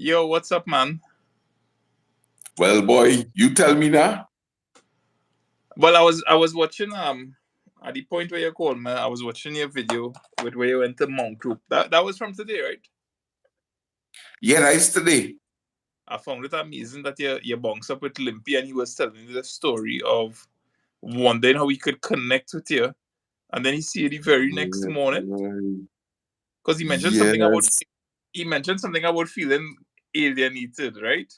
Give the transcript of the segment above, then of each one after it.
Yo, what's up, man? Well, boy, you tell me now. Well, I was watching at the point where you called me, I was watching your video with where you went to Mount Group. That was from today, right? Yeah, that's today. I found it amazing that you bounced up with Limpy and he was telling me the story of wondering how he could connect with you, and then he see you the very next morning because Yes, he mentioned something about feeling alienated, right?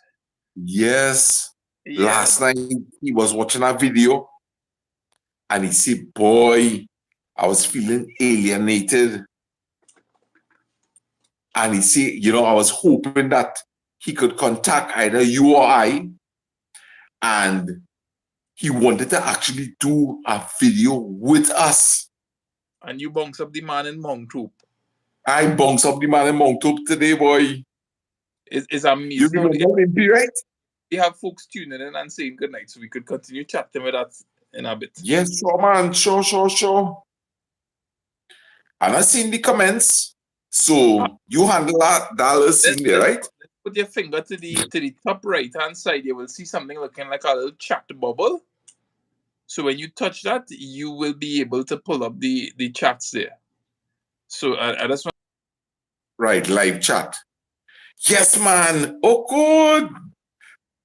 yes. Yeah, Last night he was watching a video and he said, boy, I was feeling alienated. And he said, I was hoping that he could contact either you or I. And he wanted to actually do a video with us. and you bounce up the man in Mount Group. I bounced up the man in Mount Hope today, boy. It's You amazing how remember him, right? we have folks tuning in and saying good night, so we could continue chatting with that in a bit. Yes, sure, man. Sure. And I seen the comments. Ah, So you handle that Dallas Let's, in there, let's, right? let's put your finger to the top right hand side. You will see something looking like a little chat bubble. So when you touch that, you will be able to pull up the chats there. So I just want Right, live chat. Yes, man. Oh, good.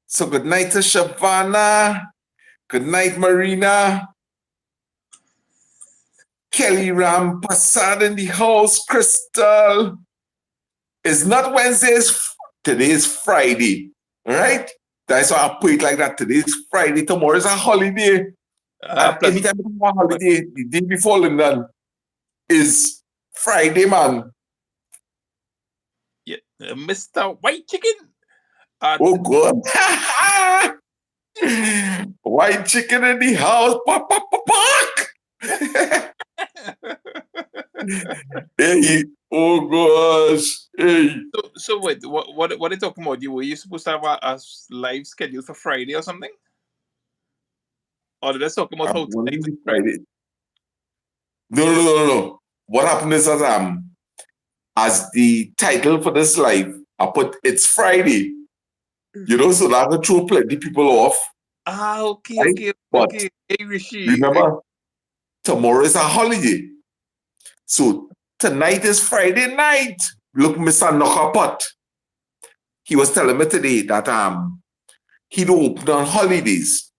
So good night to Shavana. Good night, Marina. Kelly Ram Passad in the house. Crystal. It's not Wednesday. Today is Friday. All right? That's why I put it like that. Today is Friday. Tomorrow is a holiday. And plus anytime you have a holiday, the day before London is Friday, man. yeah, Mr. White Chicken. At Oh, God. White chicken in the house. Pop, pop, pop, pop. Hey, oh gosh. Hey. so wait, what are you talking about? Were you supposed to have a live schedule for Friday or something? Or did I talk about I'm how tonight wondering is if Friday? Friday. No. What happened is that as the title for this live, I put it's Friday. So that will throw plenty people off. Ah, Right? But okay. Hey, Rishi. remember, tomorrow is a holiday. So tonight is Friday night. Look, Mr. Knockapot. He was telling me today that he don't open on holidays,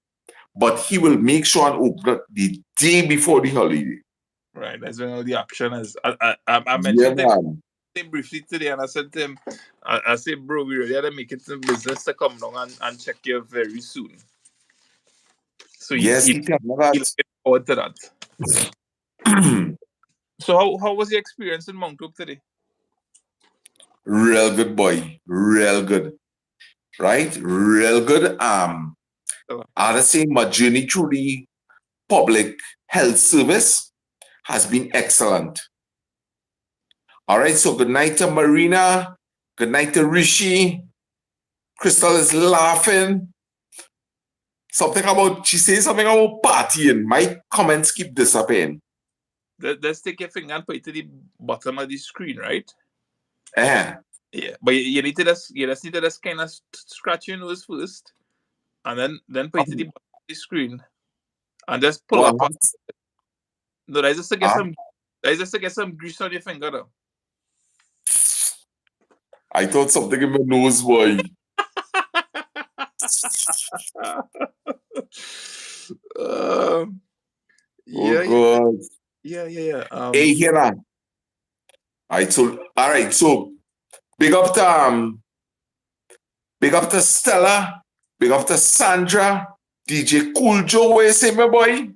but he will make sure and open the day before the holiday. Right, that's when all the action is. I Yeah, mentioned man. him briefly today, and I said to him, I said, bro, we really had to make it in business to come down and check you very soon. So Yes, he tell me that. he looking forward to that. So how was your experience in Mount Hope today? Real good, boy. Real good. Right? Real good. Uh, I say my journey through the public health service has been excellent. All right. So good night to Marina. Good night to Rishi. Crystal is laughing. She says something about partying. My comments keep disappearing. let's take your finger and put it to the bottom of the screen, right? Eh. Yeah, but you just need to just kind of scratch your nose first, and then put it to the bottom of the screen, and just pull Well, up. No, uh, I just to get some grease on your finger though. I thought something in my nose, boy. um, Oh, yeah, God. yeah. Hey, here now. All right. So big up to Stella. Big up to Sandra. DJ Cool Joe, where you say, my boy?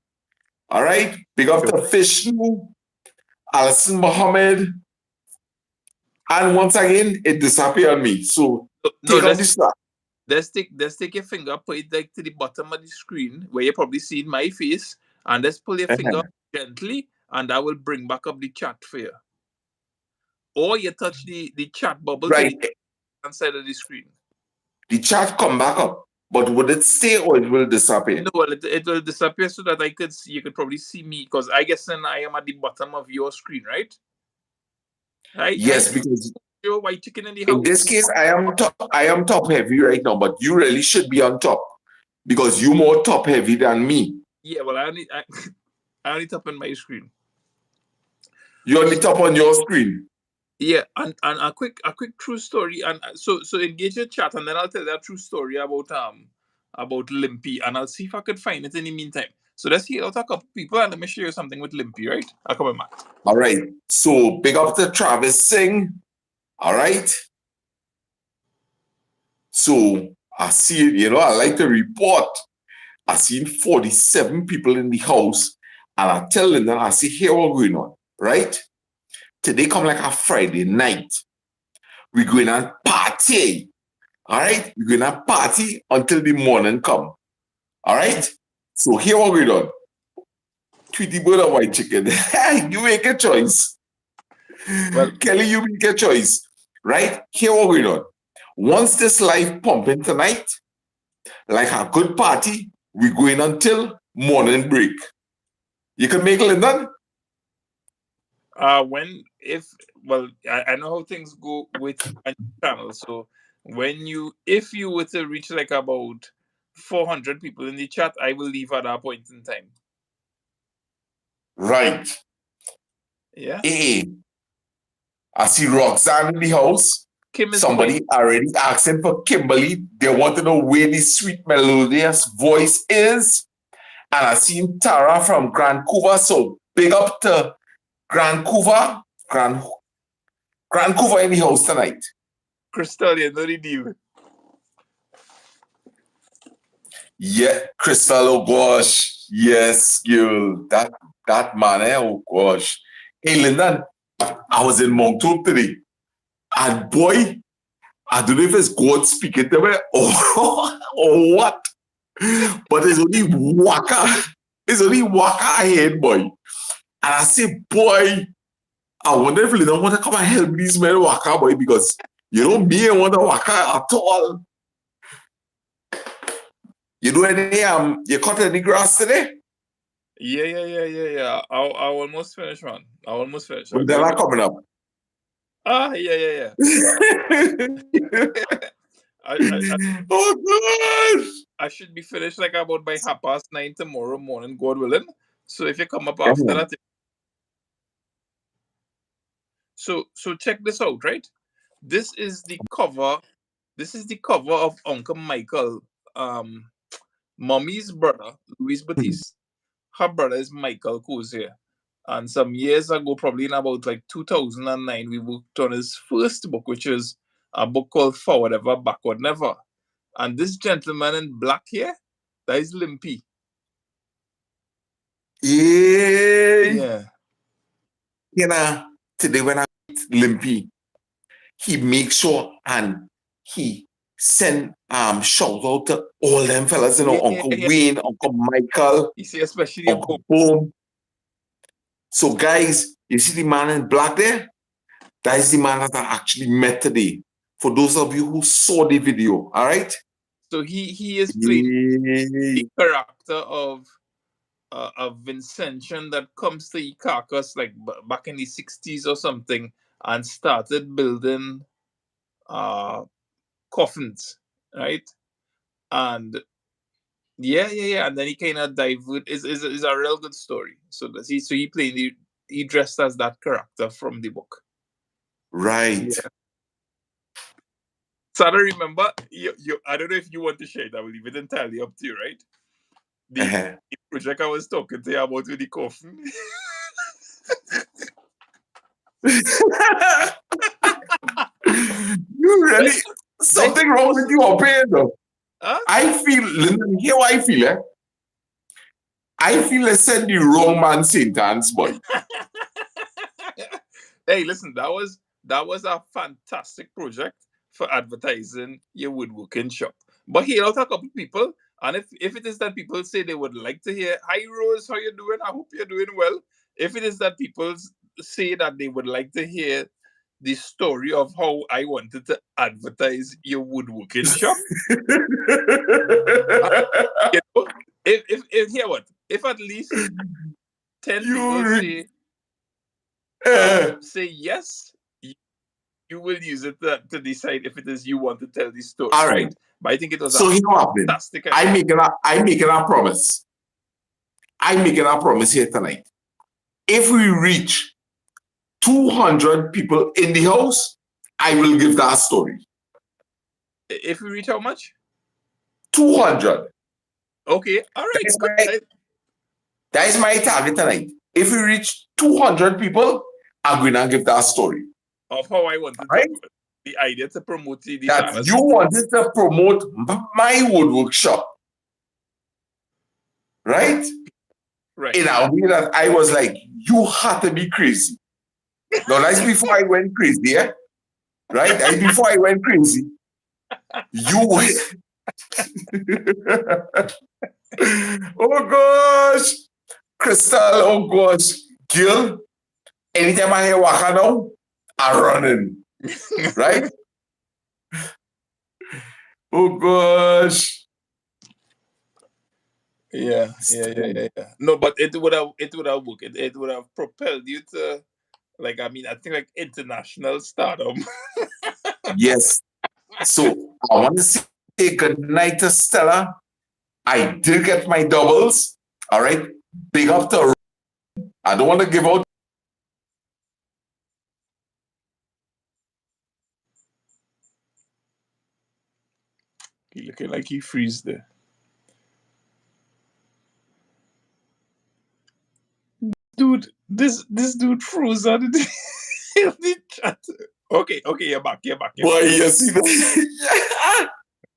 All right. Big up to Fishnu, Alison Mohammed. And once again, it disappeared on me. So No, take on this stuff. let's take your finger, put it like to the bottom of the screen where you probably see my face, and let's pull your finger up gently, and that will bring back up the chat for you. Or you touch the chat bubble to Right. the right side of the screen. The chat come back up. But would it stay or it will disappear? No, well, it will disappear so that you could probably see me because I guess then I am at the bottom of your screen, right? I Yes, see because your white chicken in the In house. this case, I am top heavy right now, but you really should be on top because you more top heavy than me. Yeah, well, I only tap on my screen. You're only top on your screen. Yeah, and a quick true story, and so engage your chat, and then I'll tell that true story about Limpy, and I'll see if I could find it in the meantime. So let's hear out a couple people, and let me show you something with Limpy, right? I'll come back. All right. So big up to Travis Singh. All right. So I see, I like to report. I seen 47 people in the house, and I tell them that I see here what going on, right? Today come like a Friday night. We're going to party. All right? We're going to party until the morning come. All right? So here what going on. Tweety bird or white chicken. You make a choice. Well, Kelly, you make a choice. Right? Here what going on. Once this live pumping tonight, like a good party, we're going until morning break. You can make Lyndon? I know how things go with a channel. So if you were to reach like about 400 people in the chat, I will leave at that point in time. Right. Yeah. Hey, I see Roxanne in the house. Somebody already asking for Kimberly. They want to know where the sweet melodious voice is. And I seen Tara from Vancouver. So big up to Vancouver. Vancouver in the house tonight. Crystal, you know the deal. Yeah, Crystal, oh gosh. Yes, you. That man, oh gosh. Hey, Lyndon, I was in Moncton today. And boy, I don't know if it's God speaking to me or what. But it's only Waka. It's only Waka ahead, boy. And I say, boy, I wonder if they don't want to come and help these men Waka, boy, because me ain't want to Waka at all. You do any you cut any grass today? Yeah. I almost finished, man. When they're not coming up. Yeah. Oh gosh! I should be finished like about by 9:30 tomorrow morning, God willing. So if you come up after that, so check this out, right? This is the cover. This is the cover of Uncle Michael, Mommy's brother, Luis Batiste. Her brother is Michael Cozier. And some years ago, probably in about like 2009, we worked on his first book, which is a book called Forward Ever, Backward Never. And this gentleman in black here, that is Limpy. Yeah. Today when I meet Limpy, he makes sure and he send shout out to all them fellas, Uncle Wayne, Uncle Michael, you see, especially Uncle Boom. So guys, you see the man in black there? That is the man that I actually met today. For those of you who saw the video, all right? So he is playing the character of Vincentian that comes to Carcass like back in the 60s or something and started building coffins, right? And yeah, and then he kind of divert. Is a real good story. So he dressed as that character from the book. Right. Yeah. So I don't remember. I don't know if you want to share it. I will leave it entirely up to you, right? The project I was talking to you about with the coffin. You really something wrong with you up here, though. Huh? I feel, hear what I feel, eh? I feel I said the wrong man St. Anne's, boy. Hey, listen, that was a fantastic project for advertising your woodworking shop. But here out a couple people, and if it is that people say they would like to hear, hi Rose, how you doing? I hope you're doing well. If it is that people say that they would like to hear the story of how I wanted to advertise your woodworking shop. If hear what? If at least 10 people say yes, you will use it to decide if it is you want to tell the story. All right. But I think it was So a here happened. fantastic idea. I'm making a promise. I'm making a promise here tonight. If we reach 200 people in the house, I will give that story. If we reach how much? 200. Okay, all right. That is my target tonight. If we reach 200 people, I'm going to give that story. Of how I wanted the idea to promote the that you wanted to promote my woodwork shop. Right? Right. In a way that I was like, you had to be crazy. No, that's before I went crazy, yeah? Right? Before I went crazy, you oh gosh. Crystal, oh gosh. Gil, anytime I hear Waka now, I'm running. Right? Oh gosh. Yeah. No, but it would have worked. It would have propelled you to, like, I think like international stardom. Yes. So I want to say good night to Stella. I did get my doubles. All right. Big up to. I don't want to give out. He looking like he freeze there. Dude, this dude froze on the chat. Okay, you're back. Boy, you see that?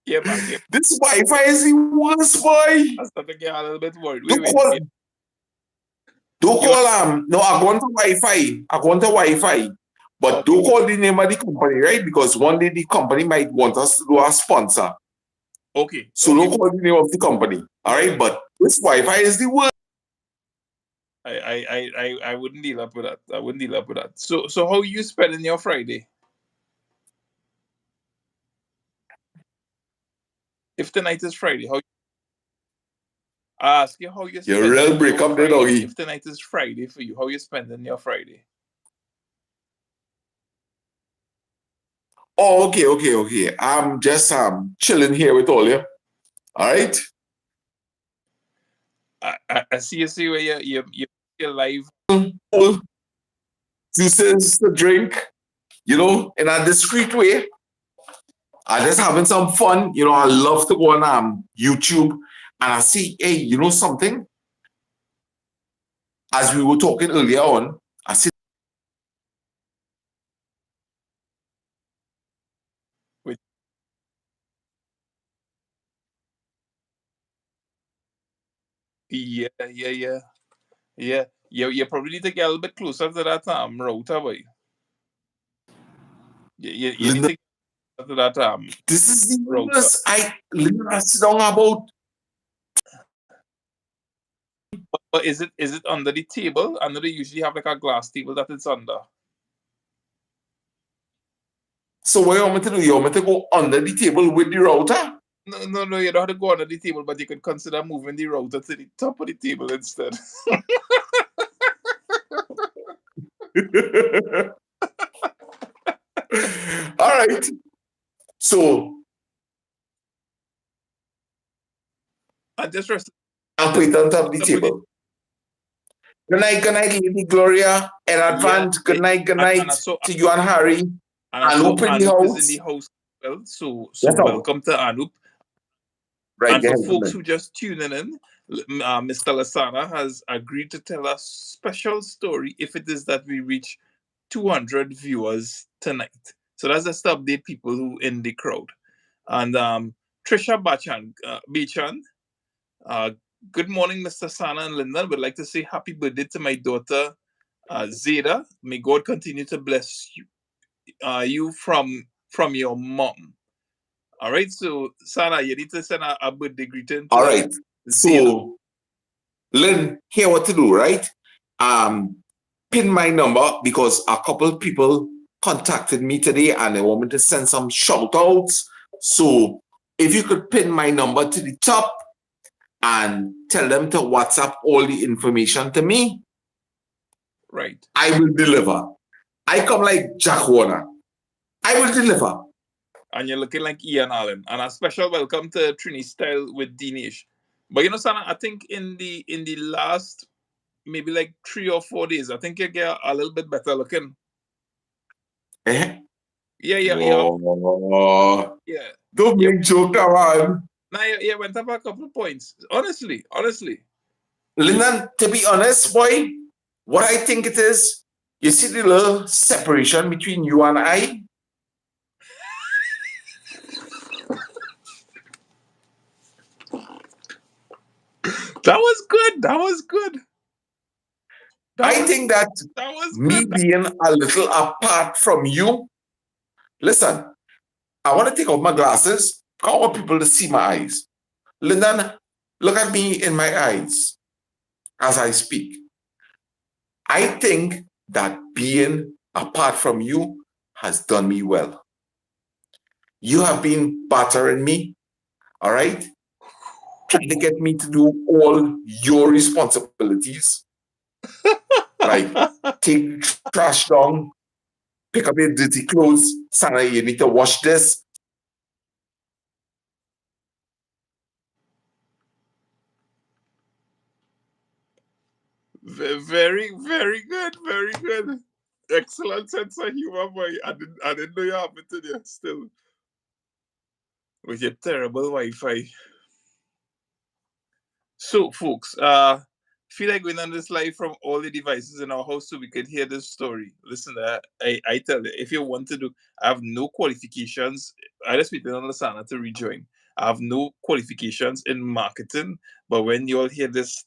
You're back. This Wi-Fi is the worst, boy. I started to get a little bit worried. Don't call no, I go on to Wi-Fi. But don't call the name of the company, right? Because one day the company might want us to do a sponsor. Okay. So don't call the name of the company. All right, but this Wi-Fi is the worst. I wouldn't deal up with that. So how you spending your Friday? If tonight is Friday, how I ask you how you spending your real break up the doggy. If tonight is Friday for you, how you spending your Friday? Oh, okay. I'm just chilling here with all you. All right. I see where you're live. Juices to drink, in a discreet way. I just having some fun. I love to go on YouTube and I see, hey, you know something? As we were talking earlier on, I see. Yeah. You probably need to get a little bit closer to that router, boy. You need to get to that This is the worst. I sit down about. But is it under the table? I know they usually have like a glass table that it's under. So what you want me to do? You want me to go under the table with the router? No, you don't have to go under the table, but you can consider moving the router to the top of the table instead. All right. So I just rest. I'll put it on top of the table. Good night, Lady Gloria. In advance, good night to you and Harry. Anup in the house. Is in the house well, so welcome to Anup. Right, and for folks who just tuning in, Mr. Lasana has agreed to tell a special story if it is that we reach 200 viewers tonight. So that's just to update people who in the crowd. And Trisha Bachan, good morning, Mr. Sana and Linda. Would like to say happy birthday to my daughter, Zeda. May God continue to bless you from your mom. All right, so Sana, you need to send a birthday greeting. All right, so Lynn, here what to do, right? Pin my number because a couple people contacted me today and they want me to send some shout outs. So if you could pin my number to the top and tell them to WhatsApp all the information to me, right? I will deliver. I come like Jack Warner. I will deliver. And you're looking like Ian Allen. And a special welcome to Trini Style with Dinesh. But you know, Sana, I think in the last maybe like 3 or 4 days, I think you get a little bit better looking. Eh? Yeah. Yeah. Don't make joke, man. Now you went up a couple of points. Honestly. Lyndon, to be honest, boy, what I think it is, you see the little separation between you and I? That was good. I think that was me good. being a little apart from you, listen, I want to take off my glasses. I want people to see my eyes. Lyndon, look at me in my eyes as I speak. I think that being apart from you has done me well. You have been battering me, all right? Trying to get me to do all your responsibilities. Like, take trash down, pick up your dirty clothes. Sana, you need to wash this. Very, very good. Very good. Excellent sense of humor, boy. I didn't know you happened to you still. With your terrible Wi-Fi. So, folks, feel like going on this live from all the devices in our house so we could hear this story. Listen, I tell you, if you want to do, I have no qualifications. I just waiting on Lasana to rejoin. I have no qualifications in marketing, but when you all hear this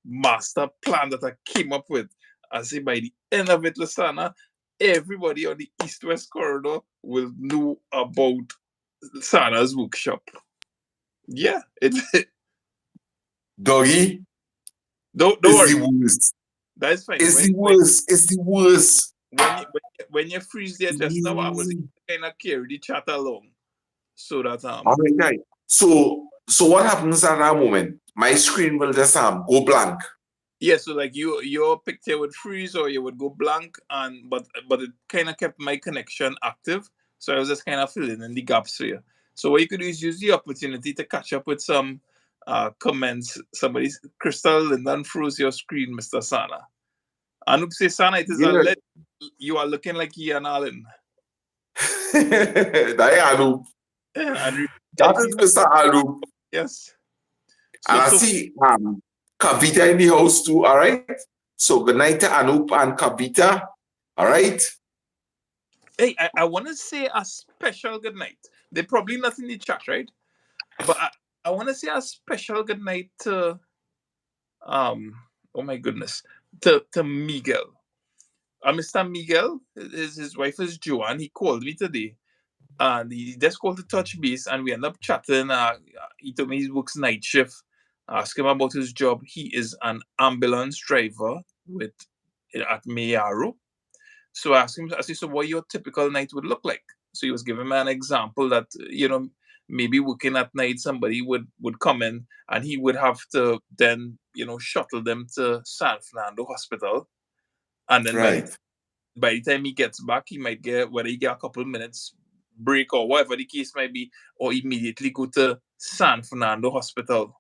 master plan that I came up with, I say by the end of it, Lasana, everybody on the East-West corridor will know about Sana's workshop. Yeah, Doggy, don't it's worry. the worst. That's fine. It's the worst. It's the worst. When you freeze there just now, I was kind of carry the chat along, so that All right. So what happens at that moment? My screen will just go blank. Yeah, so like your picture would freeze or you would go blank, and but it kind of kept my connection active, so I was just kind of filling in the gaps here. So what you could do is use the opportunity to catch up with some comments. Somebody's Crystal Lyndon froze your screen, Mr. Sana. Anup says, Sana, it is a let you are looking like Ian Allen. That Anup. That is Mr. Anup. Yes. And I see Kavita in the house too, all right? So good night to Anup and Kavita, all right? Hey, I want to say a special good night. They're probably not in the chat, right? But I want to say a special good night to, oh my goodness, to Miguel. Mr. Miguel, his wife is Joanne. He called me today, and he just called to touch base, and we end up chatting. He told me he works night shift. Ask him about his job. He is an ambulance driver at Mayaro. So I asked him, I said, so what your typical night would look like? So he was giving me an example that, maybe working at night, somebody would come in and he would have to then, shuttle them to San Fernando Hospital. And then by the time he gets back, he might get, whether he get a couple of minutes break or whatever the case might be, or immediately go to San Fernando Hospital.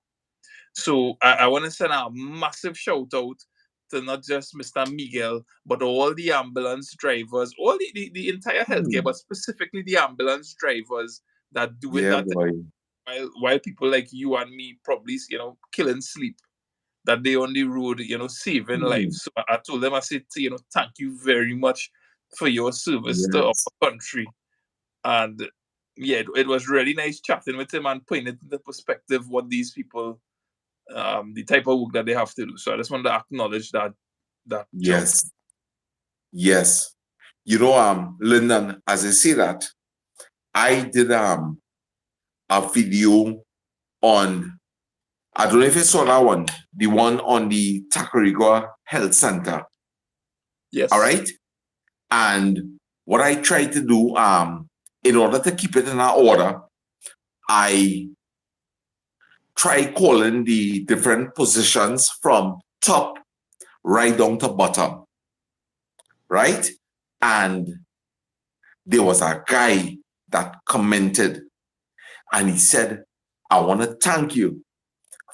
So I want to send a massive shout out to not just Mr. Miguel, but all the ambulance drivers, all the entire healthcare, but specifically the ambulance drivers that do it while people like you and me probably, killing sleep, that they on the road, saving lives. So I told them, I said, thank you very much for your service to our country. And yeah, it was really nice chatting with him and putting it into perspective what these people, the type of work that they have to do. So I just want to acknowledge that yes. job. Yes. Lyndon, as I say that, I did a video on, I don't know if you saw that one, the one on the Tacarigua Health Center. Yes. All right. And what I tried to do, in order to keep it in our order, I try calling the different positions from top right down to bottom. Right? And there was a guy that commented and he said, I want to thank you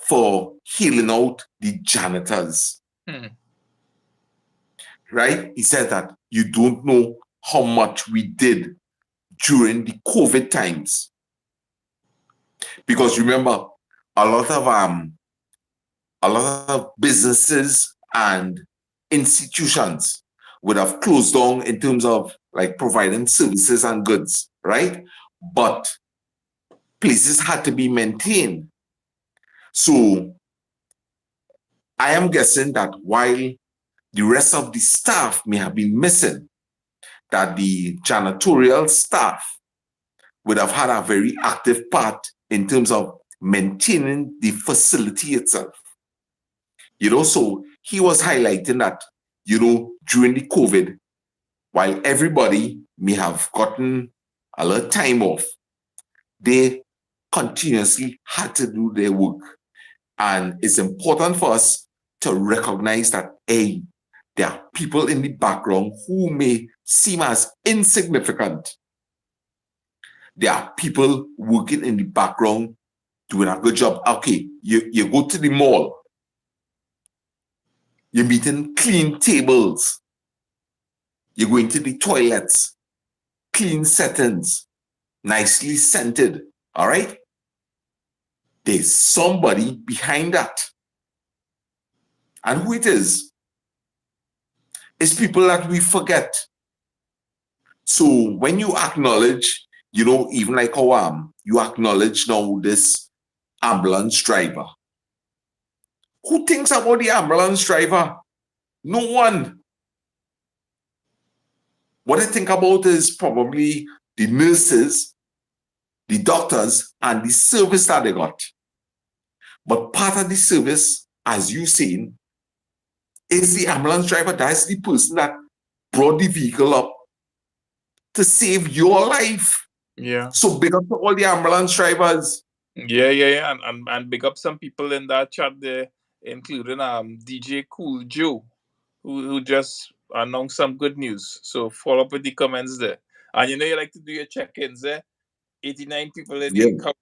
for healing out the janitors. Right? He said that you don't know how much we did during the COVID times. Because remember, a lot of businesses and institutions would have closed down in terms of like providing services and goods, right? But places had to be maintained. So I am guessing that while the rest of the staff may have been missing, that the janitorial staff would have had a very active part in terms of maintaining the facility itself. So he was highlighting that, during the COVID, while everybody may have gotten a little time off, they continuously had to do their work. And it's important for us to recognize that, A, there are people in the background who may seem as insignificant. There are people working in the background doing a good job. Okay, you go to the mall, you're meeting clean tables, you're going to the toilets, clean settings, nicely scented, all right? There's somebody behind that. And who it is? It's people that we forget. So when you acknowledge, even like how you acknowledge now this ambulance driver. Who thinks about the ambulance driver? No one. What I think about is probably the nurses, the doctors, and the service that they got. But part of the service, as you've seen, is the ambulance driver. That's the person that brought the vehicle up to save your life. Yeah. So big up to all the ambulance drivers. Yeah. And big up some people in that chat there, including DJ Cool Joe, who just announced some good news. So follow up with the comments there. And you like to do your check-ins there. 89 people in the comment.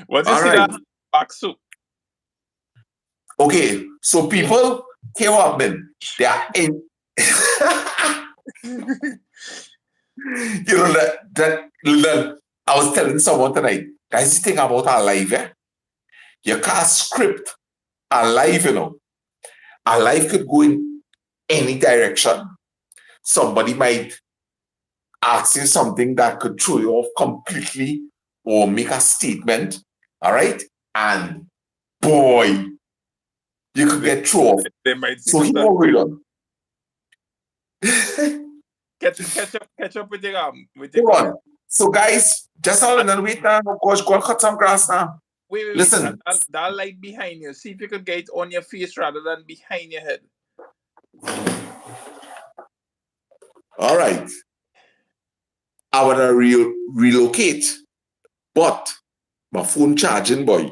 Once you see that back soup. Okay, so people came up then. They are in that I was telling someone tonight, guys, this thing about our life, you can't script our life, Our life could go in any direction. Somebody might ask you something that could throw you off completely or make a statement, all right? And boy, you could get thrown off. They might so he won't read on. Catch up with your Hold on. So guys, just hold on and wait now. Go and cut some grass now. Wait. Listen. That light behind you. See if you could get it on your face rather than behind your head. All right. I want to relocate, but my phone charging, boy.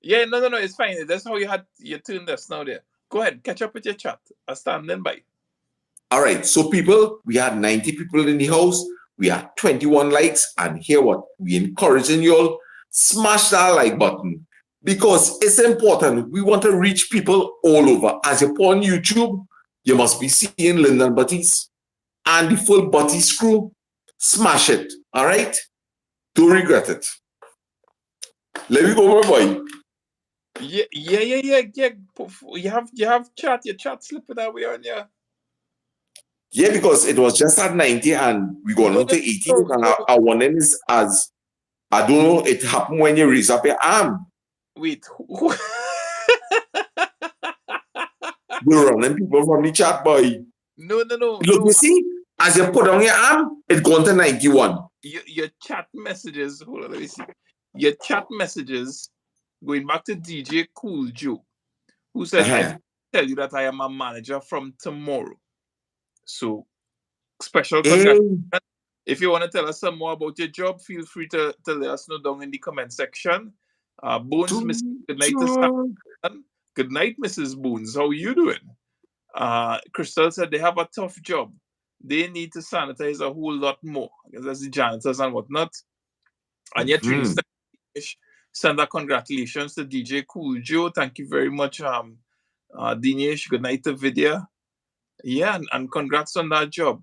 Yeah, no, it's fine. That's how you tune this now there. Go ahead, catch up with your chat. I'm standing by. All right, so people, we had 90 people in the house. We had 21 likes, and here what? We encouraging you all, smash that like button because it's important. We want to reach people all over. As you're on YouTube, you must be seeing Lyndon Butties and the full Butties crew. Smash it, all right? Don't regret it. Let me go, my boy. Yeah. You have chat. Your chat slipping away on you. Yeah, because it was just at 90 and we got on to 80. And our one end is as I don't know, it happened when you raise up your arm. Wait. We're running people from the chat, boy. No. Look, you see, as you put on your arm, it gone to 91. Your chat messages, hold on, let me see. Your chat messages, going back to DJ Cool Joe, who said, I tell you that I am a manager from tomorrow. So, special congratulations. If you want to tell us some more about your job, feel free to let us know down in the comment section. Bones, good night to Sam. Good night, Mrs. Bones. How are you doing? Crystal said they have a tough job. they need to sanitize a whole lot more. I guess that's the janitors and whatnot. And yet, Trini send our congratulations to DJ Cool Joe. Thank you very much, Dinesh. Good night to Vidya. Yeah, and congrats on that job.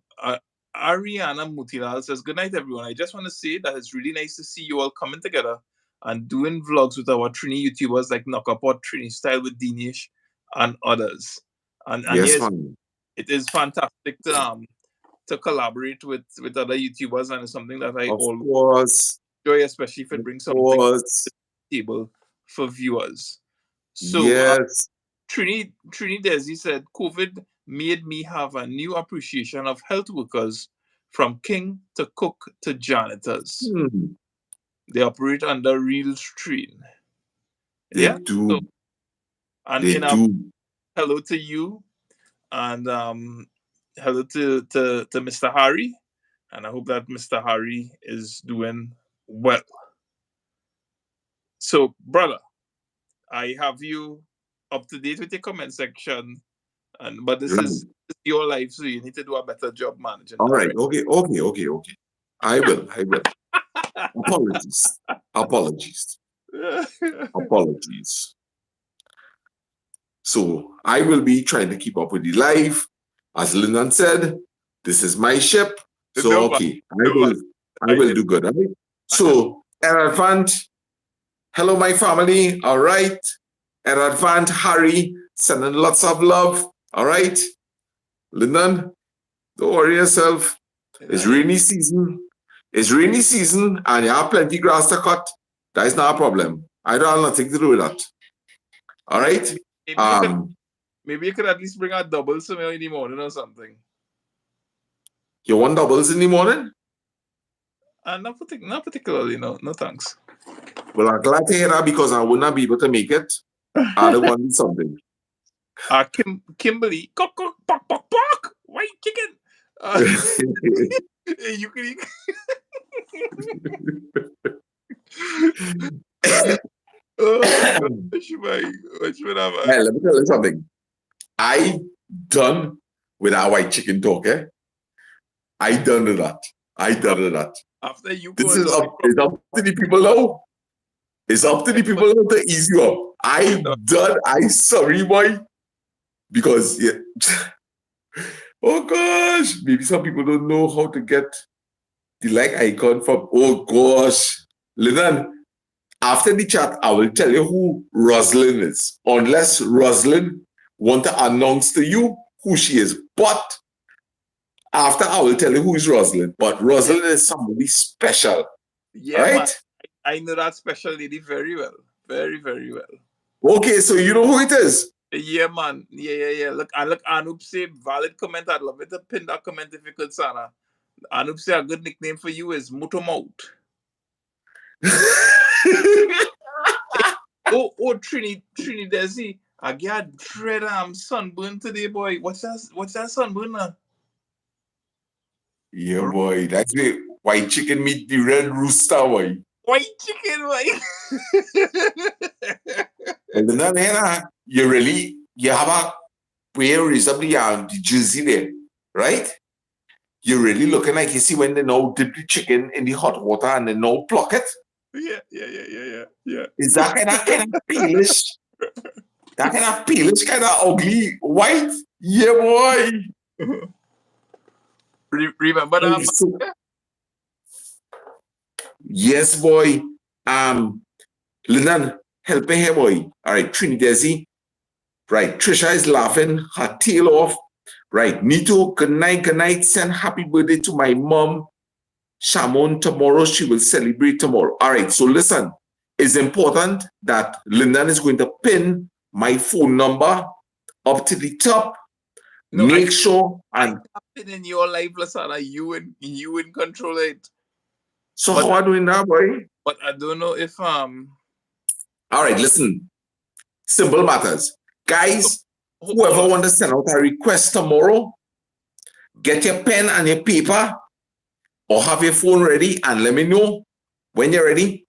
Ariana Mutilal says, good night, everyone. I just want to say that it's really nice to see you all coming together and doing vlogs with our Trini YouTubers like Knockapot, Trini Style with Dinesh, and others. And yes, it is fantastic to collaborate with other YouTubers, and it's something that I always enjoy, especially if it brings something to the table for viewers. So, yes. Trini Desi said, COVID made me have a new appreciation of health workers, from king to cook to janitors. They operate under real strain. They do. So, and they do. Hello to you, and hello to Mr. Harry, and I hope that Mr. Harry is doing well. So, brother, I have you up to date with your comment section, but this is your life, so you need to do a better job managing. All right. Okay. I will. Apologies. So I will be trying to keep up with the live. As Lyndon said, this is my ship. So I will do good. Right? So Eradvant, hello my family. All right. Eradvant, Harry, sending lots of love. All right. Lyndon, don't worry yourself. It's rainy season. And you have plenty grass to cut. That is not a problem. I don't have nothing to do with that. All right. Maybe you could at least bring out doubles in the morning or something. You want doubles in the morning? Not particularly. No thanks. Well, I'm glad to hear that because I would not be able to make it. I don't want something. Kimberly, cock, white chicken. You can. Let me tell you something. I done with our white chicken talk, eh? I done with that. After you this is up to the people now. It's up to the people now to ease you up. I done. I sorry, boy. Because oh gosh, maybe some people don't know how to get the like icon from. Oh gosh, Lyndon. After the chat, I will tell you who Rosalind is. Unless Rosalind want to announce to you who she is. But after, I will tell you who is Rosalind. But Rosalind is somebody special. Yeah, right? Man, I know that special lady very well. Very, very well. Okay, so you know who it is? Yeah, man. Yeah. Look, Anup say valid comment. I'd love it to pin that comment if you could, Sana. Anup say a good nickname for you is Motomout. Trini Desi, I got dread sunburn today, boy. What's that sunburn now? Yeah, boy. That's the white chicken meet the red rooster, boy. White chicken, boy. And then you have a where is up the jersey there, right? You're really looking like you see when they now dip the chicken in the hot water and they now pluck it. Yeah. Is that kind of peelish? That kind of peelish, kind of ugly white? Yeah, boy. Remember that? Yes, boy. Lyndon, help me here, boy. All right, Trini Desi. Right, Trisha is laughing her tail off. Right, Nito, good night. Send happy birthday to my mom. Shamon, tomorrow she will celebrate tomorrow. All right, so listen, it's important that Lyndon is going to pin my phone number up to the top. No, make sure and pin in your life, Lasana. You in control it. So how are you doing now, boy? But I don't know if All right, listen. Simple matters, guys. Whoever want to send out a request tomorrow, get your pen and your paper. Or have your phone ready and let me know when you're ready.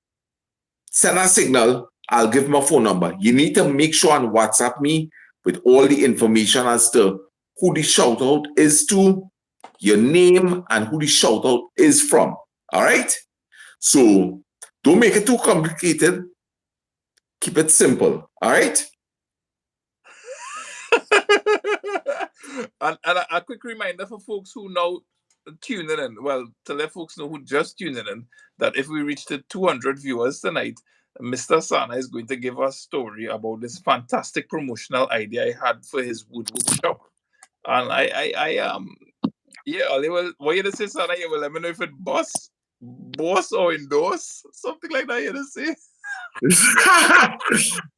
Send a signal. I'll give my phone number. You need to make sure and WhatsApp me with all the information as to who the shout out is to your name, and who the shout out is from. All right? So don't make it too complicated. Keep it simple. All right? And a quick reminder for folks who now tuning in, well, to let folks know who just tuning in, that if we reach the 200 viewers tonight, Mr. Sana is going to give us a story about this fantastic promotional idea I had for his woodwork shop. And yeah, Oliver, what you to say, Sana? You will let me know if it boss or endorse, something like that. You to say?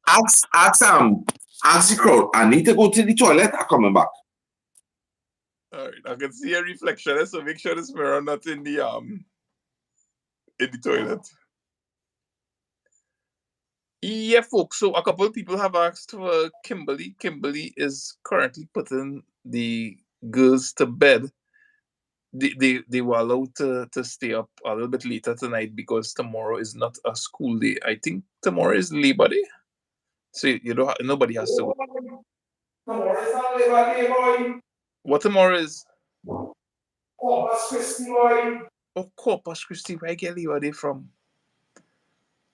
Ask the crowd. I need to go to the toilet. I'm coming back. All right, I can see a reflection, so make sure this mirror not in the toilet. Yeah, folks. So a couple of people have asked for Kimberly. Kimberly is currently putting the girls to bed. They were allowed to stay up a little bit later tonight because tomorrow is not a school day. I think tomorrow is Labor Day. So you don't nobody has to work. Tomorrow is not Labor Day, boy. What tomorrow is? Corpus Christi, boy. Oh, Corpus Christi. Where I get Labor Day from?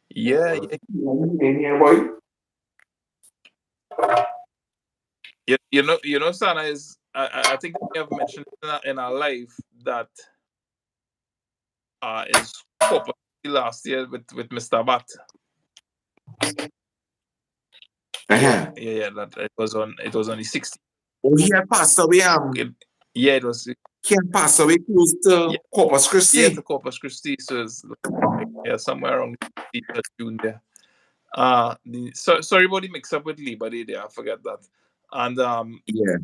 Yeah. Boy. You know, Sana is. I think we have mentioned in our life that is Corpus last year with Mr. Bat. Yeah. That it was on the 16th. Oh, he had passed away. Yeah, it was. He had passed away close to Corpus Christi. Yeah, to Corpus Christi. So it's somewhere around June there. Sorry about the mix up with Labor Day there. I forget that. And yeah.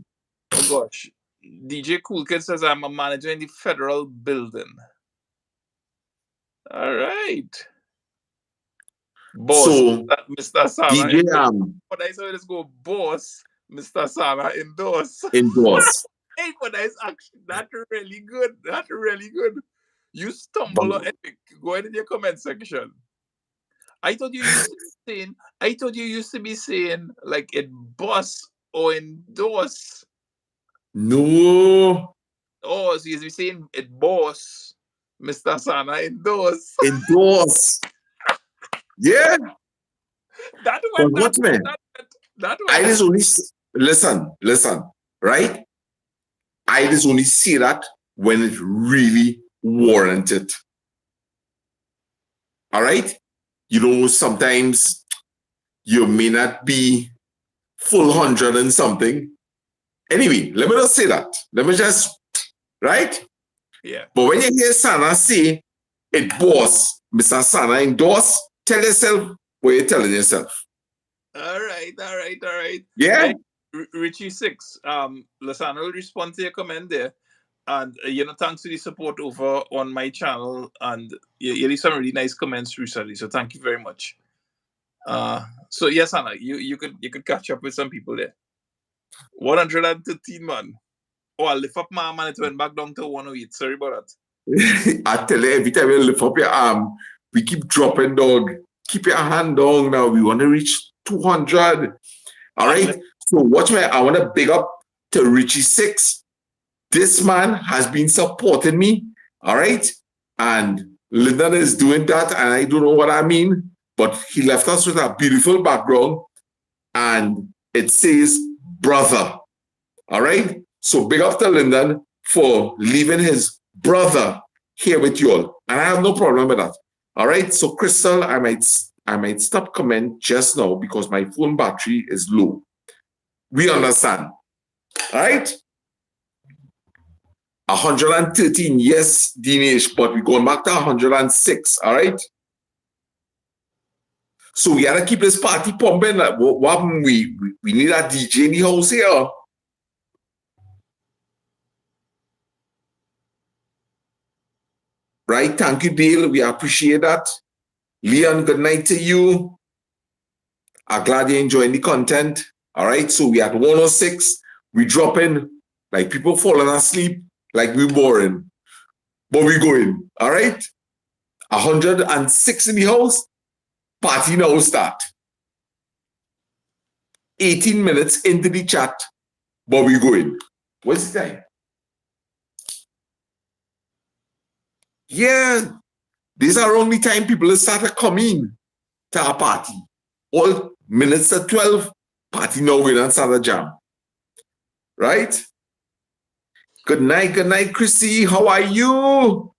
Oh gosh, DJ Cool Kid says I'm a manager in the federal building. All right. Boss, so Mr. Sana. DJ, what I saw is go boss, Mr. Sana endorse. Hey, but that's really good. That's really good. You stumble on Epic. Go ahead in your comment section. I thought you used to be saying like it boss or endorse. No. Oh, so you're saying it boss, Mr. Sana endorse. Endorse. Yeah. That one. What man? That one. I just only listen, right? I just only see that when it really warranted. All right? You know, sometimes you may not be full 100 and something. Anyway, let me not say that. Let me just, right? Yeah. But when you hear Sana say, it boss, Mr. Sana endorse, tell yourself what you're telling yourself. All right. Yeah. Hey, Richie 6, Lasana will respond to your comment there. And, thanks for the support over on my channel. And you did some really nice comments recently. So thank you very much. So yes, Anna, you could catch up with some people there. 113, man. Oh, I lift up my arm and it went back down to 108. Sorry about that. I tell you, every time you lift up your arm, we keep dropping down. Keep your hand down now. We want to reach 200. All right. So watch me. I want to big up to Richie 6. This man has been supporting me. All right. And Lyndon is doing that. And I don't know what I mean, but he left us with a beautiful background. And it says brother. All right. So big up to Lyndon for leaving his brother here with you all. And I have no problem with that. All right. So Crystal, I might stop comment just now because my phone battery is low. We understand. All right. 113, yes, Dinesh, but we're going back to 106. All right. So we gotta keep this party pumping. What we need a DJ in the house here. Right, thank you, Dale. We appreciate that. Leon, good night to you. I'm glad you're enjoying the content. All right, so we at 106. We dropping like people falling asleep, like we boring. But we going, all right? 106 in the house. Party now start. 18 minutes into the chat, but we going. What's the time? Yeah, these are only time people start coming to our party. All minutes at 12, party now going and start a jam. Right? Good night, Chrissy. How are you?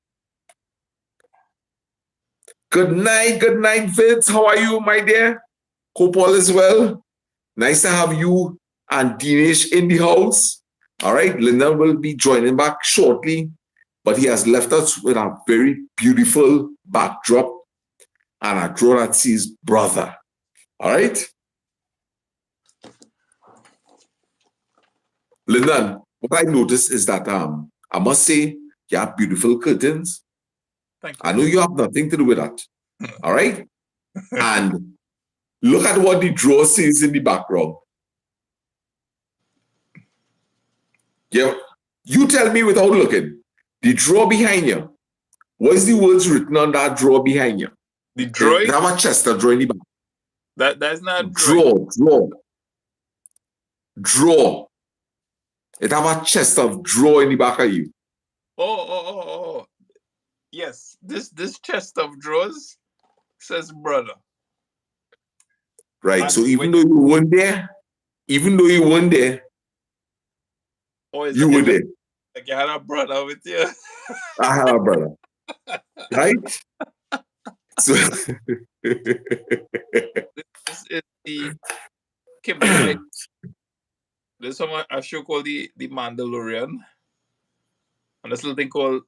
Good night, Vince. How are you, my dear? Hope all is well. Nice to have you and Dinesh in the house. All right, Linda will be joining back shortly, but he has left us with a very beautiful backdrop and a draw that sees brother. All right? Linda, what I noticed is that I must say you have beautiful curtains. Thank you. I know you have nothing to do with that. All right? And look at what the drawer says in the background. Yeah, you tell me without looking. The drawer behind you. What is the words written on that drawer behind you? The drawing? They have a Chester drawer in the back. That's not a Drawer. It have a chest of drawer in the back of you. Oh. Yes, this chest of drawers says brother. Right. And so even though you weren't there, you were there. Like you had a brother with you. I had a brother. Right? So this is the Kimberly. There's a show called the Mandalorian. And this little thing called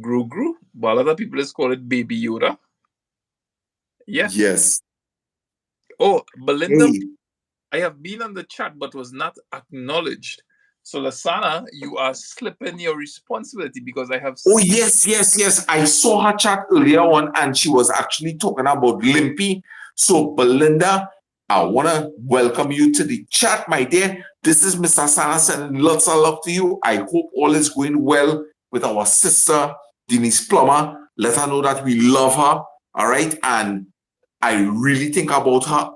Gru. But a lot of people just call it Baby Yoda. Yes. Oh, Belinda, hey. I have been on the chat but was not acknowledged. So Lasana, you are slipping your responsibility because I have. Oh yes. I saw her chat earlier on, and she was actually talking about Limpy. So Belinda, I want to welcome you to the chat, my dear. This is Mr. Sana sending lots of love to you. I hope all is going well with our sister, Denise Plummer. Let her know that we love her, all right? And I really think about her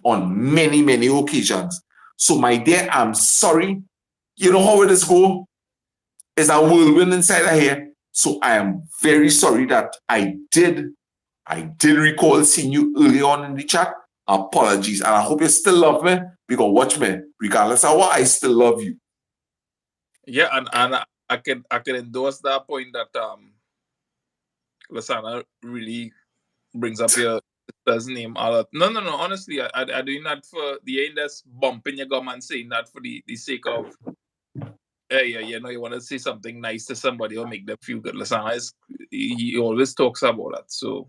on many, many occasions. So, my dear, I'm sorry. You know how it is go? It's a whirlwind inside of here. So, I am very sorry that I did recall seeing you early on in the chat. Apologies, and I hope you still love me, because watch me, regardless of what, I still love you. Yeah, and I can endorse that point that Lasana really brings up your sister's name a lot. No. Honestly, I doing that for the ain't just bumping your gum and saying that for the sake of you want to say something nice to somebody or make them feel good. Lasana he always talks about that. So.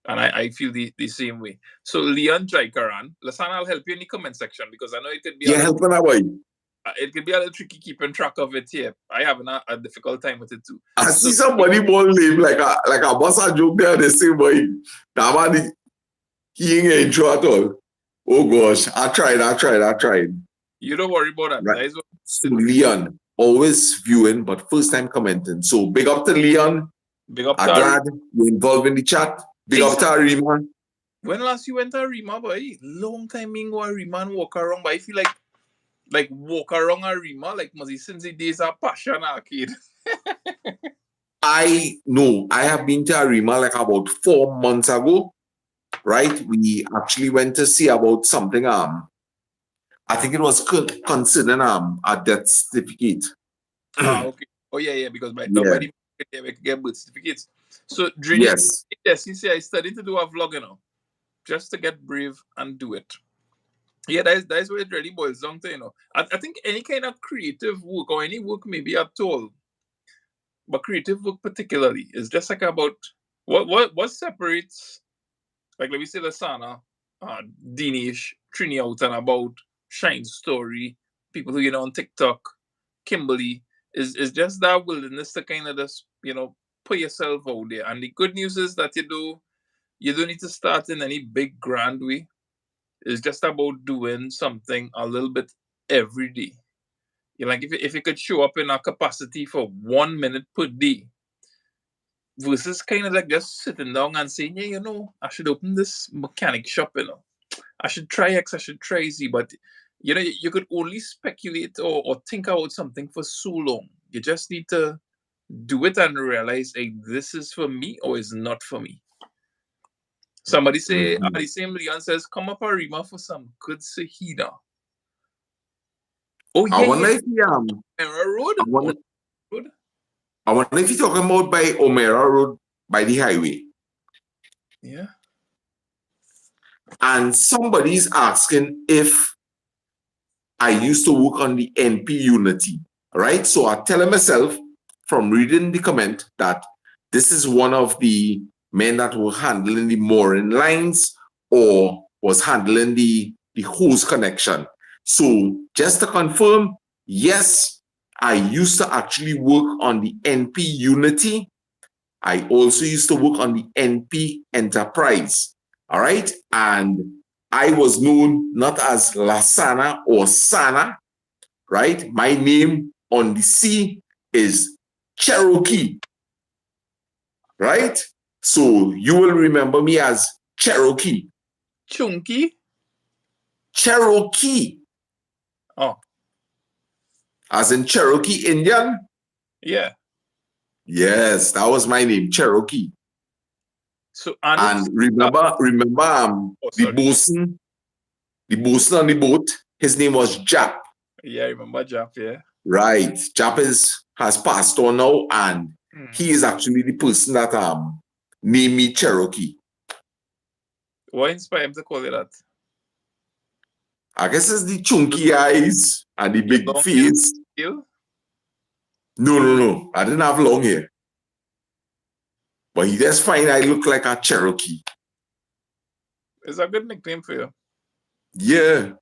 And I feel the same way. So Leon Jaikaran, Lasana, I'll help you in the comment section because I know it could be helping away. It could be a little tricky keeping track of it here. I have a difficult time with it too. I see somebody more name like a boss joke there. They say, boy, that man, he ain't intro at all. Oh gosh, I tried. You don't worry about that. Right. So Leon, always viewing, but first time commenting. So big up to Leon. Big up to glad you're involved in the chat. Big up to Arima. When last you went to Arima, boy? Long time ago, Arima and walk around, but I feel like walk around Arima, like since the days of Passion Arcade. I know. I have been to Arima like about 4 months ago, right? We actually went to see about something. I think it was considering a death certificate. Okay. Oh yeah, because nobody can get birth certificates. So during the I studied to do a vlog, just to get brave and do it. Yeah, that's what it really boils down to, I think any kind of creative work or any work maybe at all, but creative work particularly is just like about what separates, like let me say Lasana, Dinesh, Trini out and about, Shine's story, people who on TikTok, Kimberly, is just that willingness to kind of just put yourself out there. And the good news is that you don't need to start in any big grand way. It's just about doing something a little bit every day. Like if you could show up in a capacity for 1 minute per day, versus kind of like just sitting down and saying, I should open this mechanic shop, I should try X, I should try Z, but you could only speculate or think about something for so long. You just need to do it and realize, hey, this is for me or is not for me. Somebody say, Mhm. the same Leon says, come up Arima for some good Sahida. Oh, I yeah, wonder yeah. if he, Error Road? I wonder, Road? I wonder if you're talking about by Omera Road by the highway. Yeah. And somebody's asking if I used to work on the NP Unity, right? So I tell myself from reading the comment that this is one of the men that were handling the mooring lines or was handling the hose connection. So just to confirm, yes, I used to actually work on the NP Unity. I also used to work on the NP Enterprise. All right. And I was known not as Lasana or Sana, right? My name on the sea is Cherokee, right? So you will remember me as Cherokee. Chunky? Cherokee, Oh, as in Cherokee Indian. yeah. Yes, that was my name, Cherokee. So, And remember, oh, the sorry. bosun on the boat, his name was Jap. Yeah, I remember Jap, yeah. Right. Jap has passed on now, and he is actually the person that named me Cherokee. What inspired him to call it that? I guess it's the chunky eyes and the Your big long face. hair? No. I didn't have long hair. But he just find I look like a Cherokee. It's a good nickname for you. Yeah.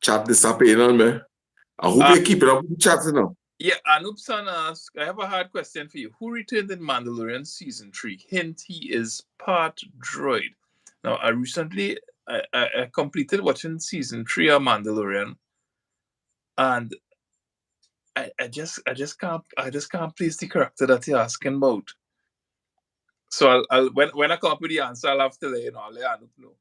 Chat disappearing on me. I hope you keep it up with chatting now. Yeah, Anupsan asks, I have a hard question for you. Who returned in Mandalorian Season 3? Hint, he is part droid. Now, I recently I completed watching Season 3 of Mandalorian, and I just can't place the character that you're asking about. So when I come up with the answer, I'll have to let you know. I'll let Anup know.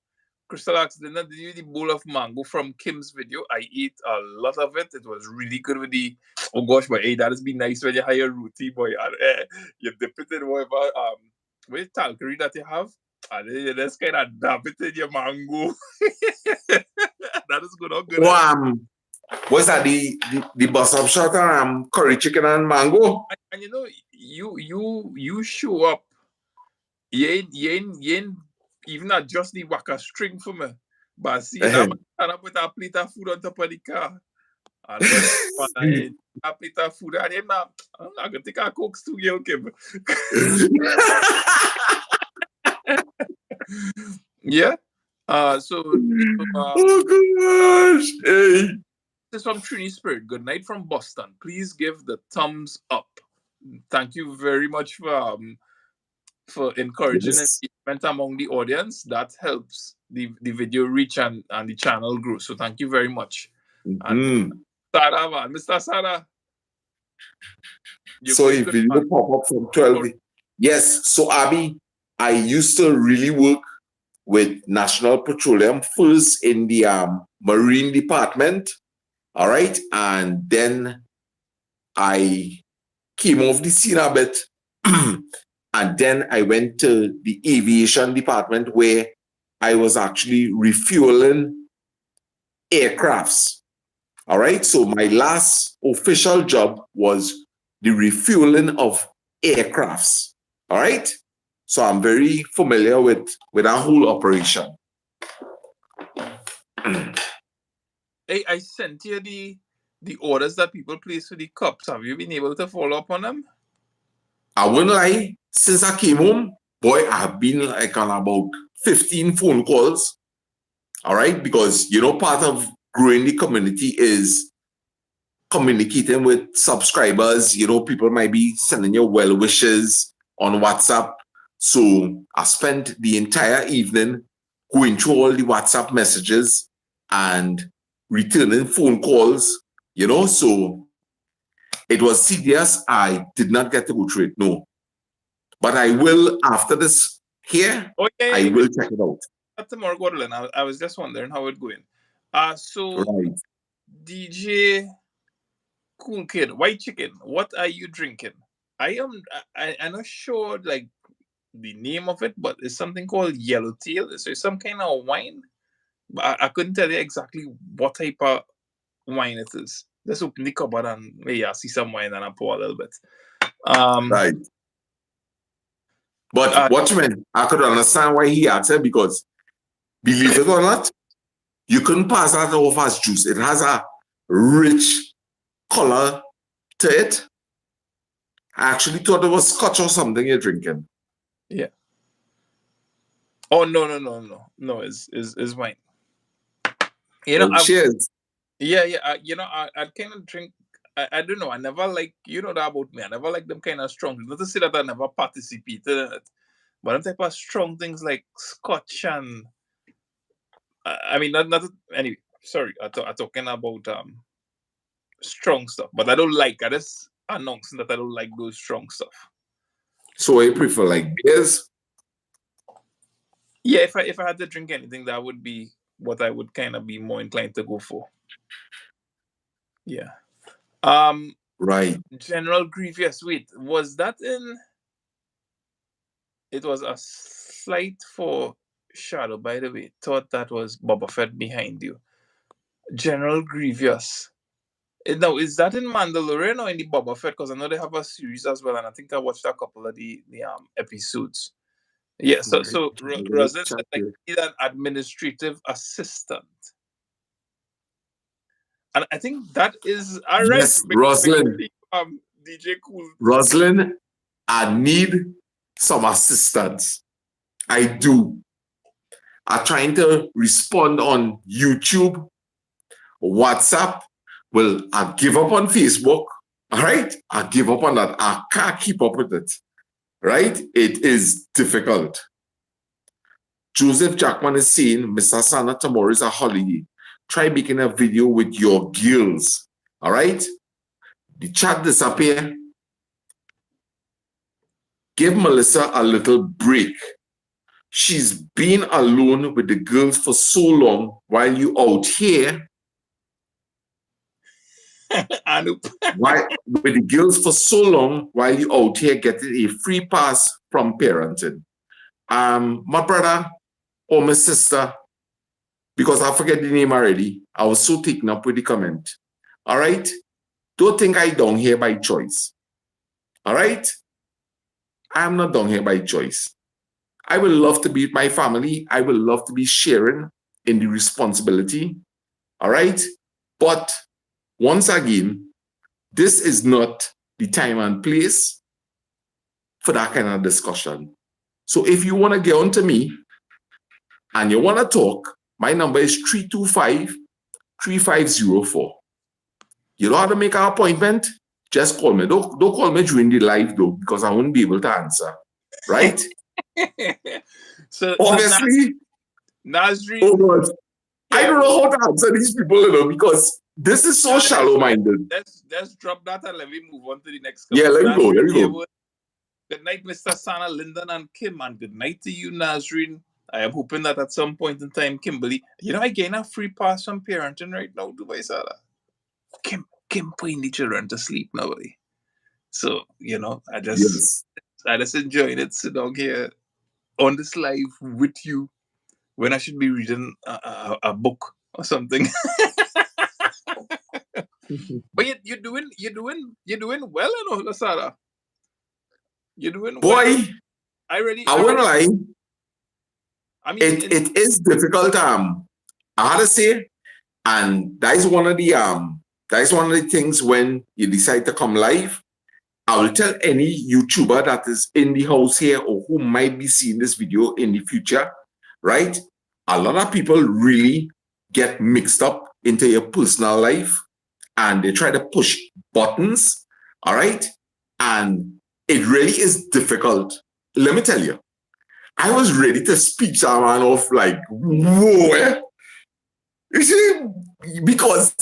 Crystal asked, did not you the bowl of mango from Kim's video? I ate a lot of it. It was really good with the, oh gosh, but hey, that has been nice when you hire roti, boy. And you dip it in whatever with talcary that you have, and then you just kind of dab it in your mango. That is good or good. Oh, what's that? The bus up shot curry chicken and mango? And you know, you show up. You ain't even adjust the waka string for me. But see, that man stand up with a plate of food on top of the car. And then a plate of food, and I'm not going to take a Coke to you, Kim. Yeah. Oh gosh. Hey. This is from Trini Spirit. Good night from Boston. Please give the thumbs up. Thank you very much for encouraging engagement among the audience. That helps the video reach and the channel grow. So thank you very much. And Sarah, man, Mr. Sarah. So if video pop up from 12. Yes. So Abby, I used to really work with National Petroleum first in the Marine Department. All right. And then I came off the scene a bit. And then I went to the Aviation Department where I was actually refueling aircrafts. All right. So my last official job was the refueling of aircrafts. All right. So I'm very familiar with our whole operation. Hey, I sent you the orders that people place for the cups. Have you been able to follow up on them? I wouldn't lie. Since I came home, boy, I've been like on about 15 phone calls. All right. Because, part of growing the community is communicating with subscribers. People might be sending you well wishes on WhatsApp. So I spent the entire evening going through all the WhatsApp messages and returning phone calls, so it was serious. I did not get to go through it, no. But I will after this here. Okay. I will check it out. Tomorrow, Gordon. I was just wondering how it's going. So right. DJ Cool Kid, White Chicken, what are you drinking? I'm not sure like the name of it, but it's something called Yellowtail. So it's some kind of wine. But I couldn't tell you exactly what type of wine it is. Let's open the cupboard and maybe I see some wine and I pour a little bit. Right. But watchman, I could understand why he asked it because believe it or not, you couldn't pass that off as juice. It has a rich color to it. I actually thought it was scotch or something you're drinking. Yeah. Oh no. It's wine. You know, cheers. Yeah. I kind of drink. I don't know. I never like, you know that about me. I never like them kind of strong. Not to say that I never participated in it, but I'm type of strong things like scotch and I mean not anyway. Sorry, I'm talking about strong stuff, but I don't like. I just announcing that I don't like those strong stuff. So I prefer like beers. Yeah, if I had to drink anything, that would be what I would kind of be more inclined to go for. Yeah. Right. General Grievous. Wait, was that in? It was a slight for Shadow, by the way. Thought that was Boba Fett behind you. General Grievous. Now, is that in Mandalorian or in the Boba Fett? Because I know they have a series as well, and I think I watched a couple of the episodes. Yeah, so Roslyn said like he's an administrative assistant. And I think that is all right. Yes, Roslyn. DJ Cool. Roslyn, I need some assistance. I do. I'm trying to respond on YouTube, WhatsApp. Well, I give up on Facebook. All right. I give up on that. I can't keep up with it. Right? It is difficult. Joseph Jackman is saying, Mr. Sana, tomorrow is a holiday. Try making a video with your girls. All right? The chat disappear. Give Melissa a little break. She's been alone with the girls for so long while you out here. Why with the girls for so long while you out here getting a free pass from parenting? My brother or my sister, because I forget the name already, I was so taken up with the comment. All right? Don't think I down here by choice. All right? I'm not down here by choice. I would love to be with my family. I would love to be sharing in the responsibility. All right? But once again, this is not the time and place for that kind of discussion. So if you want to get on to me and you want to talk, my number is 325-3504. You don't have to make an appointment. Just call me. Don't call me during the live though, because I won't be able to answer. Right? So obviously, Nazreen. Oh God. I don't know how to answer these people, because this is so shallow-minded. Let's drop that and let me move on to the next couple. Yeah, let me go. Good night, Mr. Sana, Lyndon, and Kim, and good night to you, Nazreen. I am hoping that at some point in time, Kimberly, I gain a free pass from parenting right now. Do I say that? Kim putting the children to sleep now. So, I just enjoyed it, sit down here on this live with you when I should be reading a book or something. But you're doing well, Sarah. You're doing well. Boy, I won't lie. I mean, it is difficult. I had to say, and that is one of the things when you decide to come live. I will tell any YouTuber that is in the house here or who might be seeing this video in the future, right? A lot of people really get mixed up into your personal life and they try to push buttons, all right? And it really is difficult. Let me tell you, I was ready to speak someone off like, whoa. You see, because,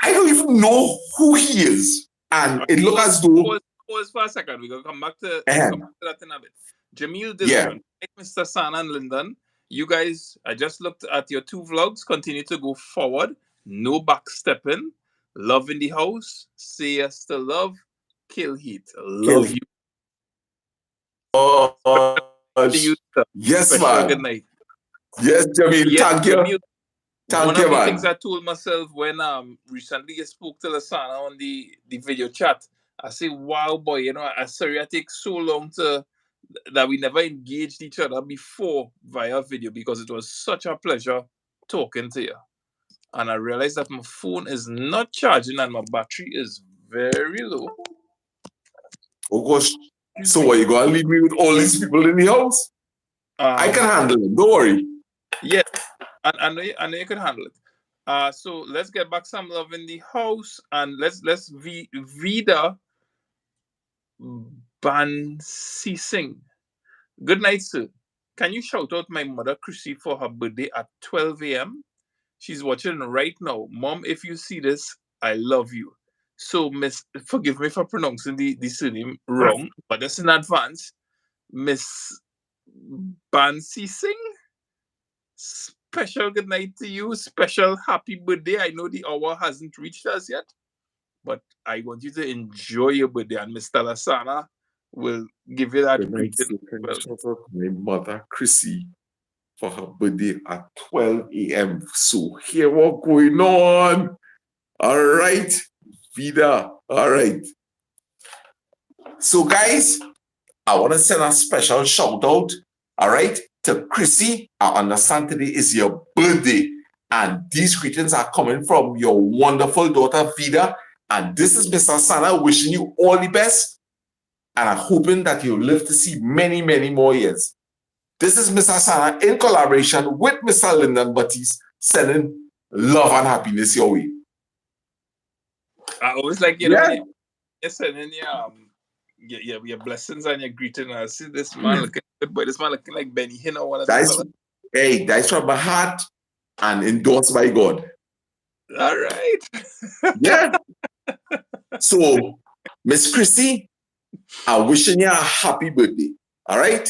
I don't even know who he is. And it looks as though... Pause for a second. We're going to come back to that in a bit. Jamil Dillon, Mr. Sana and Lyndon, you guys, I just looked at your 2 vlogs. Continue to go forward. No backstepping. Love in the house. Say yes to love. Kill heat. Kill. Love you. To Gosh. you, sir. Yes, Special good man. night. Yes, Jamil. Yes, Thank Jamil. you. One Thank of you, the things man. I told myself when recently I spoke to Lasana on the video chat, I say, wow, boy, you know, I sorry I take so long to that we never engaged each other before via video because it was such a pleasure talking to you. And I realized that my phone is not charging and my battery is very low. Oh gosh. Excuse So me. what, you gonna leave me with all these people in the house? I can handle it. Don't worry. Yeah, I know you can handle it. So let's get back some love in the house and let's Vida Bansi Singh. Good night, sir. Can you shout out my mother Chrissy for her birthday at 12 a.m.? She's watching right now. Mom, if you see this, I love you. So, Miss, forgive me for pronouncing the surname wrong, but that's in advance. Miss Bansi Singh, special good night to you. Special happy birthday. I know the hour hasn't reached us yet, but I want you to enjoy your birthday. And Mr. Lasana will give you that Good night, greeting. sir. Can you Well, shout out my mother, Chrissy, for her birthday at 12 a.m. So here what going on. All right, Vida. All right. So guys, I want to send a special shout out, all right, to Chrissy. I understand today is your birthday, and these greetings are coming from your wonderful daughter Vida. And this is Mr. Sana wishing you all the best, and I'm hoping that you'll live to see many, many more years. This is Mr. Sana in collaboration with Mr. Lyndon Baptiste sending love and happiness your way. I always like, you know, when you're sending your blessings and your greeting. I see this man looking good, boy. This man looking like Benny Hinn or one of them. That's from my heart and endorsed by God. All right. Yeah. So, Miss Chrissy, I'm wishing you a happy birthday. All right.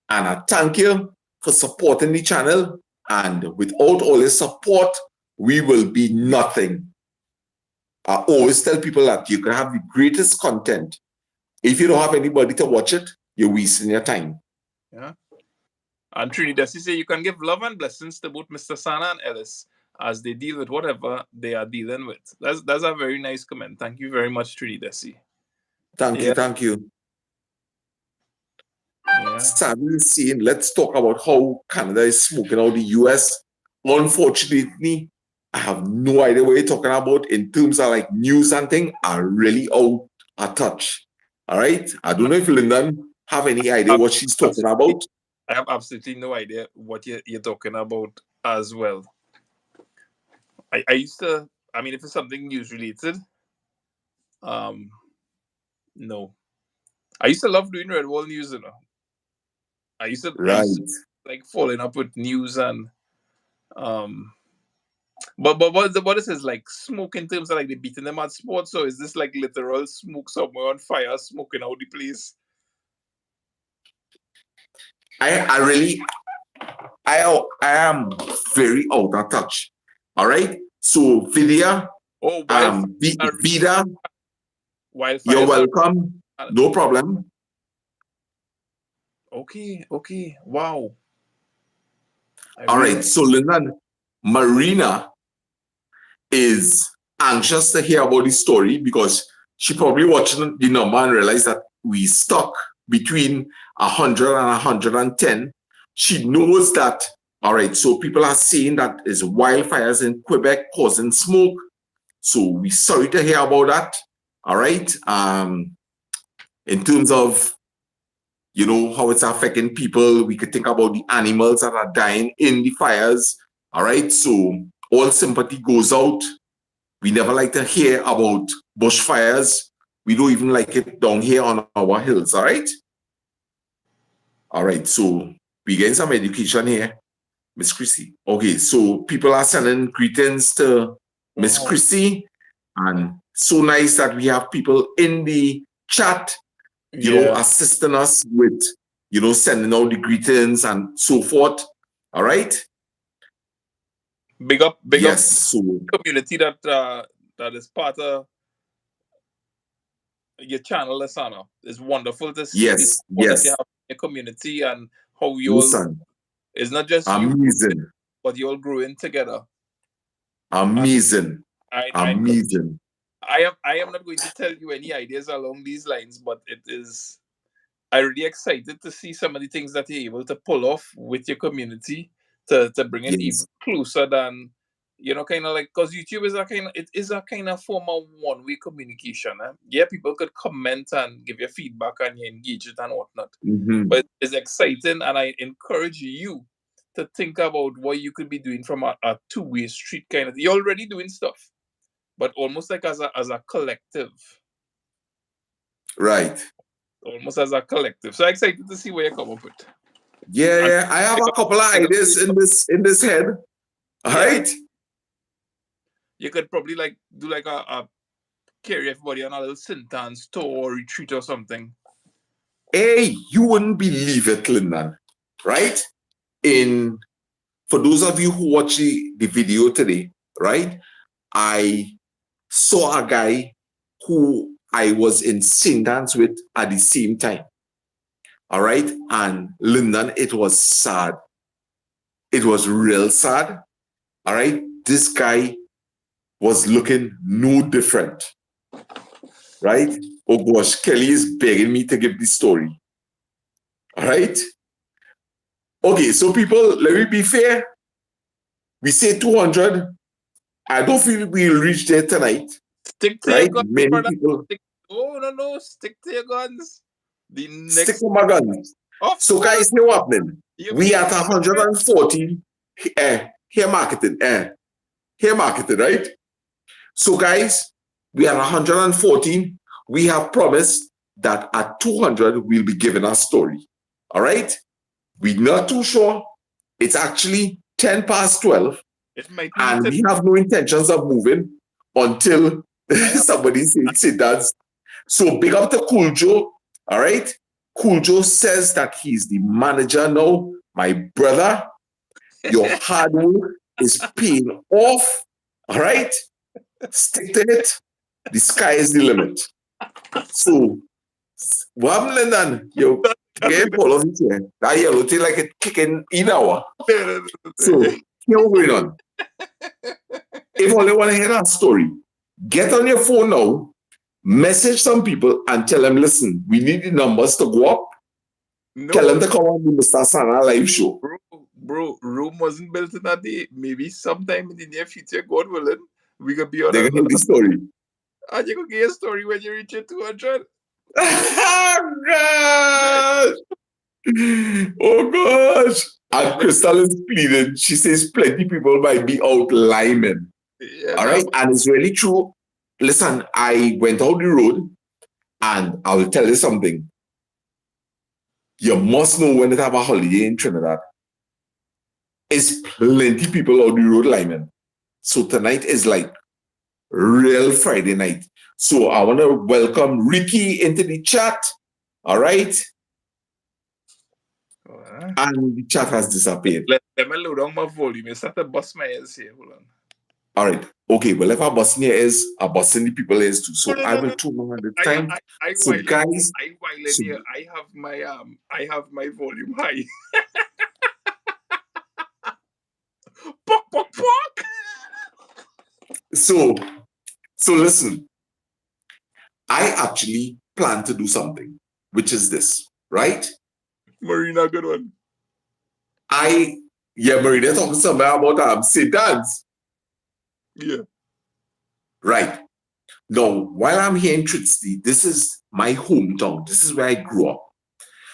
And I thank you for supporting the channel. And without all your support, we will be nothing. I always tell people that you can have the greatest content. If you don't have anybody to watch it, you're wasting your time. Yeah. And Trinidad, you say you can give love and blessings to both Mr. Sana and Ellis as they deal with whatever they are dealing with. That's a very nice comment. Thank you very much, Trinidad. Thank you, thank you. Yeah. Sadly seeing, let's talk about how Canada is smoking out the US. Unfortunately, I have no idea what you're talking about in terms of like news and thing. Are really out of touch. All right. I don't know if Lyndon have any idea what she's talking about. I have absolutely no idea what you're talking about as well. I used to, I mean, if it's something news related, no. I used to love doing Red Wall News, you know. I used to like following up with news and but what is this like smoke in terms of like they beating them at sports? So is this like literal smoke somewhere on fire, smoking out the place? I am very out of touch. All right. So Vida, Vida, you're welcome. No problem. Okay. Wow. All right. So Lyndon, Marina is anxious to hear about the story because she probably watching the number and realized that we stuck between 100 and 110. She knows that, all right, so people are saying that there's wildfires in Quebec causing smoke. So we're sorry to hear about that. All right. In terms of, you know, how it's affecting people, we could think about the animals that are dying in the fires. All right. So all sympathy goes out. We never like to hear about bushfires. We don't even like it down here on our hills. All right. All right. So we getting some education here. Miss Chrissy. Okay. So people are sending greetings to Miss Chrissy. And so nice that we have people in the chat, you know, assisting us with, you know, sending out the greetings and so forth. All right. Big up so community that that is part of your channel, Lasana. It's wonderful to see the Yes, support that you yes. have in your community and how you all, Listen, it's not just you growing, amazing, but you all growing together. And amazing, I encourage, amazing. I am not going to tell you any ideas along these lines, but it is, I'm really excited to see some of the things that you're able to pull off with your community to bring it even Yes, closer than, kind of like, because YouTube is it is a kind of form of one-way communication. Yeah, people could comment and give you feedback and you engage it and whatnot. hmm, But it's exciting, and I encourage you to think about what you could be doing from a two-way street kind of. You're already doing stuff, but almost like as a collective, right. almost as a collective. So excited to see where you come up with. Yeah, And yeah. I have pick a up, couple of pick up ideas the- in this head. All yeah, right. you could probably like do like a carry everybody on a little Sintans tour or retreat or something. Hey, you wouldn't believe it, Lyndon. Right? For those of you who watch the video today, right? I saw a guy who I was in St. Dance with at the same time. All right. And Lyndon, it was sad. It was real sad. All right. This guy was looking no different. Right? Oh gosh, Kelly is begging me to give the story. All right. Okay, so people, let me be fair. We say 200. I don't feel we'll reach there tonight. Stick to your Right? guns, Many brother. people Oh no, stick to your guns. The stick next, to my guns. of So course, guys, know what happening? you We feel at 140 hair marketing. Hair marketing, right? So guys, we are 114. We have promised that at 200, we'll be giving our story. All right? We're not too sure. It's actually 10 past 12, it might be and the we have no intentions of moving until I have somebody says that. So big up to Cool Joe. All right? Cool Joe says that he's the manager now. My brother, your hard work is paying off. All right? Stick to it. The sky is the limit. So, what happened then? You get Paul of it here. That yellow thing like it kicking in hour. So, here we're going on. If you only want to hear that story, get on your phone now, message some people and tell them, listen, we need the numbers to go up. Tell them to come on the Mr. Sana live show. Bro, Rome wasn't built in a day. Maybe sometime in the near future, God willing, we could be on They're going to hear the story. and you could get a story when you reach your 200. Oh, gosh. Oh, gosh. And Crystal is pleading. She says plenty people might be out liming. Yeah, All right. And it's really true. Listen, I went out the road and I will tell you something. You must know when to have a holiday in Trinidad. It's plenty people out the road liming. So tonight is like real Friday night. So I want to welcome Ricky into the chat. All right. And the chat has disappeared. Let me load down my volume. You start to bust my ears here. Hold on. All right. Okay. Well, if I'm busting your ears, I'm busting the people ears too. So I will tune on at the time. So guys, I have my volume high. Pok, pok, pok. So listen. I actually plan to do something, which is this, right? Marina, good one. Marina talking something about St. Dance. Yeah. Right. Now, while I'm here in Tritsty, this is my hometown. This is where I grew up.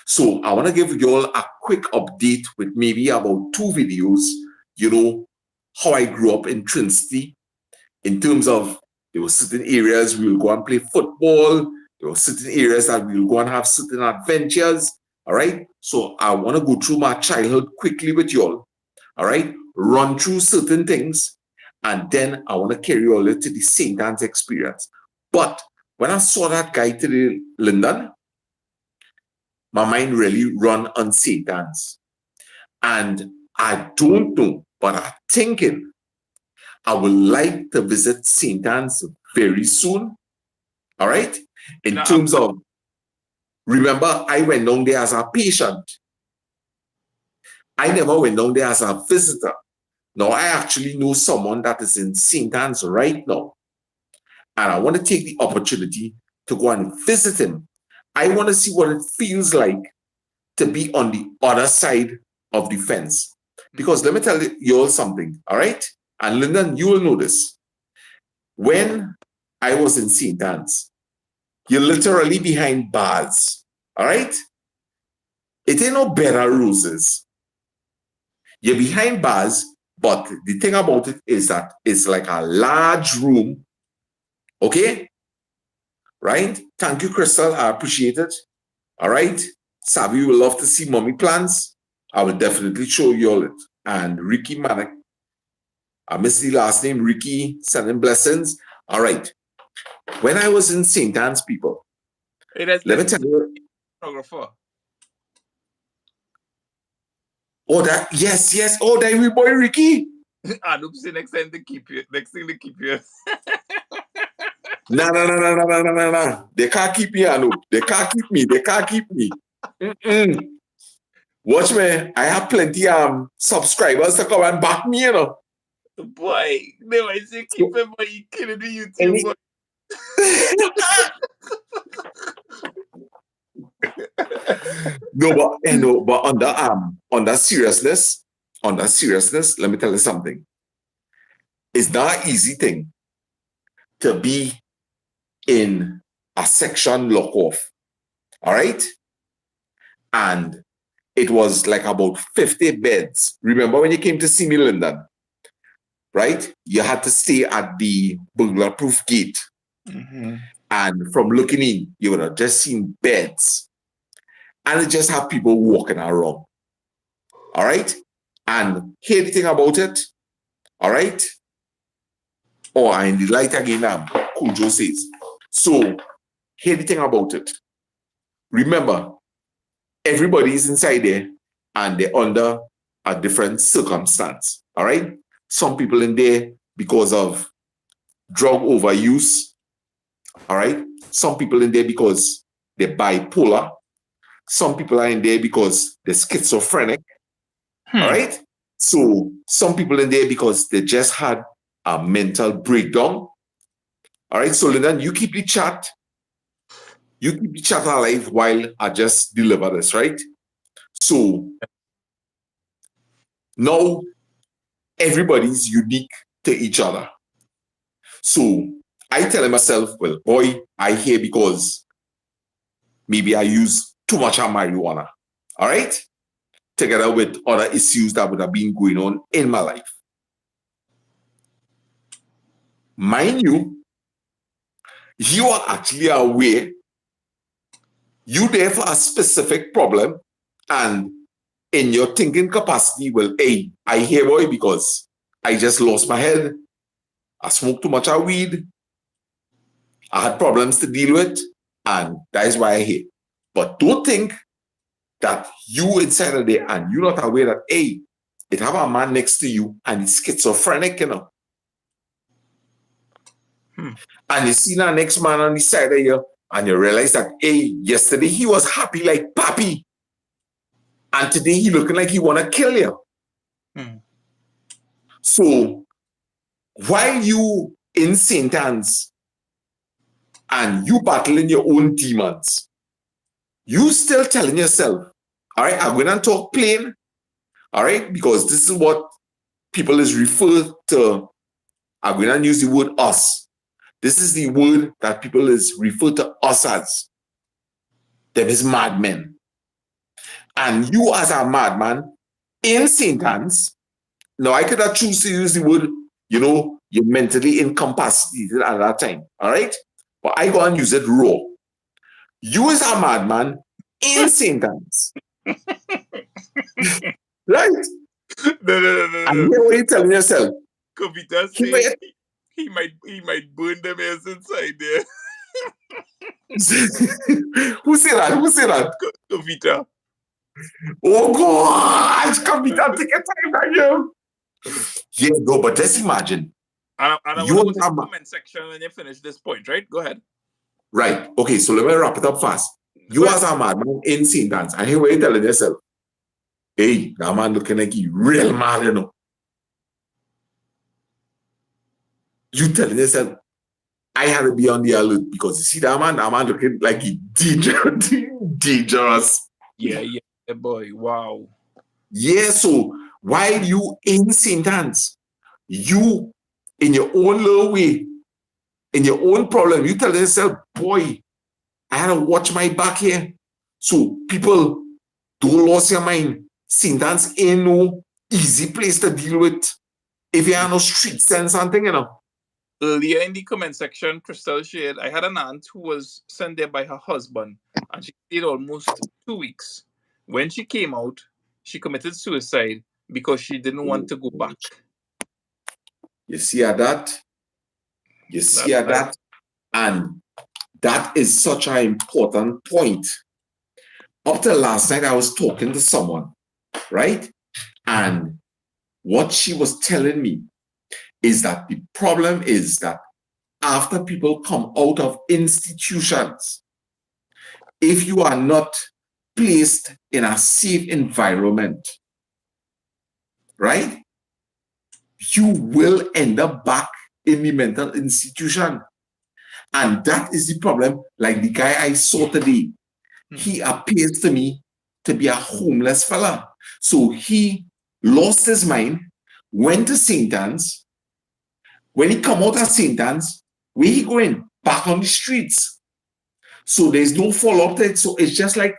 So I want to give you all a quick update with maybe about 2 videos, how I grew up in Tritsty in terms of there were certain areas we will go and play football. There were certain areas that we will go and have certain adventures. All right. So I want to go through my childhood quickly with y'all. All right. Run through certain things. And then I want to carry you all to the St. Dance experience. But when I saw that guy today, Lyndon, my mind really run on St. Dance. And I don't know, but I'm thinking I would like to visit St. Anne's very soon. All right? In terms of, remember, I went down there as a patient. I never went down there as a visitor. Now, I actually know someone that is in St. Anne's right now. And I want to take the opportunity to go and visit him. I want to see what it feels like to be on the other side of the fence. Because let me tell you all something, all right? And Lyndon, you will know this. When I was in St. Anne's, you're literally behind bars, all right? It ain't no bed of roses. You're behind bars, but the thing about it is that it's like a large room, okay? Right? Thank you, Crystal. I appreciate it. All right? Savvy will love to see mummy plans. I will definitely show you all it. And Ricky Manic, I missed the last name, Ricky, sending blessings. All right. When I was in St. Anne's, people, let me tell you. Oh, that, yes. Oh, that we boy Ricky. Anup say next thing they keep you. No. They can't keep me, Anup. They can't keep me. Watch me. I have plenty subscribers to come and back me, you know. Boy, they might say keep him, but he killing the YouTube. Boy. No, but on that seriousness, let me tell you something. It's not an easy thing to be in a section lock off. All right? And it was like about 50 beds. Remember when you came to see me, Lyndon? Right? You had to stay at the burglar-proof gate. Mm-hmm. And from looking in, you would have just seen beds. And it just have people walking around. All right? And hear the thing about it? All right? Oh, and the light again, Cool Joe says. So, hear the thing about it. Remember, everybody is inside there and they're under a different circumstance. All right? Some people in there because of drug overuse. All right? Some people in there because they're bipolar. Some people are in there because they're schizophrenic. All right? So some people in there because they just had a mental breakdown. All right? So Lyndon, you keep the chat. You keep the chat alive while I just deliver this, right? So now everybody's unique to each other. So I tell myself, well, boy, I hear because maybe I use too much of marijuana. All right? Together with other issues that would have been going on in my life. Mind you, you are actually aware you're there for a specific problem, and in your thinking capacity, well, hey, I hear boy because I just lost my head. I smoked too much of weed. I had problems to deal with, and that is why I hear. But don't think that you inside of there and you're not aware that, hey, it have a man next to you and he's schizophrenic, you know. And you see that next man on the side of you and you realize that, hey, yesterday he was happy like papi. And today he looking like he want to kill you. So while you in St. Anne's and you battling your own demons, you still telling yourself, all right, I'm going to talk plain, all right, because this is what people is referred to. I'm going to use the word us. This is the word that people is referred to us as. Them is madmen. And you as a madman in St. Anne's, now I could have choose to use the word, you know, you're mentally incapacitated at that time, all right? But I go and use it raw. You as a madman in St. Anne's. Right? No. And hear what you're telling yourself. Kavita said he might burn them ears inside there. Who said that? Kavita. Oh gosh, Kavita, take your time, man. Yeah, no, but just imagine. And I You want to go as to the a man, comment section when you finish this point, right? Go ahead. right? Okay, so let me wrap it up fast. Go You ahead. as a madman in St. Anne's, I hear what you're telling yourself. Hey, that man looking like he real man, you know. You telling yourself, I had to be on the alert because you see that man looking like he dangerous. Yeah, boy. Wow. Yeah, so while you in St. Anne's, you in your own little way, in your own problem, you tell yourself, boy, I had to watch my back here. So people don't lose your mind. St. Anne's ain't no easy place to deal with if you have no street sense and thing, you know. Earlier in the comment section, Crystal shared, I had an aunt who was sent there by her husband, and she stayed almost 2 weeks. When she came out, she committed suicide because she didn't want to go back. You see at that? You see at that? And that is such an important point. Up till last night, I was talking to someone, right? And what she was telling me is that the problem is that after people come out of institutions, if you are not placed in a safe environment, right, you will end up back in the mental institution. And that is the problem. Like the guy I saw today, he appears to me to be a homeless fella. So he lost his mind, went to St. Anne's. When he come out of St. Anne's, where he going? Back on the streets. So there's no follow-up to it. So it's just like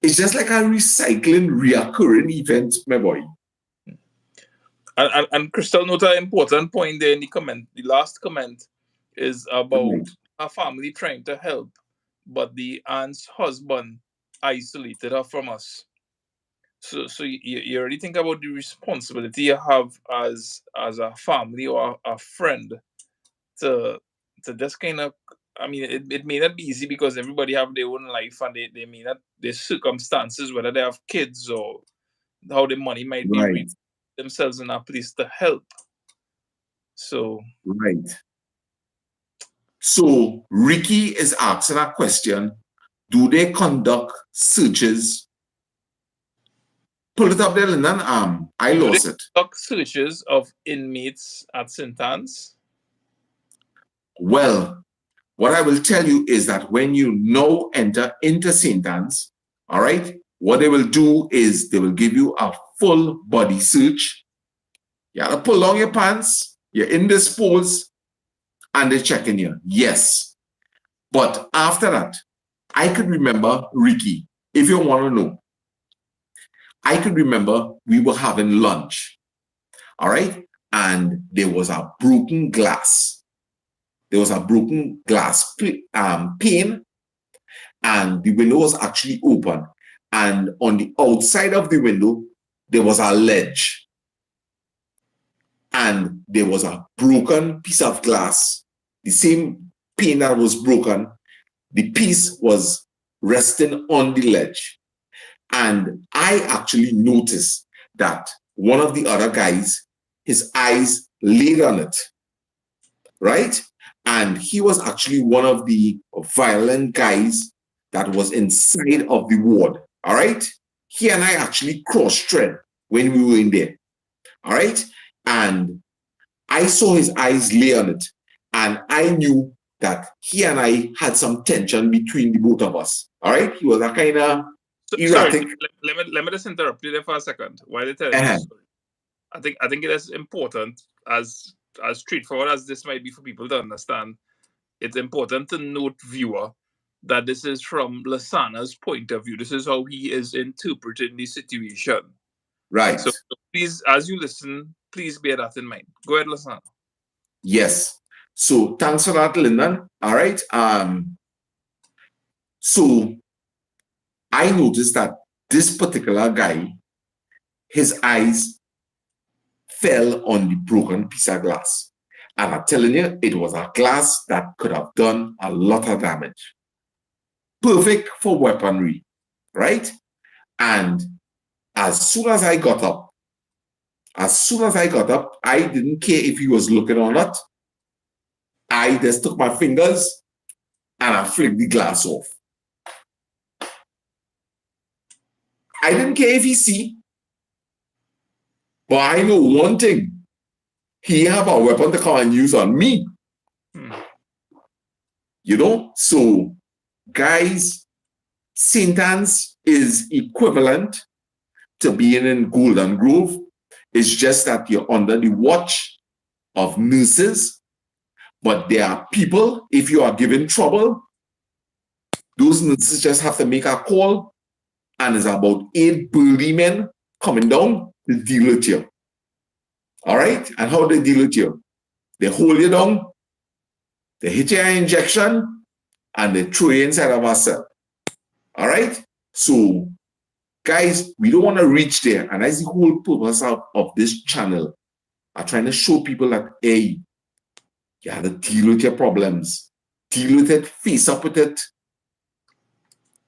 a recycling, reoccurring event, my boy. And Crystal noted an important point there in the comment. The last comment is about her family trying to help, but the aunt's husband isolated her from us. So you already think about the responsibility you have as a family or a friend to just kind of, I mean, it may not be easy because everybody have their own life and they may not, their circumstances, whether they have kids or how the money might be reached themselves in a place to help. So right. So Ricky is asking a question. Do they conduct searches? Pull it up there, Lyndon. I lost it. Conduct searches of inmates at St. Anne's? Well, what I will tell you is that when you now enter into St. Anne's, all right, what they will do is they will give you a full body search. You have to pull down your pants, you're in this pose, and they're checking you. Yes. But after that, I could remember, Ricky, if you want to know, I could remember we were having lunch, all right? And there was a broken glass. There was a broken glass pane, and the window was actually open. And on the outside of the window, there was a ledge. And there was a broken piece of glass. The same pane that was broken, the piece was resting on the ledge. And I actually noticed that one of the other guys, his eyes laid on it, right? And he was actually one of the violent guys that was inside of the ward, all right? He and I actually cross-thread when we were in there, all right? And I saw his eyes lay on it, and I knew that he and I had some tension between the both of us, all right? He was a kind of erratic. Sorry, let me just interrupt you there for a second while you tell this story. I think it is important, as straightforward as this might be for people to understand, it's important to note, viewer, that this is from Lasana's point of view. This is how he is interpreting the situation. Right. So please, as you listen, please bear that in mind. Go ahead, Lasana. Yes. So thanks for that, Lyndon. All right. So I noticed that this particular guy, his eyes fell on the broken piece of glass. And I'm telling you, it was a glass that could have done a lot of damage. Perfect for weaponry, right? And as soon as I got up, I didn't care if he was looking or not. I just took my fingers and I flicked the glass off. I didn't care if he see, but I know one thing. He have a weapon to come and use on me. You know? So, guys, St. Anne's is equivalent to being in Golden Grove. It's just that you're under the watch of nurses, but there are people, if you are given trouble, those nurses just have to make a call, and it's about 8 burly men coming down to deal with you. All right? And how they deal with you? They hold you down, they hit you an injection, and they throw you inside of a cell. All right? So, guys, we don't want to reach there. And that's the whole purpose of this channel. I'm trying to show people that, hey, you have to deal with your problems. Deal with it, face up with it.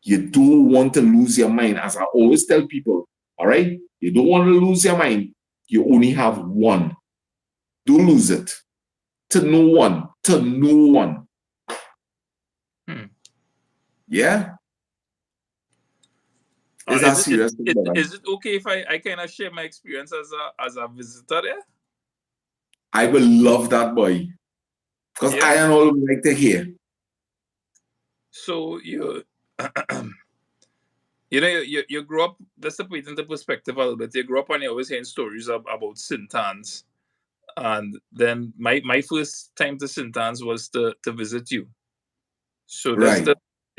You don't want to lose your mind. As I always tell people, all right? You don't want to lose your mind. You only have one. Don't lose it. To no one. To no one. Yeah? Is it okay if I kind of share my experience as a visitor there? I will love that, boy. Because I and all would like to hear. So you you grew up, let's put it into perspective a little bit. You grew up and you're always hearing stories about St. Anne's. And then my first time to St. Anne's was to visit you. So that's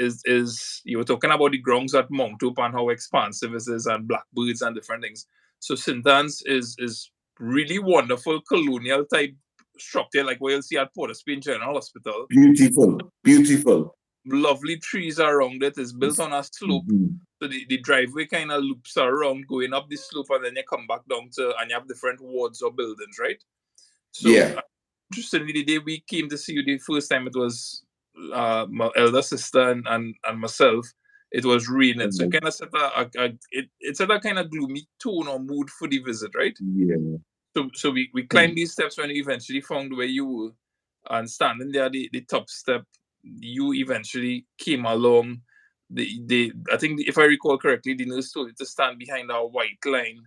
is you were talking about the grounds at Mount Hope and how expansive it is and blackbirds and different things. So St. Anne's is really wonderful colonial type structure, like what you'll see at Port of Spain General Hospital. Beautiful, beautiful. Lovely trees around it. It's built on a slope. So the driveway kind of loops around going up the slope, and then you come back down and you have different wards or buildings, right? So interestingly, the day we came to see you the first time, it was my elder sister and myself. It was raining, so it kind of set it set a kind of gloomy tone or mood for the visit, right? Yeah. So we climbed these steps when we eventually found where you were, and standing there, the top step, you eventually came along. I think if I recall correctly, the nurse told you to stand behind our white line.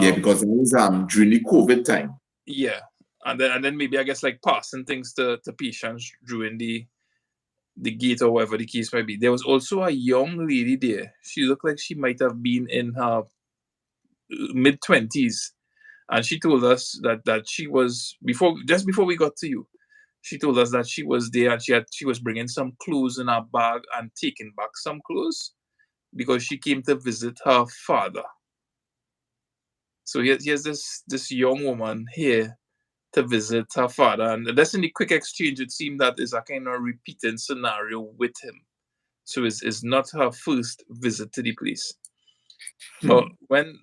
Because it was during the COVID time. Yeah, and then maybe I guess like passing things to patients during the gate or whatever the case might be. There was also a young lady there. She looked like she might have been in her mid-20s, and she told us that she was just before we got to you. She told us that she was there and she was bringing some clothes in her bag and taking back some clothes because she came to visit her father. So here's this young woman here to visit her father, and that's in the quick exchange. It seemed that is a kind of repeating scenario with him. So it's not her first visit to the place. But when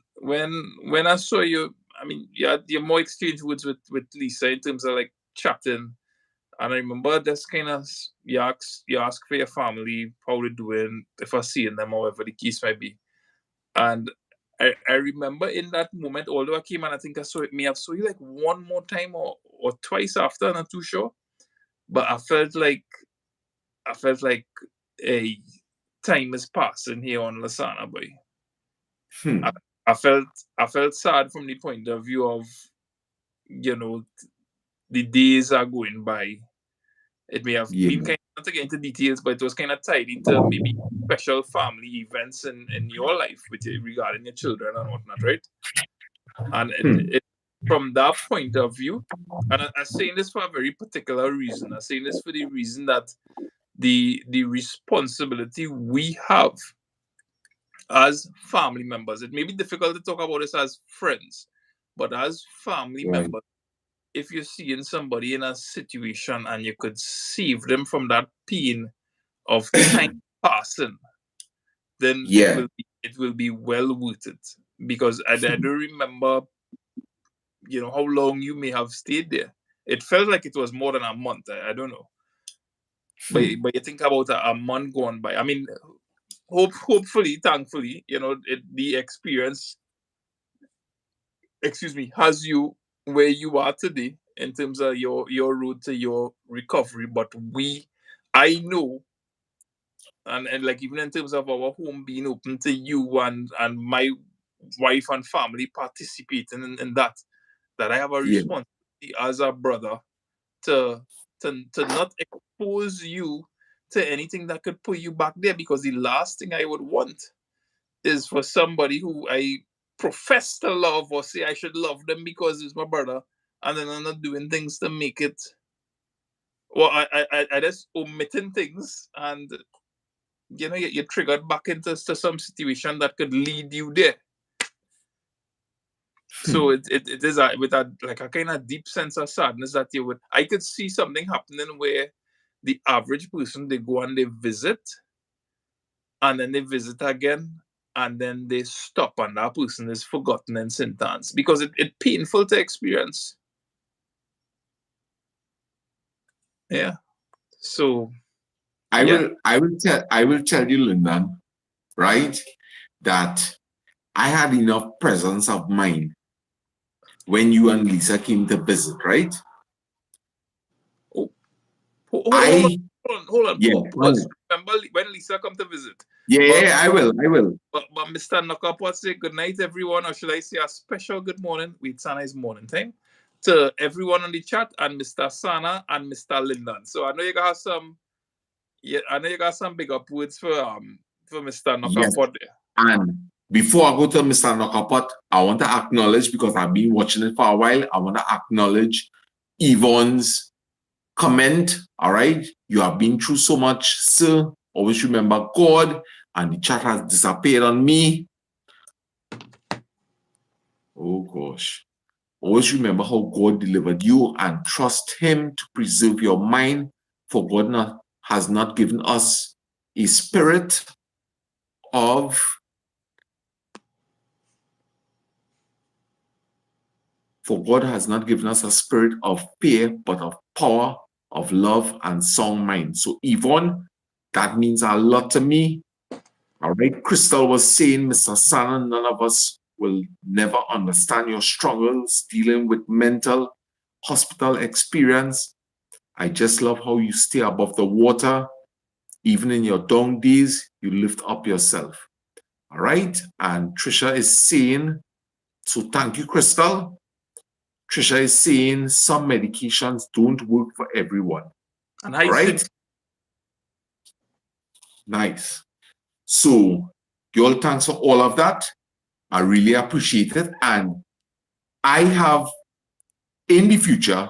I saw you, I mean, you had more exchange words with Lisa in terms of like chatting. And I remember that's kind of, you ask for your family, how they're doing, if I seeing them, however the case might be. And I remember in that moment, although I came and I think I saw you like one more time or twice after, I'm not too sure. But I felt like a time is passing here on Lasana, boy. I felt sad from the point of view of, the days are going by. It may have been kind of, not to get into details, but it was kind of tied into maybe special family events in your life regarding your children and whatnot, right? And it from that point of view, and I'm saying this for a very particular reason. I'm saying this for the reason that the responsibility we have as family members, it may be difficult to talk about this as friends, but as family members, if you're seeing somebody in a situation and you could save them from that pain of time passing, then it will be well worth it. Because I do remember, how long you may have stayed there. It felt like it was more than a month. I don't know. But you think about a month gone by. I mean, hopefully, thankfully, the experience, has you where you are today in terms of your route to your recovery, but I know, and like even in terms of our home being open to you and my wife and family participating in that I have a Yeah. responsibility as a brother to not expose you to anything that could put you back there, because the last thing I would want is for somebody who I profess to love or say I should love them because it's my brother, and then I'm not doing things to make it. Well, I just omitting things, and you're triggered back into some situation that could lead you there. So it is with a like a kind of deep sense of sadness that I could see something happening where the average person, they go and they visit, and then they visit again, and then they stop, and that person is forgotten in St. Anne's, because it's painful to experience. Yeah. So I will tell you, Lyndon, right, that I had enough presence of mind when you and Lisa came to visit, right? Hold on. Yeah, Pause. Remember when Lisa come to visit? yeah, I will. But Mr. Knockapot say good night, everyone, or should I say a special good morning? Wait, Sana is morning thing. To everyone on the chat, and Mr. Sana and Mr. Lyndon. So I know you got some. Yeah, I know you got some big up words for Mr. Yes. Knockapot there. And before I go to Mr. Knockapot, I want to acknowledge, because I've been watching it for a while, I want to acknowledge Yvonne's comment. All right. You have been through so much, sir. Always remember God, and the chat has disappeared on me. Oh gosh. Always remember how God delivered you, and trust Him to preserve your mind, for God has not given us a spirit of For God has not given us a spirit of fear, but of power, of love, and sound mind. So, Yvonne, that means a lot to me. All right. Crystal was saying, Mr. Sana, none of us will never understand your struggles dealing with mental hospital experience. I just love how you stay above the water. Even in your down days, you lift up yourself. All right. And Trisha is saying, so thank you, Crystal. Trisha is saying some medications don't work for everyone. And right? Nice. So, y'all, thanks for all of that. I really appreciate it. And I have in the future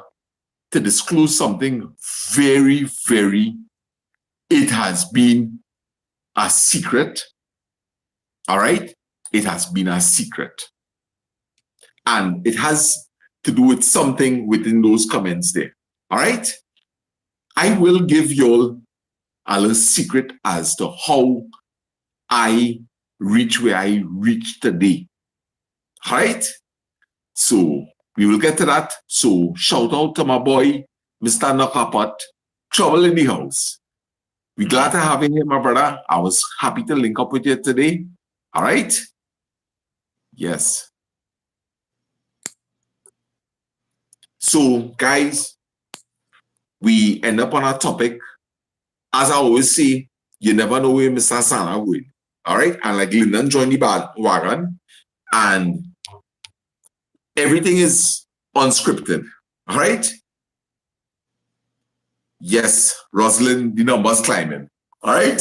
to disclose something very, very, it has been a secret. All right? It has been a secret. And it has to do with something within those comments there. All right? I will give y'all a little secret as to how I reach where I reached today. All right? So we will get to that. So shout out to my boy, Mr. Knockapot, Trouble in the House. We're glad to have you here, my brother. I was happy to link up with you today. All right? Yes. So, guys, we end up on our topic. As I always say, you never know where Mr. Sana will. All right? And like Lyndon joined the wagon, and everything is unscripted. All right? Yes, Rosalind, the number's climbing. All right?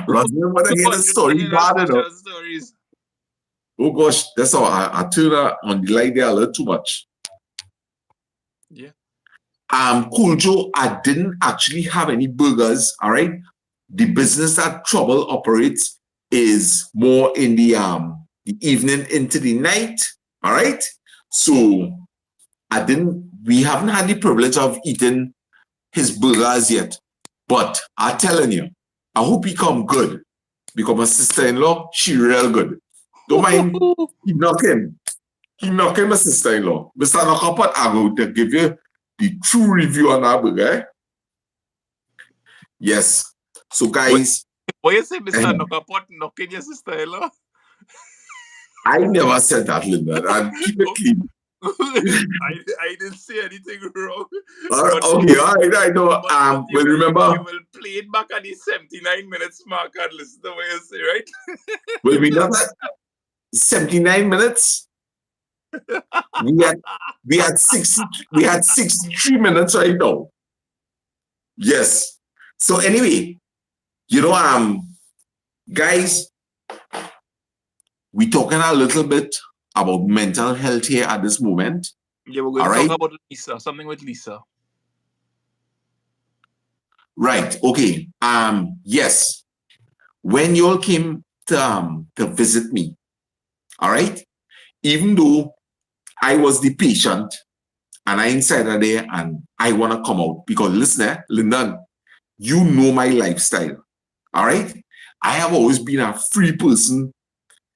Rosalind, when I hear the story, bad enough. Oh gosh, that's how I turned on the light there a little too much. Yeah. Cool Joe, I didn't actually have any burgers. All right. The business that Trouble operates is more in the evening into the night. All right. So we haven't had the privilege of eating his burgers yet. But I'm telling you, I hope he come good, because my sister-in-law, she real good. Don't mind, he knocking my sister-in-law. Mr. Knockapot, I'm going to give you the true review on our burger. Yes. So, guys. Why you say Mr. Knockapot knocking your sister-in-law? I never said that, Linda. And keep it clean. I didn't say anything wrong. Okay, all right, I know. But Well, remember, you will play it back at the 79 minutes mark and listen to what you say, right? will we not at 79 minutes? We had 63 minutes right now. Yes. So anyway, guys, we talking a little bit about mental health here at this moment. Yeah, we're going to talk about Lisa, something with Lisa. Right. Okay. Yes. When you all came to visit me, all right, even though I was the patient and I inside there and I want to come out because listen, Lyndon, you know my lifestyle. All right. I have always been a free person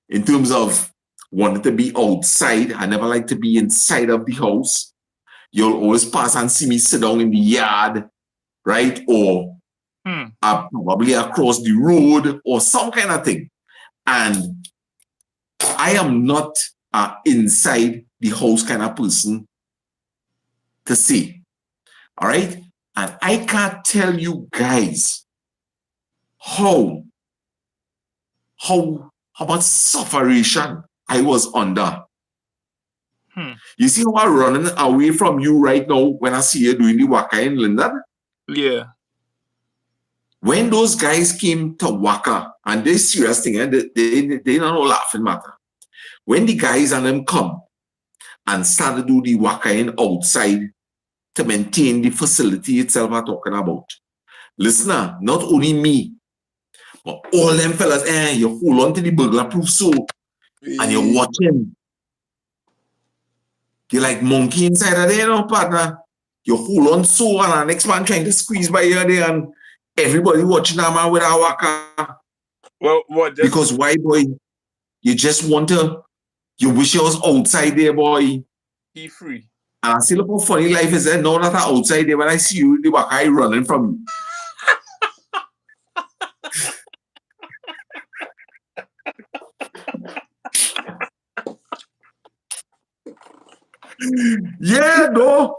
in terms of wanting to be outside. I never like to be inside of the house. You'll always pass and see me sit down in the yard, right? Or probably across the road or some kind of thing. And I am not inside the house kind of person to say. All right? And I can't tell you guys how much suffering I was under. You see how I'm running away from you right now when I see you doing the waka in London? Yeah. When those guys came to waka, and they serious thing, they not laughing matter. When the guys and them come and start to do the waka in outside to maintain the facility itself I'm talking about. Listener, not only me, but all them fellas, you hold on to the burglar-proof so, and you're watching. You're like monkey inside of there, partner. You hold on so, and the next man trying to squeeze by you there, and everybody watching that man with our waka. Well, what? Because why, boy? You just want to, you wish you was outside there, boy. Be free. And I see, look how funny life is there. Now that I'm outside there, when I see you, the waka running from you. Yeah, no.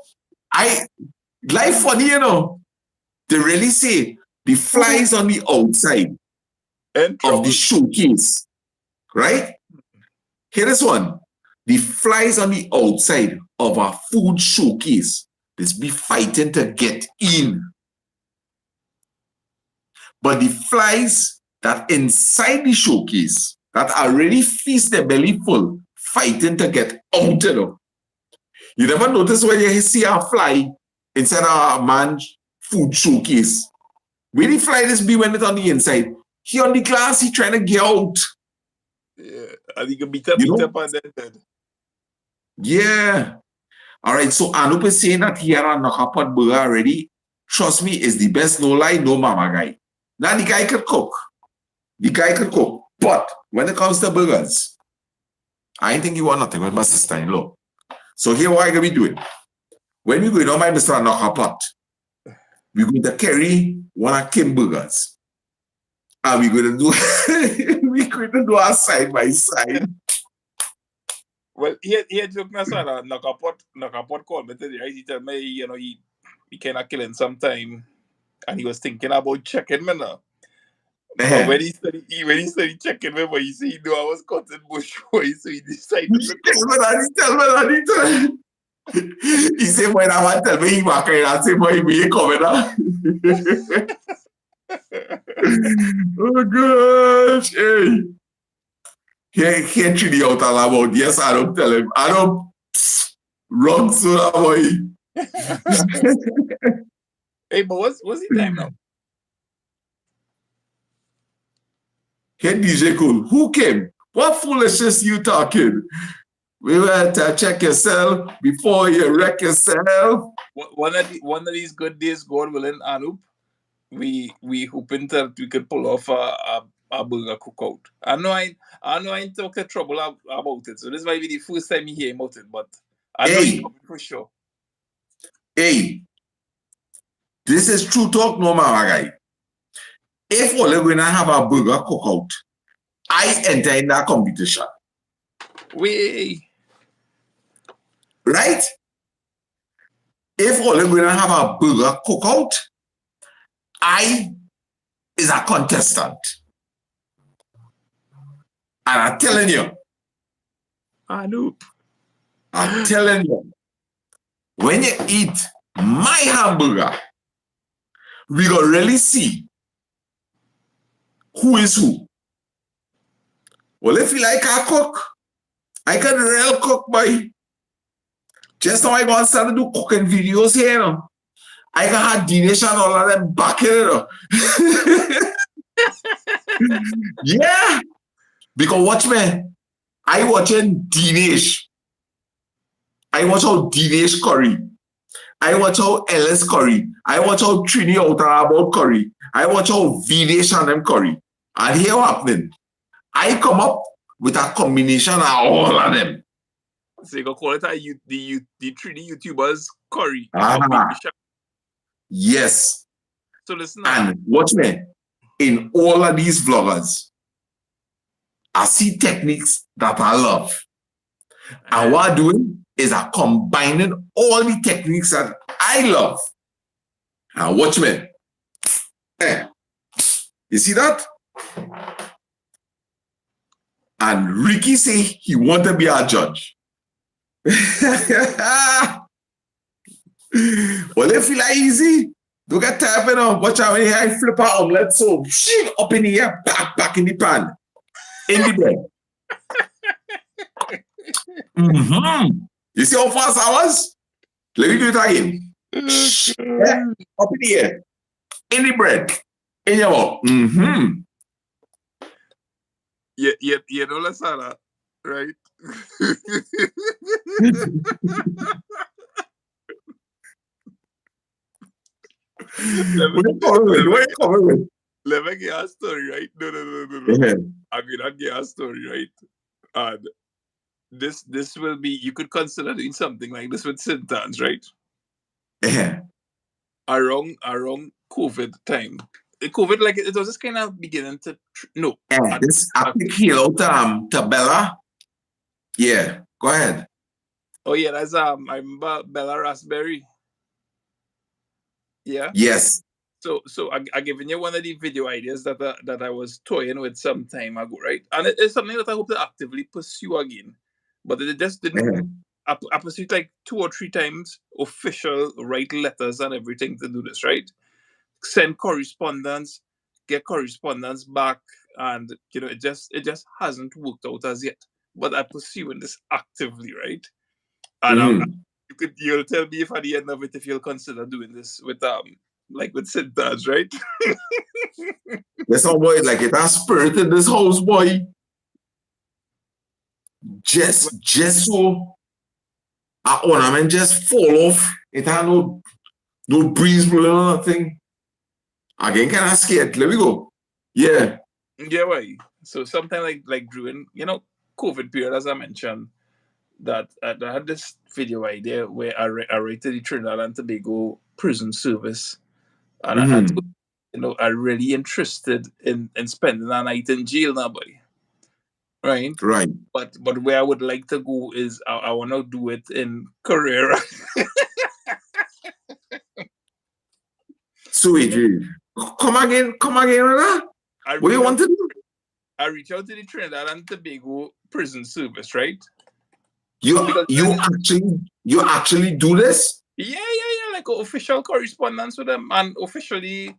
Life funny, They really say the flies on the outside of the showcase, right? Here is one. The flies on the outside of a food showcase, this be fighting to get in. But the flies that inside the showcase that already feast their belly full, fighting to get out, You never notice when you see a fly inside a man's food showcase. Where the fly this be when it's on the inside? He on the glass, he trying to get out. Yeah, and he can beat up on that head. Yeah. All right, so Anup is saying that he had a knock-up burger already. Trust me, is the best, no lie, no mama guy. Now the guy could cook. But when it comes to burgers, I ain't think you want nothing with my sister-in-law. So here what I gonna be doing. When we go down my Mr. Knock-a-Pot, we're going to carry one of Kim burgers. And we're going to do our side by side. Well, he joke na sana Knock-a-Pot called me today, right? He told me, he kinda killing sometime and he was thinking about checking me now. But when he started checking me, but he said he knew I was cutting bush for you, so he decided to tell me. He said, when I want to tell me he walk in, I say, boy, he coming up. Oh gosh, hey. He treat out all about, yes, I don't tell him. I don't wrong so boy. Hey, but what's the time now? Hey, DJ Cool, who came? What foolishness you talking? We went to check yourself before you wreck yourself. One of these good days, God willing, Anup, we hoping that we could pull off a burger cookout. I know I ain't talking trouble about it, so this might be the first time you hear about it, but I know you're coming for sure. Hey, this is true talk, no mama guy. If we're going to have a burger cookout, I enter in that competition. right? If all we're going to have a burger cookout, I is a contestant. And I'm telling you, I'm telling you, when you eat my hamburger, we gonna really see who is who. Well, if you like I cook, I can real cook, boy. Just now I gonna start to do cooking videos here, you know. I can have Dinesh and all of them back here, you know. Yeah. Because watch me, I watching Dinesh. I watch how Dinesh curry. I watch how Ellis curry. I watch how Trini Outarabot curry. I watch how Videsh and them curry. And here what happening? I come up with a combination of all of them. So you can call it the 3D YouTubers curry. Yes. So listen. And watch me, in all of these vloggers, I see techniques that I love. And what I'm doing is I'm combining all the techniques that I love. And watch me. Hey, you see that? And Ricky say he want to be our judge. Well, if you like easy, don't get tired, you know. Watch out when you flip an omelette, so shit up in the air, back in the pan, in the bread. You see how fast I was? Let me do it again. Yeah, up in the air, in the bread, in your mouth. You know, Lasana, right? Let me get a story, right? No. I'm gonna get a story, right? And this will be, you could consider doing something like this with Sintans, right? Yeah. Around COVID time. COVID, like, it was just kind of beginning to no. Yeah, this I think hello to Bella. Yeah, go ahead. Oh yeah, that's I remember Bella Raspberry. Yeah. Yes. So I given you one of the video ideas that I was toying with some time ago, right? And it's something that I hope to actively pursue again. But it just didn't. I pursued like 2 or 3 times, official, write letters and everything to do this, right? Send correspondence, get correspondence back, and you know, it just hasn't worked out as yet. But I'm pursuing this actively, right? And you'll tell me if at the end of it if you'll consider doing this with like with Sintans, right? That's all, boy. Like it has spirit in this house, boy. Just so our ornament just fall off. It had no breeze blowing or nothing. Again, kind of scared. Let me go. Yeah. Yeah, why? So sometime like during, you know, COVID period, as I mentioned, that I had this video idea where I rated the Trinidad and Tobago prison service, and I really interested in spending a night in jail now, boy. Right. But where I would like to go is I want to do it in Carrera. Sweet. Come again, Rana. What do you want to do? I reach out to the Trinidad and Tobago prison service, right? You actually do this? Yeah, like official correspondence with them, and officially,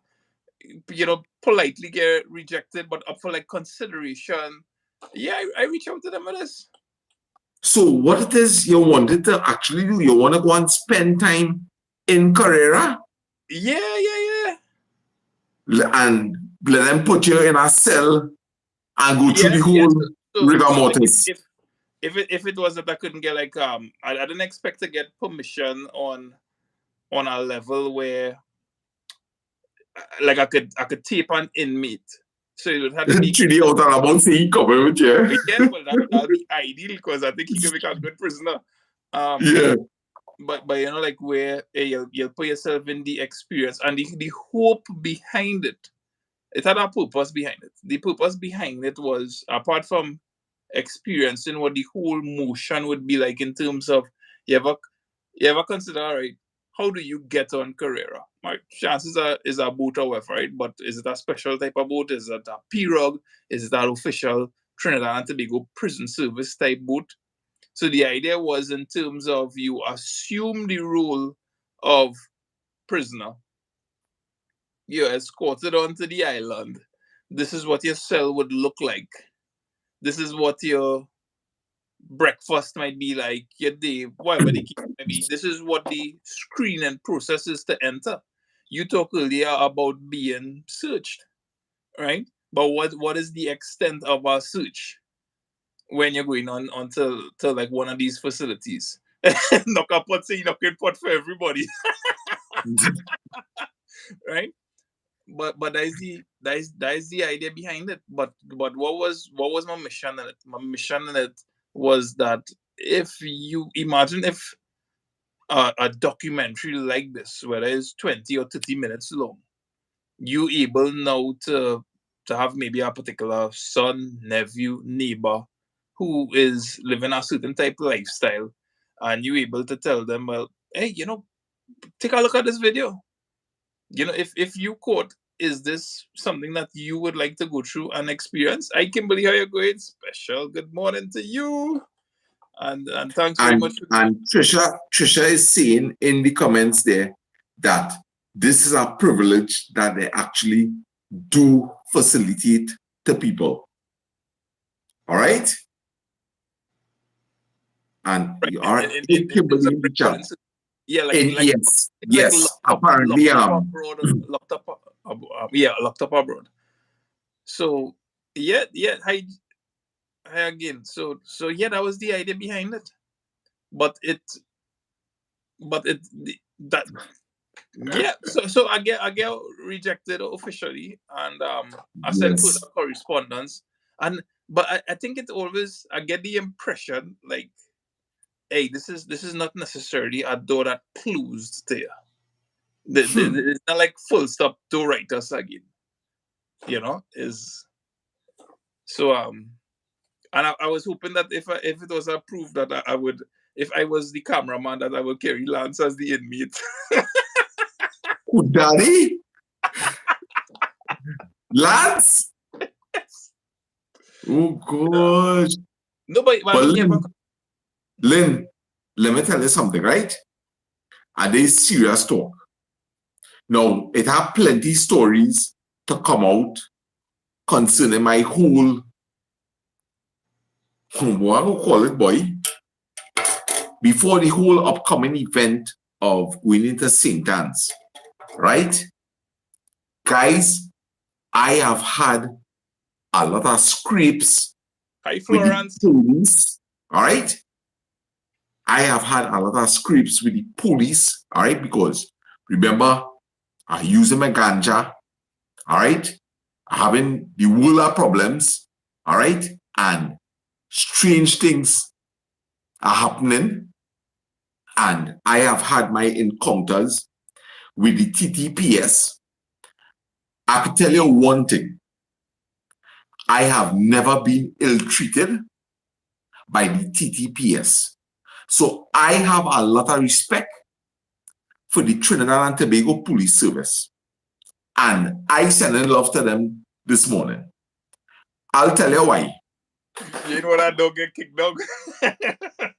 you know, politely get rejected, but up for like consideration. Yeah, I reach out to them with this. So what it is you wanted to actually do? You want to go and spend time in Carrera? Yeah. And let them put you in a cell and go through the whole rigor mortis. If it was that I couldn't get like I didn't expect to get permission on a level where like I could tape an inmate. So it would have to be Trini Outarabot say he coming with you. Yeah, well that'll be ideal because I think he can become a good prisoner. Yeah. But you know, like where you'll put yourself in the experience and the hope behind it. It had a purpose behind it. The purpose behind it was, apart from experiencing what the whole motion would be like in terms of you ever consider, right, how do you get on Carrera? My chances are is a boat or whatever, right? But is it a special type of boat? Is it a pirogue? Is it an official Trinidad and Tobago prison service type boat? So the idea was in terms of you assume the role of prisoner. You're escorted onto the island. This is what your cell would look like. This is what your breakfast might be like, your day, whatever the case may be. This is what the screening process is to enter. You talked earlier about being searched, right? But what is the extent of our search when you're going on to like one of these facilities? Knock up pot say knock pot for everybody. Right? But that is the idea behind it. But what was my mission in it? My mission in it was that if you imagine if a documentary like this, whether it's 20 or 30 minutes long, you able now to have maybe a particular son, nephew, neighbor who is living a certain type of lifestyle, and you able to tell them, well, hey, take a look at this video. If you caught, is this something that you would like to go through and experience? I can believe how you're going. Special good morning to you. And thanks very much. And Trisha is saying in the comments there that this is a privilege that they actually do facilitate to people. All right? And right. you are Kimberly in the chat. Yeah, yes. Apparently, locked up abroad. So yeah. Hi again. So yeah, that was the idea behind it. But So I get rejected officially, and I sent for the correspondence, but I think it always I get the impression like, hey, this is not necessarily a door that closed there. It's not like full stop to write us again. Is so and I was hoping that if it was approved that I would, if I was the cameraman, that I would carry Lance as the inmate. Oh, Daddy? Lance? Yes. Oh gosh. No, but Lynn, let me tell you something, right? And this is serious talk. Now, it have plenty stories to come out concerning my whole, what I call it, boy, before the whole upcoming event of going into St. Anne's, right? Guys, I have had a lot of scrapes. Hi, Florence. With the police, all right? I have had a lot of scrapes with the police, all right? Because remember, I using my ganja, all right? Having the world problems, all right? And strange things are happening. And I have had my encounters with the TTPS. I can tell you one thing. I have never been ill-treated by the TTPS. So I have a lot of respect for the Trinidad and Tobago Police Service. And I send in love to them this morning. I'll tell you why. You know that dog get kicked dog?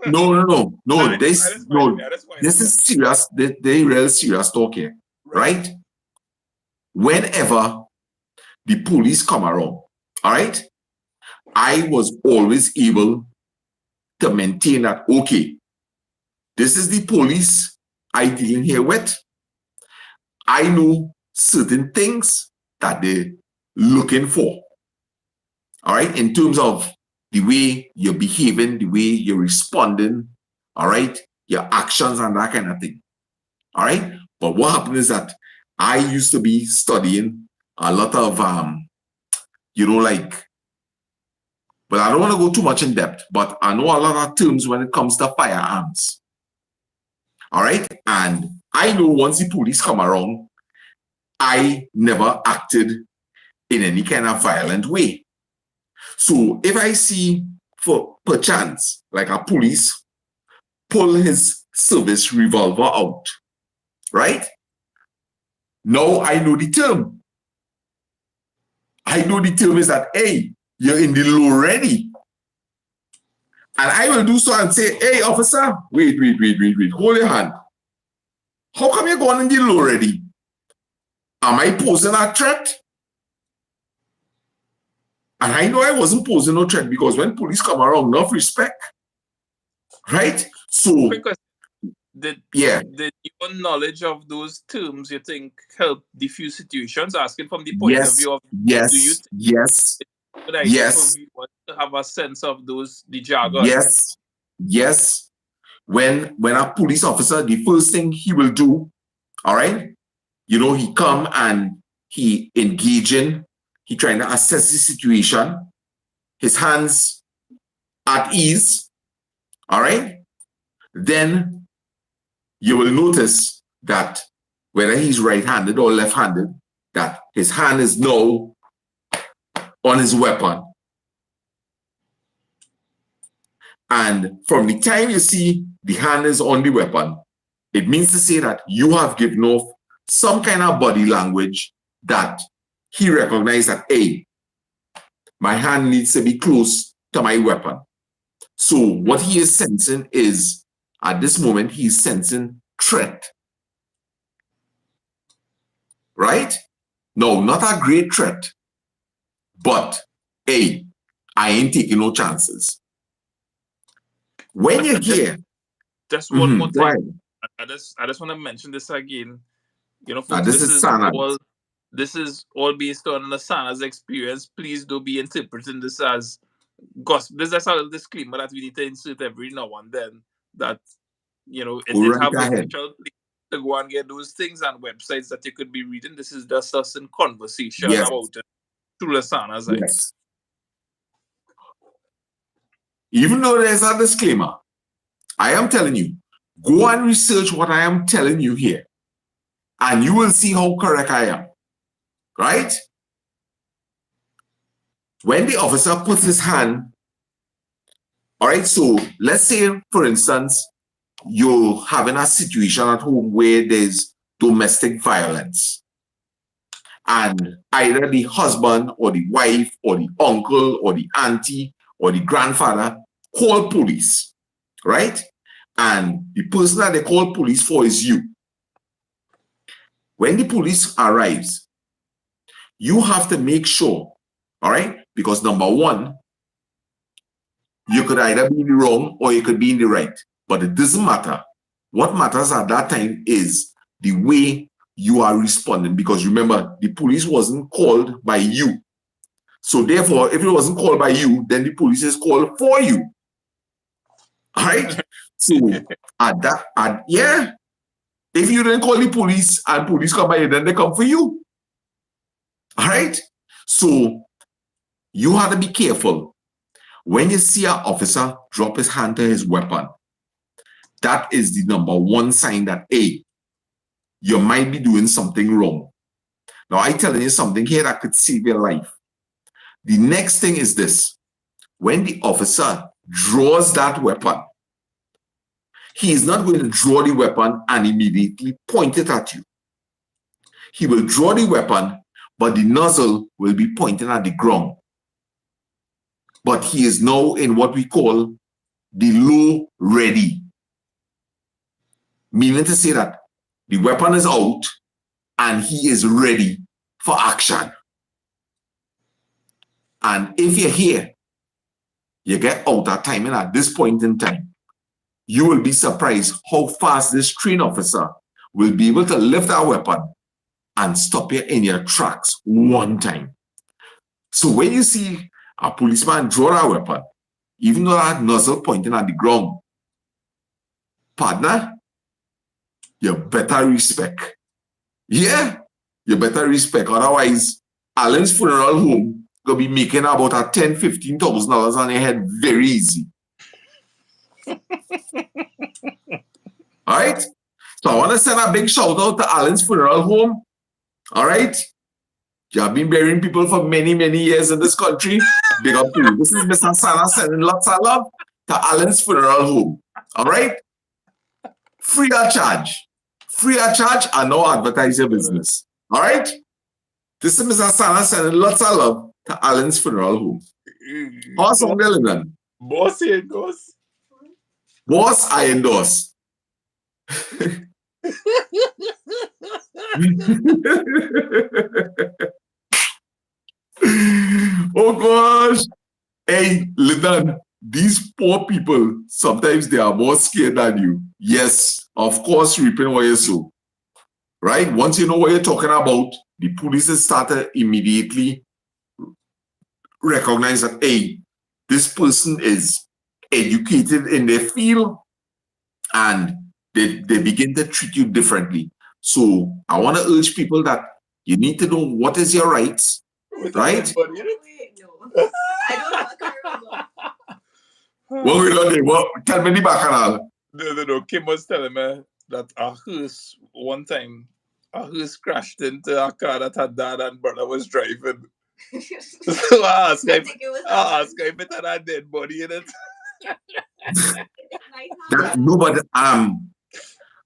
No. This is serious. They real serious talk here, right? Whenever the police come around, all right, I was always able to maintain that, okay, this is the police I dealing here with. I know certain things that they're looking for, all right, in terms of the way you're behaving, the way you're responding, all right, your actions and that kind of thing, all right? But what happened is that I used to be studying a lot of, but I don't want to go too much in depth, but I know a lot of terms when it comes to firearms, all right? And I know once the police come around, I never acted in any kind of violent way. So if I see, for perchance, like a police pull his service revolver out, right? Now I know the term. I know the term is that, hey, you're in the low ready. And I will do so and say, hey, officer, wait, hold your hand. How come you're going in the low ready? Am I posing a threat? And I know I wasn't posing no threat because when police come around, enough respect. Right? So, did your knowledge of those terms, you think, help diffuse situations? Asking from the point of view of, do you think yes, good idea for viewers to have a sense of the jargon? Yes. When a police officer, the first thing he will do, all right, he come and he engaging, he trying to assess the situation, his hands at ease, all right, then you will notice that whether he's right-handed or left-handed, that his hand is now on his weapon. And from the time you see the hand is on the weapon, it means to say that you have given off some kind of body language that he recognized that, hey, my hand needs to be close to my weapon. So what he is sensing is, at this moment, he's sensing threat. Right? No, not a great threat. But, hey, I ain't taking no chances. When you hear... Just one more thing. I just want to mention this again. Folks, this is all based on Sana's experience. Please don't be interpreting this as gospel. This is a disclaimer that we need to insert every now and then, that it have official place to go and get those things and websites that you could be reading. This is just us in conversation about it through Sana's eyes. Yes. Even though there's a disclaimer, I am telling you, go and research what I am telling you here, and you will see how correct I am. Right? When the officer puts his hand, all right, so let's say, for instance, you're having a situation at home where there's domestic violence, and either the husband or the wife or the uncle or the auntie or the grandfather call police, right? And the person that they call police for is you. When the police arrives, you have to make sure, all right? Because number one, you could either be in the wrong or you could be in the right, but it doesn't matter. What matters at that time is the way you are responding, because remember, the police wasn't called by you. So therefore, if it wasn't called by you, then the police is called for you. All right? So if you didn't call the police and police come by you, then they come for you. All right? So you have to be careful. When you see an officer drop his hand to his weapon, that is the number one sign that, hey, you might be doing something wrong. Now, I'm telling you something here that could save your life. The next thing is this. When the officer draws that weapon, he is not going to draw the weapon and immediately point it at you. He will draw the weapon, but the nozzle will be pointing at the ground. But he is now in what we call the low ready. Meaning to say that the weapon is out and he is ready for action. And if you're here, you get out of timing at this point in time, you will be surprised how fast this trained officer will be able to lift that weapon and stop you in your tracks one time. So when you see a policeman draw that weapon, even though that nozzle pointing at the ground, partner, you better respect. Yeah, you better respect. Otherwise, Allen's Funeral Home gonna be making about a $10,000-$15,000 on your head very easy. All right? So I want to send a big shout out to Allen's Funeral Home. All right? You have been burying people for many, many years in this country. Big up to you. This is Mr. Sana sending lots of love to Allen's Funeral Home. All right? Free of charge. Free of charge and no advertise your business. All right? This is Mr. Sana sending lots of love to Alan's funeral home. Awesome, Dylan. Boss, you endorse. Boss, I endorse. Oh gosh. Hey, Lyndon, these poor people, sometimes they are more scared than you. Yes, of course, reaping what you sow. Right? Once you know what you're talking about, the police started immediately recognize that, hey, this person is educated in their field and they begin to treat you differently. So I want to urge people that you need to know what is your rights, right? I don't remember. What we done? What? Tell me the bacchanal. No. Kim was telling me that a hearse one time, a hearse crashed into a car that her dad and brother was driving. So I asked him if it had a dead body in it. No, but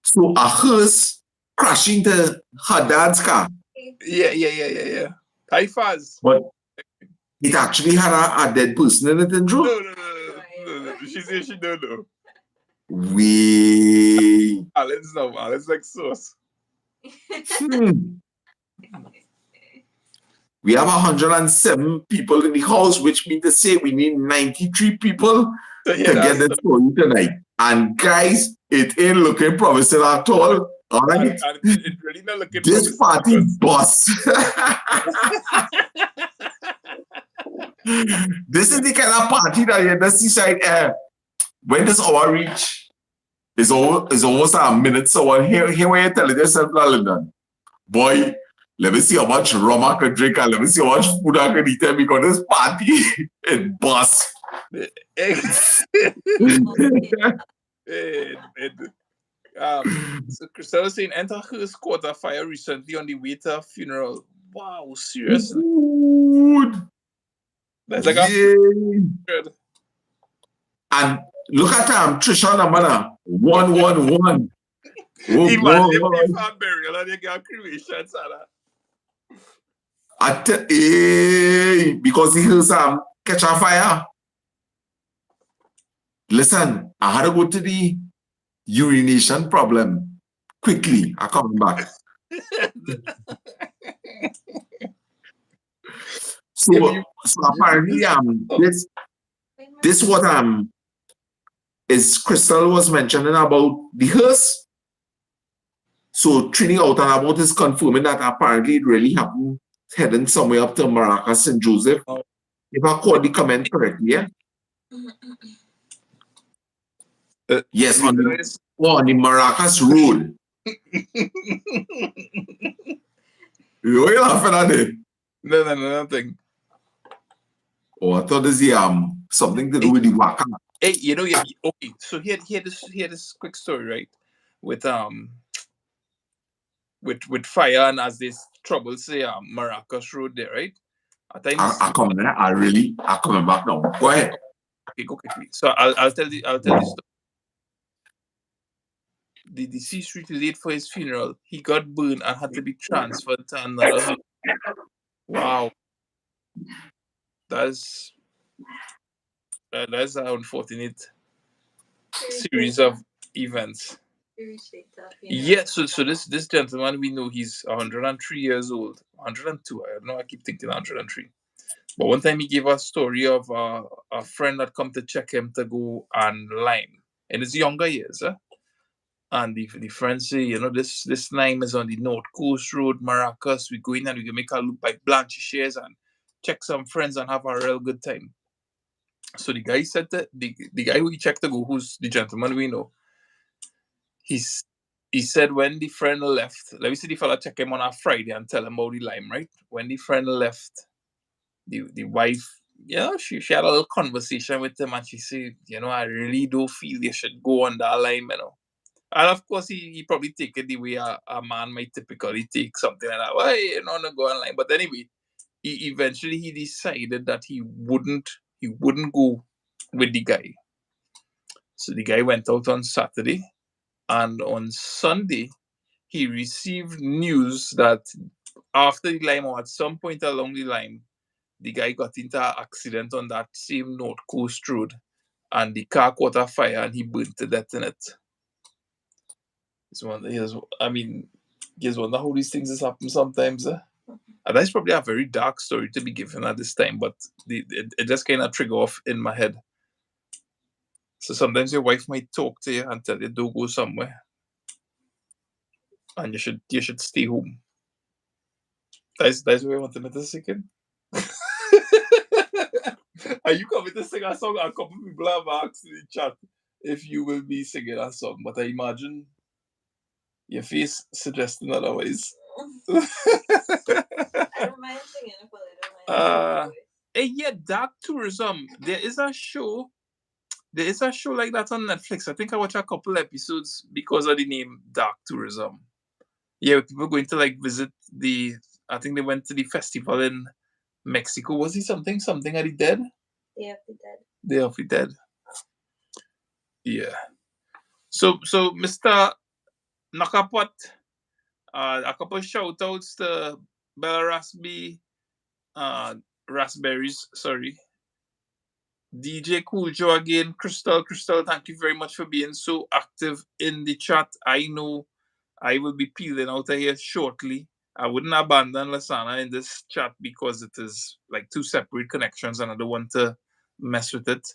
so a hearse crashing to her dad's car. Yeah. High fast. But it actually had a dead person in it, and Drew. No. She said she don't know. Alan's like sauce. We have 107 people in the house, which means to say we need 93 people to get the story tonight. And guys, it ain't looking promising at all. All right? And it really not looking this party boss. This is the kind of party that you just decide, when this hour reach, it's almost a minute. So here where you're telling yourself, London, boy, let me see how much rum I can drink and let me see how much food I can eat because this party is boss. So Crystal was saying, enter her caught a fire recently on the way to a funeral. Wow, seriously? Good. That's like a and look at Trisha Namana 111. Imagine if I'm burial and you get cremation, Sarah. Because he hears catch a fire. Listen, I had to go to the urination problem quickly. I'm coming back. So apparently this what is Crystal was mentioning about the hearse. So Trini out and about is confirming that apparently it really happened heading somewhere up to Maracas St. Joseph. If I caught the comment correctly, yeah? Yes, on the Maracas Road. You're laughing at it? No, nothing. Oh, I thought this something to do with the waka. Hey, okay. So here this quick story, right? With fire and as this trouble say Maracas Road there, right? I coming back now. Go ahead. Okay, go quickly. So I'll tell this story. The deceased late for his funeral. He got burned and had to be transferred to another house. Wow. That's an unfortunate series of events. Yes, so this gentleman, we know he's 103 years old. 102, I don't know, I keep thinking 103. But one time he gave a story of a friend that come to check him to go and lime in his younger years. And the friend say, this lime is on the North Coast Road, Maracas. We go in and we can make a loop by Blanchisseries and check some friends and have a real good time. So the guy said that the guy who he checked to go, who's the gentleman we know, he said when the friend left, let me see the fella check him on a Friday and tell him about the lime, right? When the friend left, the wife, she had a little conversation with him and she said, I really do feel you should go on that lime, And of course, he probably take it the way a man might typically take something like that. Well, not go online. But anyway, he decided that he wouldn't go with the guy. So the guy went out on Saturday And on Sunday, he received news that after the line, or at some point along the line, the guy got into an accident on that same North Coast Road, and the car caught a fire and he burned to death in it. I mean, you just wonder how these things just happen sometimes. And that's probably a very dark story to be given at this time, but it just kind of trigger off in my head. So sometimes your wife might talk to you and tell you don't go somewhere, and you should stay home. That's where I wanted me to sing it. Are you coming to sing a song? A couple people have asked in the chat if you will be singing a song, but I imagine your face suggesting otherwise. I don't mind singing, but I don't mind. Yeah, Dark Tourism. There is a show like that on Netflix. I think I watched a couple episodes because of the name Dark Tourism. Yeah, people going to like visit I think they went to the festival in Mexico. Was it something of the Dead? Day of the Dead. Day of the Dead. Yeah. So Mr. Nakapot, a couple of shout outs to Bella Raspberries, sorry. DJ Cool Joe again, Crystal, thank you very much for being so active in the chat. I know I will be peeling out of here shortly. I wouldn't abandon Lasana in this chat because it is like two separate connections and I don't want to mess with it.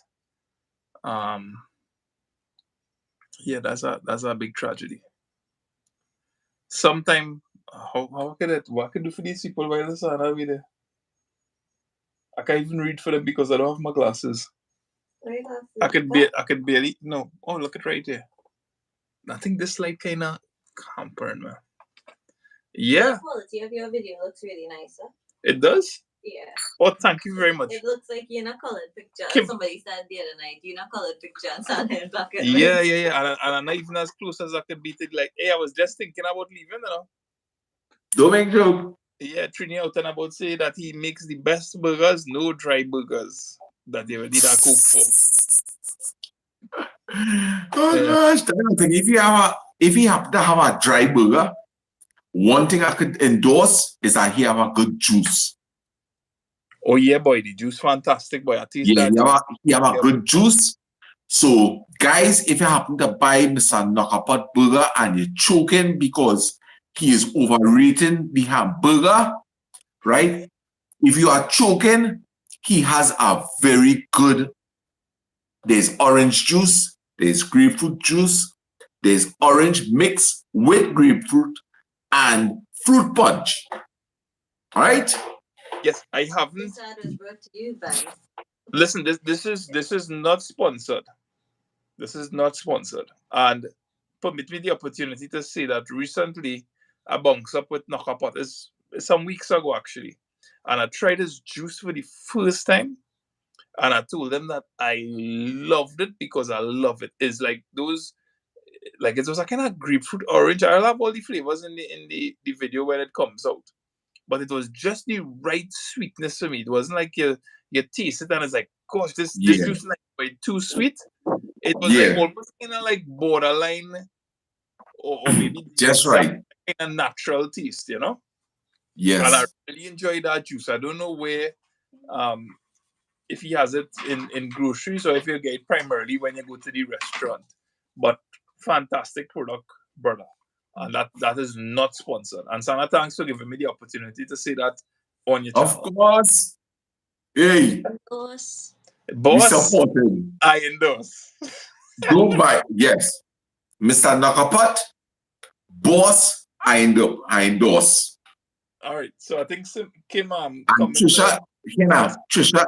Yeah, that's a big tragedy. Sometime, what can I do for these people while Lasana be there? I can't even read for them because I don't have my glasses. I could barely. No. Oh, look at right here. I think this light kind of hampering, man. Yeah. The quality of your video looks really nice, huh? It does? Yeah. Oh, thank you very much. It looks like you're in a colored picture. Somebody said the other night, you're in a colored picture and standing in black and white. Yeah. And I'm not even as close as I could be to like, hey, I was just thinking about leaving, you know. Don't make joke. Yeah, Trini out and about say that he makes the best burgers, no dry burgers that they ever did a cook for. Oh gosh, if you happen to have a dry burger, one thing I could endorse is that he have a good juice. Oh yeah, boy, the juice fantastic, boy. He have a good juice. So guys, if you happen to buy Mr. Nakapot burger and you're choking because he is overrating the hamburger, right? If you are choking, he has a very good, there's orange juice, there's grapefruit juice, there's orange mix with grapefruit and fruit punch. All right? Yes, I haven't. Listen, this is not sponsored. This is not sponsored. And permit me the opportunity to say that recently I bounced up with Nakapot. It's some weeks ago actually. And I tried his juice for the first time. And I told them that I loved it because I love it. It's like those, like it was a kind of grapefruit orange. I love all the flavors in the video when it comes out. But it was just the right sweetness for me. It wasn't like you taste it and it's like, gosh, this juice is like too sweet. It was like almost kind of like borderline or maybe just right. Kind of natural taste, you know? Yes. And I really enjoyed that juice. I don't know where if he has it in groceries or if you get it primarily when you go to the restaurant. But fantastic product, brother. And that is not sponsored. And Sana, thanks for giving me the opportunity to say that on your channel. Of course. Hey. Boss. I endorse. Don't buy. Yes. Mr. Nakapot, boss, I endorse. All right. So I think Kim and Trisha, Trisha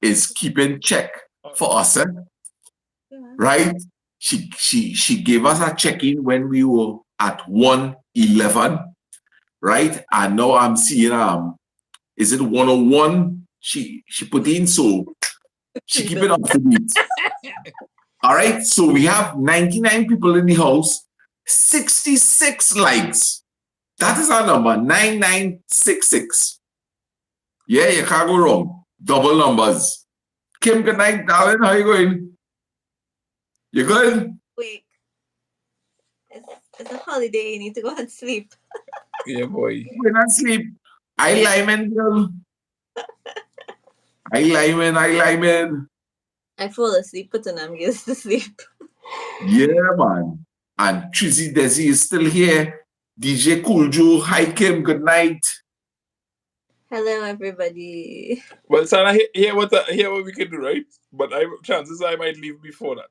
is keeping check for us, right? She gave us a check-in when we were at 111, right? And now I'm seeing is it 101? She put in, so she keep it up to date. All right, so we have 99 people in the house, 66 likes. That is our number, 9966. Yeah, you can't go wrong. Double numbers. Kim, good night, darling. How you going? You good? Wait. It's a holiday. You need to go and sleep. Yeah, boy. When I sleep, I lyman, girl. I lyman. I fall asleep, but then I'm used to sleep. Yeah, man. And Trizzy Desi is still here. DJ Cooljo, hi Kim, good night. Hello, everybody. Well, Sana, hear what we can do, right? But chances I might leave before that.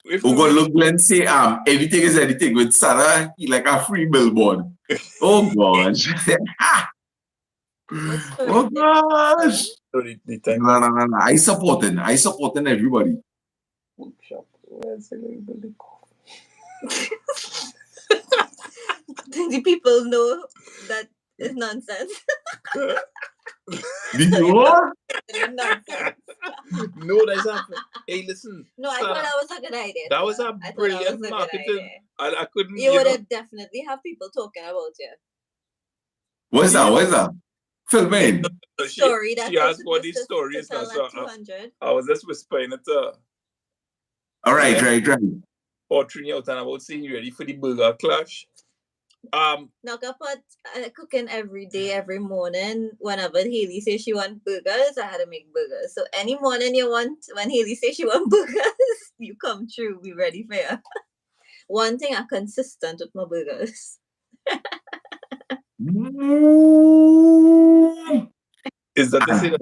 If Oh we God, win- look, Glenn say, everything is anything with Sarah, he like a free billboard. Oh gosh. What story? Oh gosh. Sorry, the time. No. I supporting everybody. Bookshop. Where's the label? The people know that it's nonsense. Did you know? It's nonsense. No, that's happening. Hey, listen. No, I Sarah, thought that was a good idea. that was a I thought that brilliant was a good marketing. idea. I couldn't. You would know, have definitely have people talking about you. What's that? Film in. Story that she asked what these to stories tell now, so at 200. I was just whispering it to her. All right. Portraying out and about saying you ready for the burger clash. Nakapot cooking every day, every morning. Whenever Haley says she wants burgers, I had to make burgers. So any morning when Haley says she wants burgers, you come through. We ready for you. One thing I'm consistent with my burgers. Is that the same?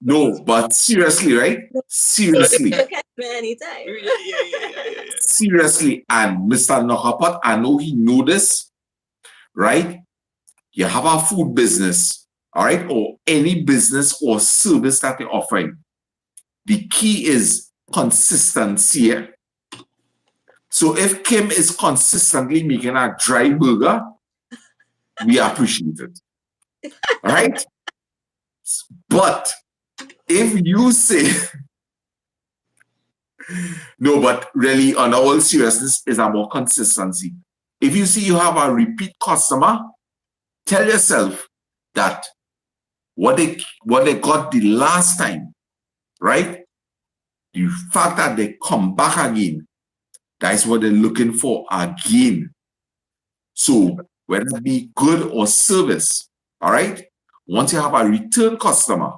No, but seriously, right? Seriously. You can catch me anytime. Yeah. Seriously, and Mr. Nokapot, I know he know this, right? You have a food business, all right, or any business or service that you're offering. The key is consistency. Yeah? So if Kim is consistently making a dry burger, we appreciate it, all right? But if you say, no, but really, on all seriousness, is about consistency. If you see you have a repeat customer, tell yourself that what they got the last time, right? The fact that they come back again, that's what they're looking for again. So whether it be good or service, all right? Once you have a return customer,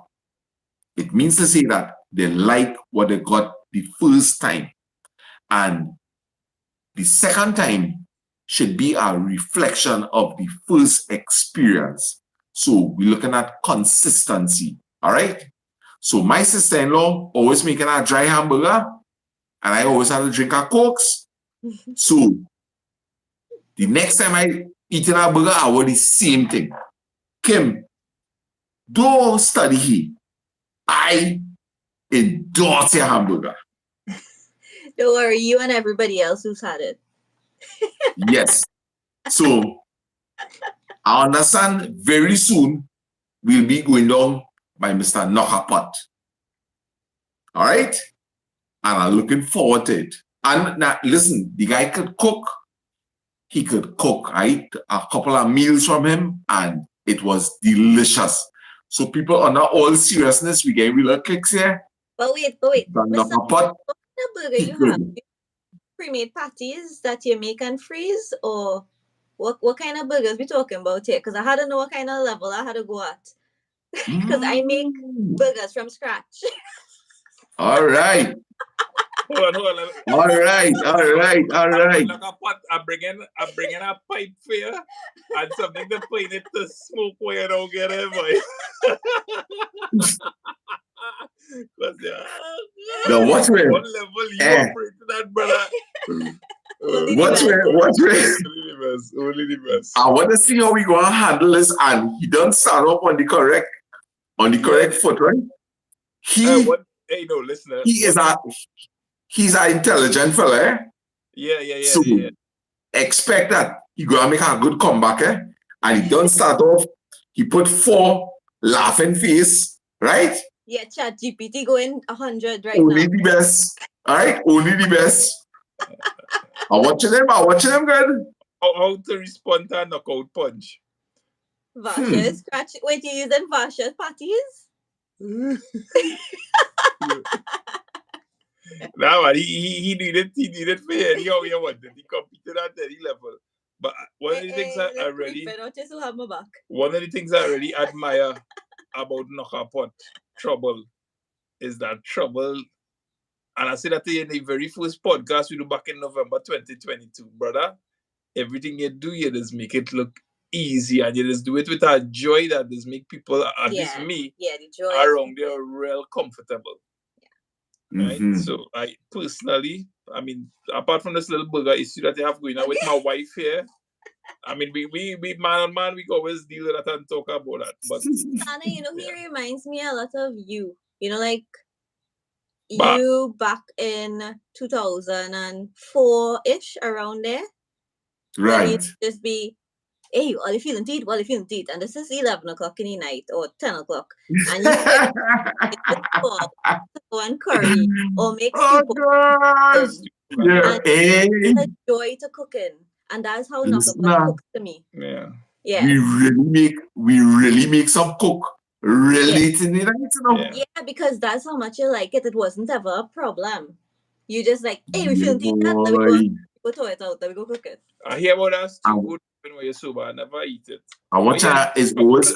it means to say that they like what they got the first time. And the second time should be a reflection of the first experience. So we're looking at consistency, all right? So my sister-in-law always making a dry hamburger, and I always have to drink her Cokes. So the next time I eat a burger, I want the same thing. Kim, don't study here. I endorse your hamburger. Don't worry, you and everybody else who's had it. Yes. So I understand very soon we'll be going down by Mr. Knockapot. All right? And I'm looking forward to it. And now, listen, the guy could cook. He could cook. I ate a couple of meals from him, and it was delicious. So people, on all seriousness, we get real kicks here. But wait. Knockapot, What kind of burger he you could. have? Pre-made patties that you make and freeze, or what kind of burgers we talking about here? Because I had to know what kind of level I had to go at. Because I make burgers from scratch. All right. Hold on. All right. I'm bringing a pipe for you and something to put in it to smoke where you don't get it, boy. Now, watch me. What level you operate to that, brother? Watch me. Only the best. I want to see how we gonna handle this, and he don't start up on the correct foot, right? Listener. He's an intelligent fella, eh? Yeah. So expect that he gonna make a good comeback, eh? And he don't start off. He put 4 laughing face, right? Yeah, ChatGPT going 100 right Only now. the best, all right? Only the best. I'm watching him good. How to respond to a knockout punch? Vasha scratch. Wait, you using Vasha's patties? Nah, man, he needed fair anyhow he wanted. He competed at any level. But one of the things I really admire about Knockapot Trouble is that Trouble, and I said that in the very first podcast we do back in November 2022, brother. Everything you do, you just make it look easy, and you just do it with a joy that just make people, at least me, the joy around there real comfortable. Right? Mhm. So I personally, I mean, apart from this little burger issue that I have going on with my wife here, I mean, we man on man, we always deal with that and talk about that. But Sana, he reminds me a lot of you. Like But- you back in 2004-ish, around there. When Right. you just be, hey, what are you feeling teeth? What are you feeling teeth? And this is 11 o'clock in the night or 10 o'clock. And you get go and curry or make Oh soup. gosh. Yeah. And Hey. the joy to cooking. And that's how Listen, Knockapot cooks to me. yeah. Yeah. We really make some cook real late in the night, Yeah. Yeah, because that's how much you like it. It wasn't ever a problem. You just like, hey, we feeling teeth. Let me go throw it out. Let me go cook it. I hear about that stew good when you're sober. I never eat it. I watch is always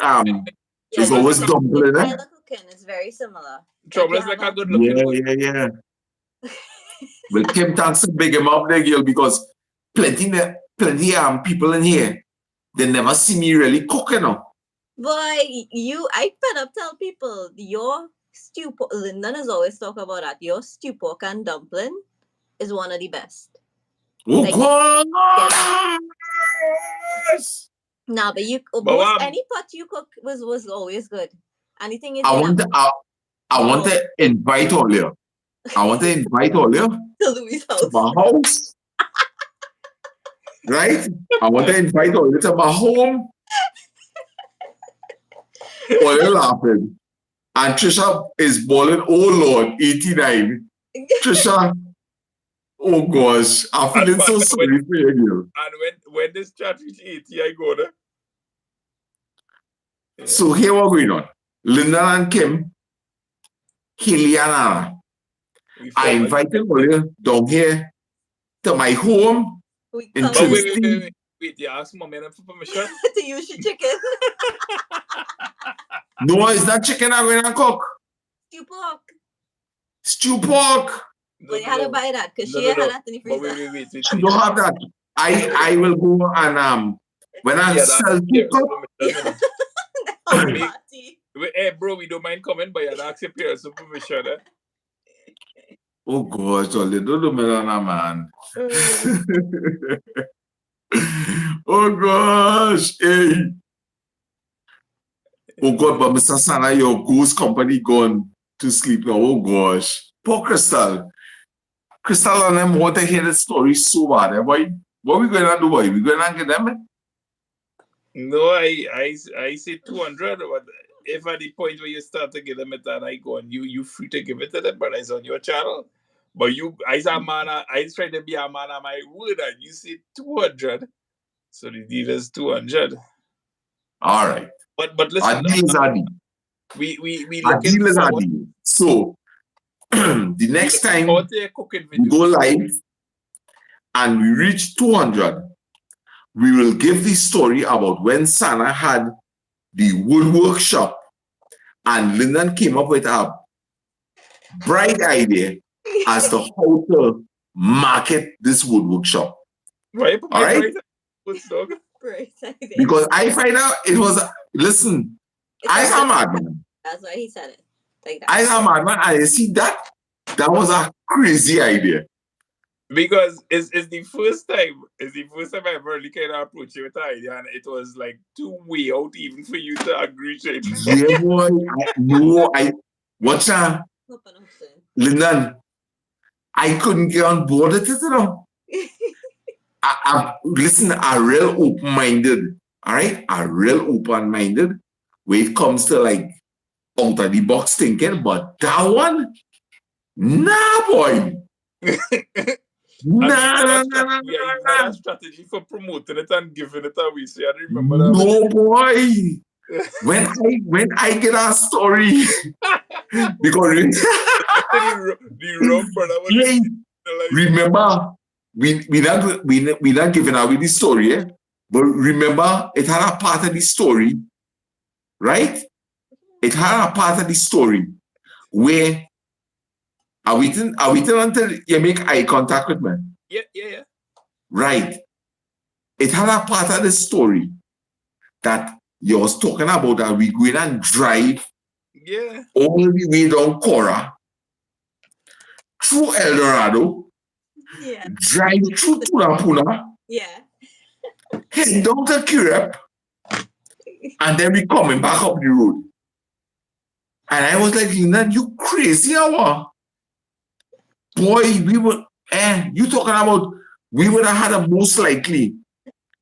it's always dumpling, The eh? style of cooking is very similar. Trouble is you like have a good looking one. Yeah. Well, Kim thanks to big him up there, girl, because plenty people in here, they never see me really cooking. Boy, I fed up tell people your stew pork, Lyndon has always talk about that. Your stew pork and dumpling is one of the best. Oh, Like- gosh! Nah, but any pot you cook was always good. Anything is I want to invite all you. I want to invite all you to Louis' to house. my house. Right? I want to invite all you to my home. All you laughing. And Trisha is balling, oh Lord, 89. Trisha, oh gosh, I'm feeling so sorry for you, girl. And when this chat reach 80, I go there. Yeah. So here what going on. Linda and Kim, Hilly and Anna. I invited all you down here to my home We in come Oh, Trinity. wait, you ask mommy for permission? to use your chicken. No, it's not chicken I'm going to cook. Stew pork. Stew pork. But you had to buy that because she No. had that in the But freezer. wait. She don't have that. I will go and when I sell stew pork, Party. Hey, bro, we don't mind coming, but you ask your parents for permission. Eh? oh gosh, all they don't do me that, man. Oh gosh, hey. Oh God, but Mr. Sana, your ghost company gone to sleep now. Oh gosh. Poor Crystal. Crystal and them want to hear the story so bad. Eh, boy? What we going to do, boy? We going to get them? Eh? No, I say 200, but if at the point where you start to give them it and I go and you free to give it to them, but it's on your channel. But you, I try to be a man of my word, and you say 200. So the deal is 200. All right. But listen, Our deal is our deal. we Our looking deal is our forward- deal. So, the next time forward to a cooking we video. go live and we reach 200, we will give the story about when Sana had the wood workshop and Lyndon came up with a bright idea as to how to market this wood workshop. Right? All right? Good dog. Great idea. Because I find out it was, listen, I am madman. That's why he said it. Like that. I am madman. I see that. That was a crazy idea. Because it's the first time I ever really kind of approached you with the idea, and it was like too way out even for you to agree to it. Yeah, boy. Watch out, Lyndon. I couldn't get on board with it, you know. Listen, I'm real open-minded. All right? I'm real open-minded when it comes to like out of the box thinking, but that one, nah, boy. Nah. Yeah, a strategy for promoting it and giving it away. So I remember that. No, boy. When I get a story, because The the rum brother was Hey, remember, we not giving away the story, eh? But remember, it had a part of the story, right? It had a part of the story where are we until you make eye contact with me? Yeah. Right. It had a part of the story that you was talking about that we go in and drive all the way down Cora, through El Dorado, drive through Tunapuna, head down to Kirep, and then we coming back up the road. And I was like, you crazy hour. Boy, we were, you talking about, we would have had a most likely,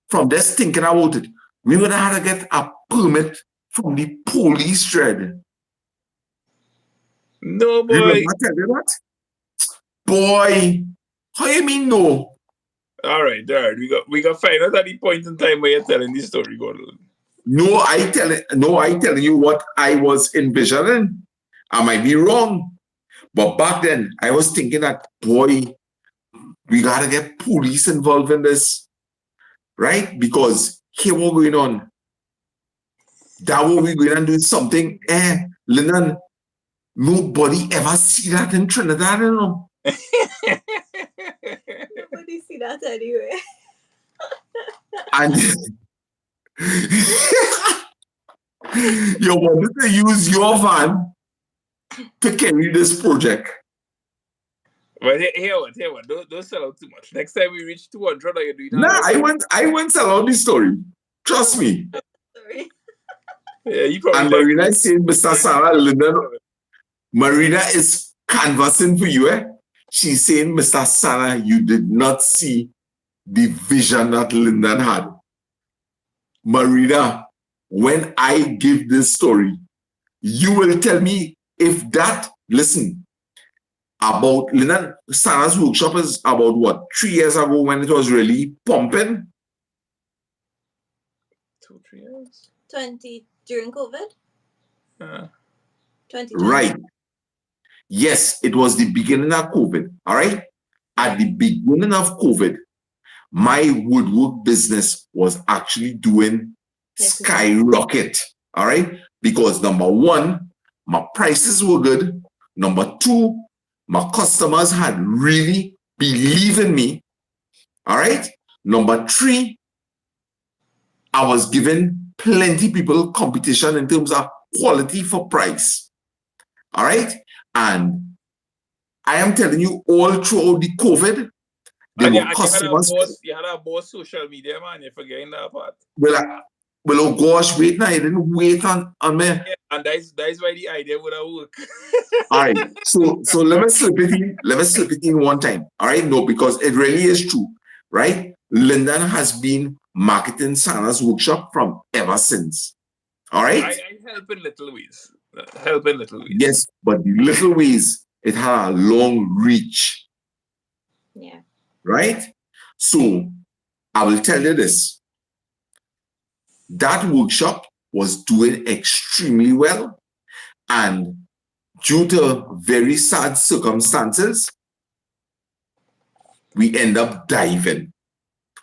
from just thinking about it, we would have had to get a permit from the police dread. No, boy. Remember I tell you that? Boy, how you mean no? All right. We got find out at the point in time where you're telling this story, Gordon. No, I telling you what I was envisioning. I might be wrong. But back then, I was thinking that, boy, we got to get police involved in this, right? Because here what going on. That what we going to do something, Lennon, nobody ever see that in Trinidad, you know? Nobody see that anyway. And you wanted to use your van to carry this project. But here what? Don't sell out too much. Next time we reach 200, you're doing Nah, I won't sell out the story. Trust me. Sorry. Yeah, you probably and Marina is saying, Mr. Sarah Linden, Marina is canvassing for you, eh? She's saying, Mr. Sarah, you did not see the vision that Linden had. Marina, when I give this story, you will tell me if that, listen, about Linden, Sarah's workshop is about what, 3 years ago when it was really pumping? 2-3 years. 20 during COVID? 2020. Right. Yes, it was the beginning of COVID. All right. At the beginning of COVID, my woodwork business was actually doing skyrocket. All right. Because number one, my prices were good. Number two, my customers had really believed in me. All right. Number three, I was giving plenty people competition in terms of quality for price. All right. And I am telling you, all throughout the COVID, there were customers. You had a boss social media, man. You're forgetting that part. Well, oh gosh, wait now. You didn't wait on me. Yeah, and that's why the idea would have worked. All right. So let me slip it in. Let me slip it in one time. All right. No, because it really is true. Right? Linden has been marketing Santa's workshop from ever since. All right. I help in little ways. Yes, but the little ways, it had a long reach. Yeah. Right? So I will tell you this. That workshop was doing extremely well. And due to very sad circumstances, we end up diving.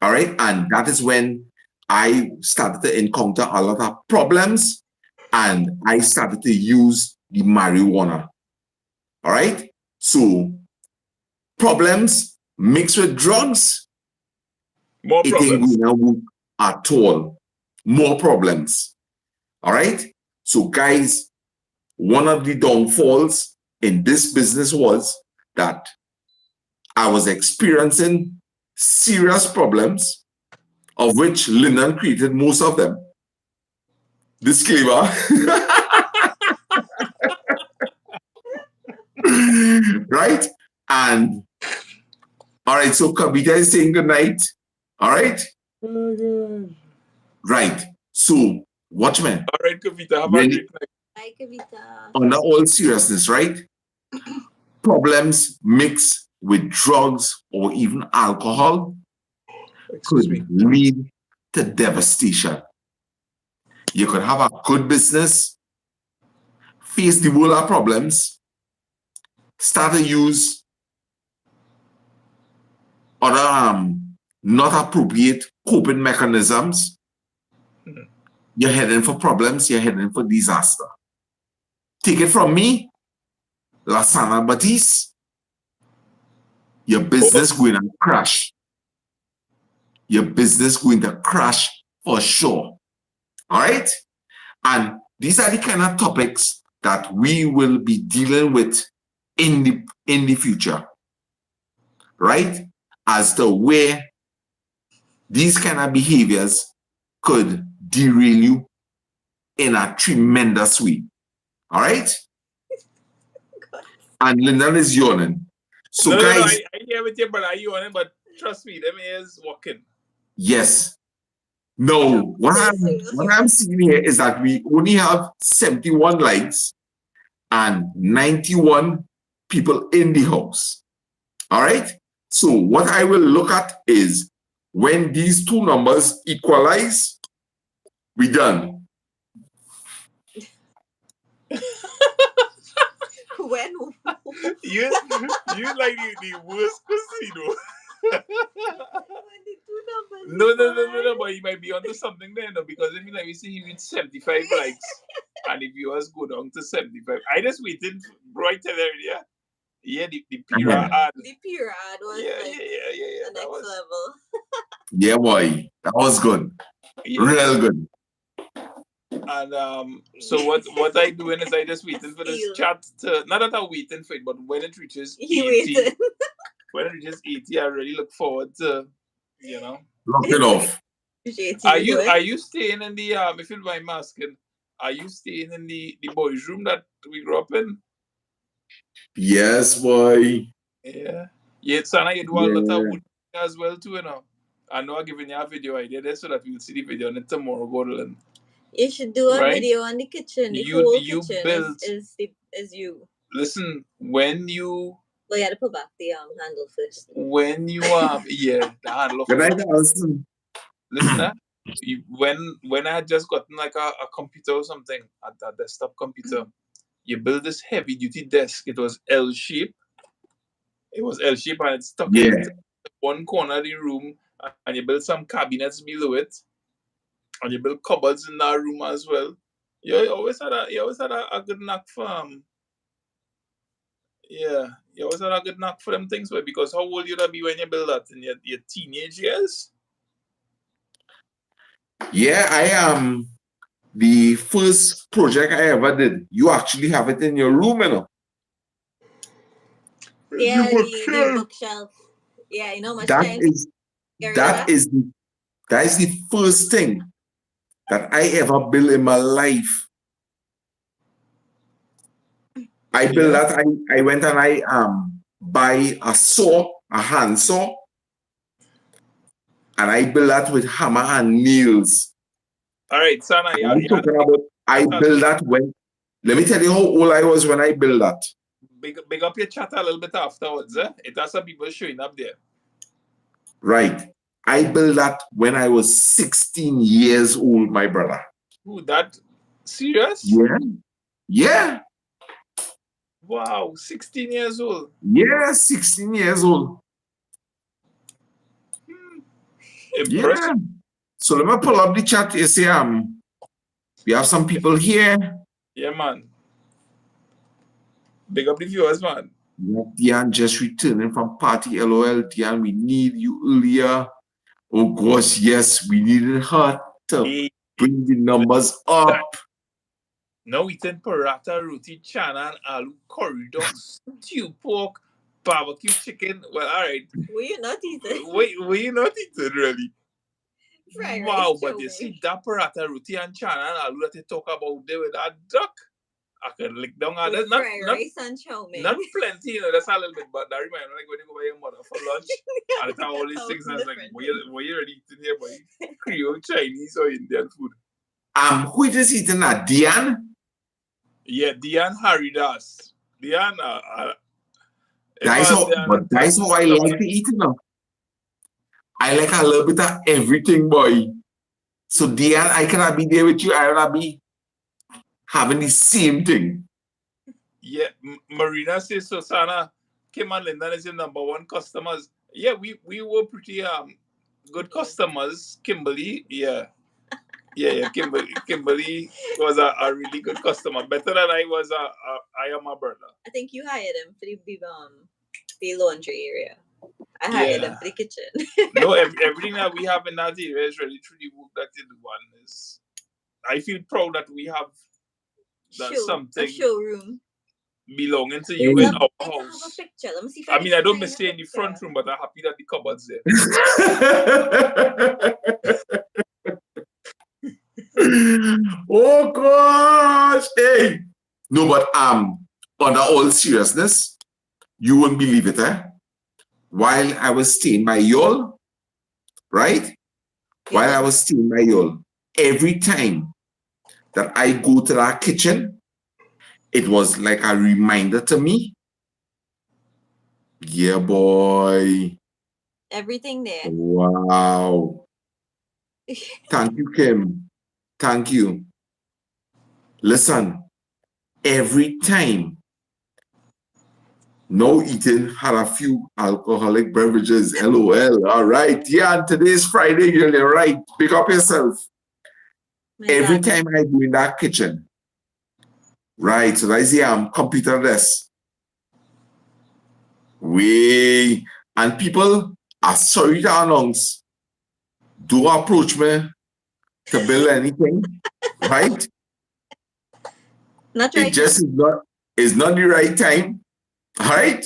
All right. And that is when I started to encounter a lot of problems and I started to use the marijuana. All right. So problems mixed with drugs, More it problems. ain't going to work at all. More problems. All right. So guys, one of the downfalls in this business was that I was experiencing serious problems, of which Linden created most of them. Disclaimer. Right? And all right, so Kavita is saying good night. All right? Right. So, watchmen. All right, Kavita, have a great night. Bye, Kavita. Under all seriousness, right? Problems mixed with drugs or even alcohol could lead to devastation. You could have a good business, face the world of problems, start to use other not appropriate coping mechanisms, you're heading for problems, you're heading for disaster. Take it from me, Lasana Batiste, your business going to crash. Your business going to crash for sure. All right? And these are the kind of topics that we will be dealing with in the future. Right? As to where these kind of behaviors could derail you in a tremendous way. All right? And Lyndon is yawning. So no, guys... No, I hear with you, brother. You yawning, but trust me, them ears working. Yes. No, what I'm seeing here is that we only have 71 likes and 91 people in the house. All right? So what I will look at is when these two numbers equalize, we done. When? you like the worst casino. No, but you might be onto something there, no, because if you like, we see you with 75 likes, and the viewers go down to 75. I just waited right there, yeah. Yeah, the Pira ad. The Pira ad was the next level. Yeah, boy, that was good. Yeah. Real good. And so what I doing is I just waiting for this chat to, not that I'm waiting for it, but when it reaches 80, when it reaches 80, I really look forward to, lock it off. Are you staying in the if you don't mind asking, are you staying in the boys' room that we grew up in? Yes, boy. Yeah. Yeah, Sana, you do a lot of wood as well too, I know I'm giving you a video idea there so that we'll see the video on it tomorrow, Gordon. You should do a video on the kitchen. The whole kitchen built, is you. Listen, when you... Well, you had to put back the handle first. When you the handle. Listen, when I had just gotten like a computer or something, a desktop computer, you build this heavy duty desk. It was L-shaped. It was L-shaped and it's stuck in one corner of the room, and you build some cabinets below it, and you build cupboards in that room as well. You always had a good knack for you always had a good knack for them things, because how old you'd be when you build that in your teenage years? Yeah, I am. The first project I ever did, you actually have it in your room, Yeah, the bookshelf. Yeah, much that is the first thing that I ever built in my life. I built that. I went and I buy a saw, a hand saw, and I built that with hammer and nails. All right, Sana. I built that when. Let me tell you how old I was when I built that. Big up your chat a little bit afterwards. It has some people showing up there. Right. I built that when I was 16 years old, my brother. Ooh, that serious? Yeah. Yeah. Wow, 16 years old. Yeah, 16 years old. Yeah. So let me pull up the chat. You see, we have some people here. Yeah, man. Big up the viewers, man. Yeah, Diane just returning from party. LOL, Diane, we need you earlier. Oh gosh, yes, we needed her to bring the numbers up. Now eating paratha, roti, chana, and aloo, curry dog, stew pork, barbecue chicken. Well, all right. Were you not eating? Were you not eating, really? Right, wow, but you see that paratha, roti, and chana, and aloo that you talk about there with that duck, I can lick down on that. Rice and chow mein. Not plenty, that's a little bit, but that reminds me like when you go by your mother for lunch, and it's all these things, and it's like, what you already eating here, boy? Creole, Chinese, or Indian food? Who is eating that? Diane? Yeah, Diane Haridas. Diane, that's how I like to eat it now. I like a little bit of everything, boy. So Diane, I cannot be there with you. I wanna be having the same thing. Yeah, Marina says Susana, Kim and Linda is your number one customers. Yeah, we were pretty good customers. Kimberly, yeah. Yeah. Kimberly was a really good customer. Better than I was. I am a brother. I think you hired him for the laundry area. I hired him Yeah. for the kitchen. No, everything that we have in that area is really truly work that you do. And is, I feel proud that we have that A something showroom. belonging to Hey. you in Let our me have a house. picture. Let me see if I can mean, I don't find miss a stay in the front picture. room, but I'm happy that the cupboard's there. Oh gosh! Hey, no, but under all seriousness, you won't believe it, eh? While I was staying by y'all, right? While I was staying by y'all, every time that I go to that kitchen, it was like a reminder to me. Yeah, boy. Everything there. Wow. Thank you, Kim. Thank you. Listen, every time, no eating, had a few alcoholic beverages. LOL. All right. Yeah, and today's Friday. You're right. Pick up yourself. Every time I go in that kitchen, right? So that's the computer desk. And people are sorry to announce, do approach me to build anything, right? Not right It just is not the right time, all right?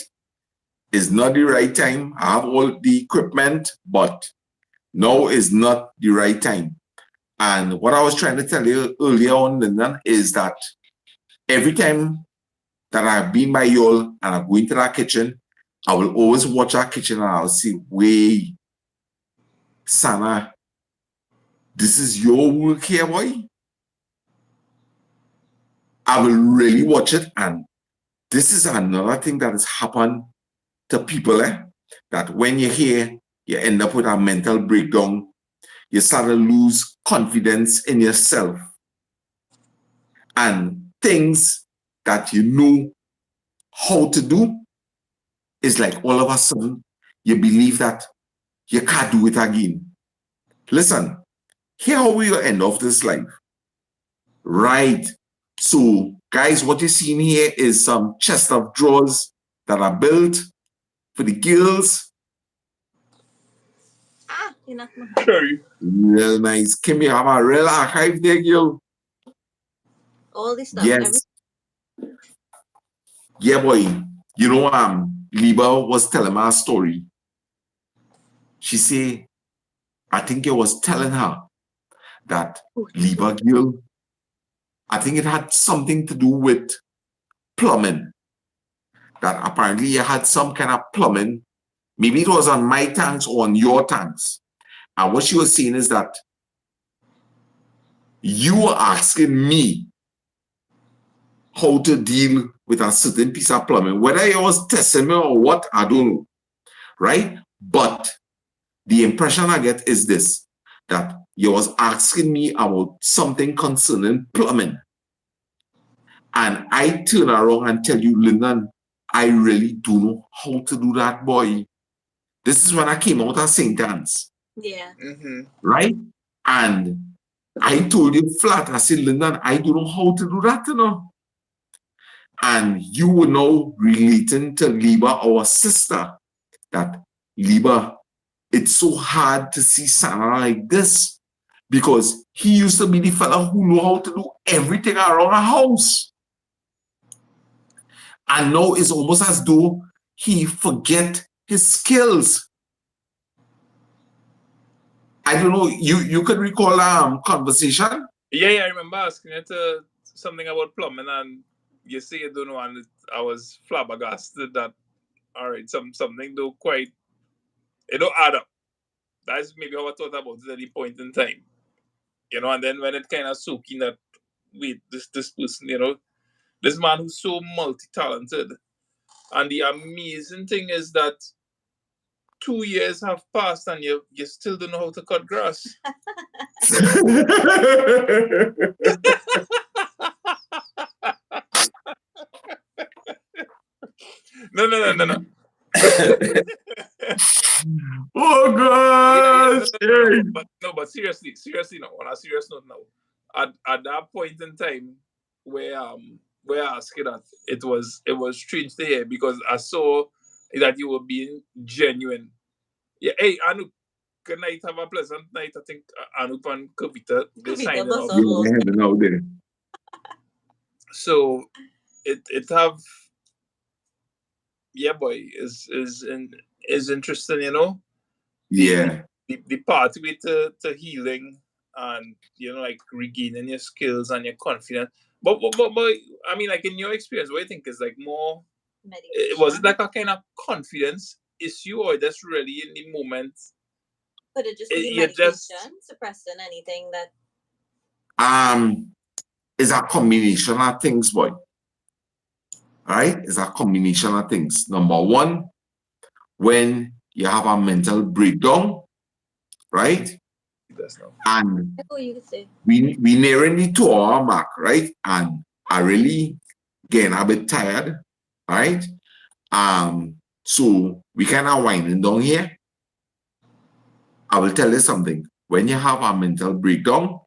It's not the right time. I have all the equipment, but no, it's not the right time. And what I was trying to tell you earlier on, Lyndon, is that every time that I've been by y'all and I go into that kitchen, I will always watch that kitchen and I'll see, wait, Sana, this is your work here, boy? I will really watch it. And this is another thing that has happened to people, that when you're here, you end up with a mental breakdown. You start to lose confidence in yourself. And things that you know how to do is like all of a sudden, you believe that you can't do it again. Listen, here how we end off this life. Right. So, guys, what you're seeing here is some chest of drawers that are built for the girls. You knocked my Sorry. Real nice. Kim, you have a real archive there, girl. All this stuff. Yes. Yeah, boy. You know, Liba was telling me a story. She said, I think it was telling her that Liba girl, I think it had something to do with plumbing. That apparently you had some kind of plumbing. Maybe it was on my tanks or on your tanks. And what she was saying is that you were asking me how to deal with a certain piece of plumbing. Whether it was testing me or what, I don't know. Right? But the impression I get is this, that you was asking me about something concerning plumbing. And I turn around and tell you, Lyndon, I really don't know how to do that, boy. This is when I came out of St. Anne's. Yeah. Mm-hmm. Right? And I told you flat, I said, Lyndon, I don't know how to do that, you know. And you were now relating to Liba, our sister, that Liba, it's so hard to see Sana like this because he used to be the fella who knew how to do everything around a house. And now it's almost as though he forget his skills. I don't know, you could recall conversation? Yeah, I remember asking you something about plumbing and you say you don't know, and I was flabbergasted that, all right, something don't quite, it don't add up. That's maybe how I thought about it at the point in time. You know, and then when it kind of soak in that, wait, this person, you know, this man who's so multi-talented. And the amazing thing is that 2 years have passed and you still don't know how to cut grass. No. Oh God! But seriously, no. On a serious note, now, at that point in time, where I asked you that, it was strange to hear because I saw that you were being genuine. Yeah, hey, Anu, good night. Have a pleasant night. I think Anu and Kavita they signing off. Yeah, heading out there. So it have, yeah, boy, is interesting, you know. Yeah. The pathway to healing and, you know, like regaining your skills and your confidence. But I mean, like, in your experience, what do you think is like more? Was it like a kind of confidence issue, or just really in the moment? Could it just be medication suppressing anything that? It's a combination of things, boy. All right, it's a combination of things. Number one, when you have a mental breakdown, right? And we nearing the 2 hour mark, right? And I really getting a bit tired, right? So we kind of winding down here. I will tell you something. When you have a mental breakdown,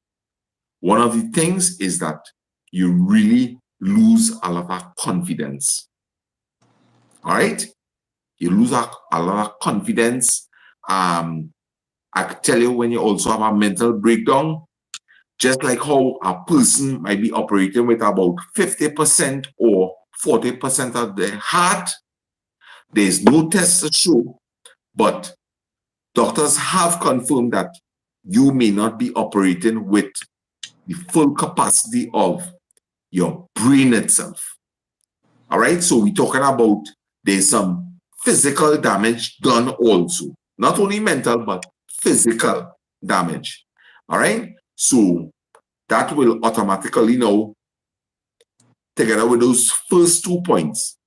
one of the things is that you really lose a lot of confidence. All right? You lose a lot of confidence. I could tell you, when you also have a mental breakdown, just like how a person might be operating with about 50% or 40% of their heart, there's no test to show, but doctors have confirmed that you may not be operating with the full capacity of your brain itself. All right, so we're talking about there's some physical damage done also, not only mental, but physical damage. All right, so that will automatically know, together with those first 2 points,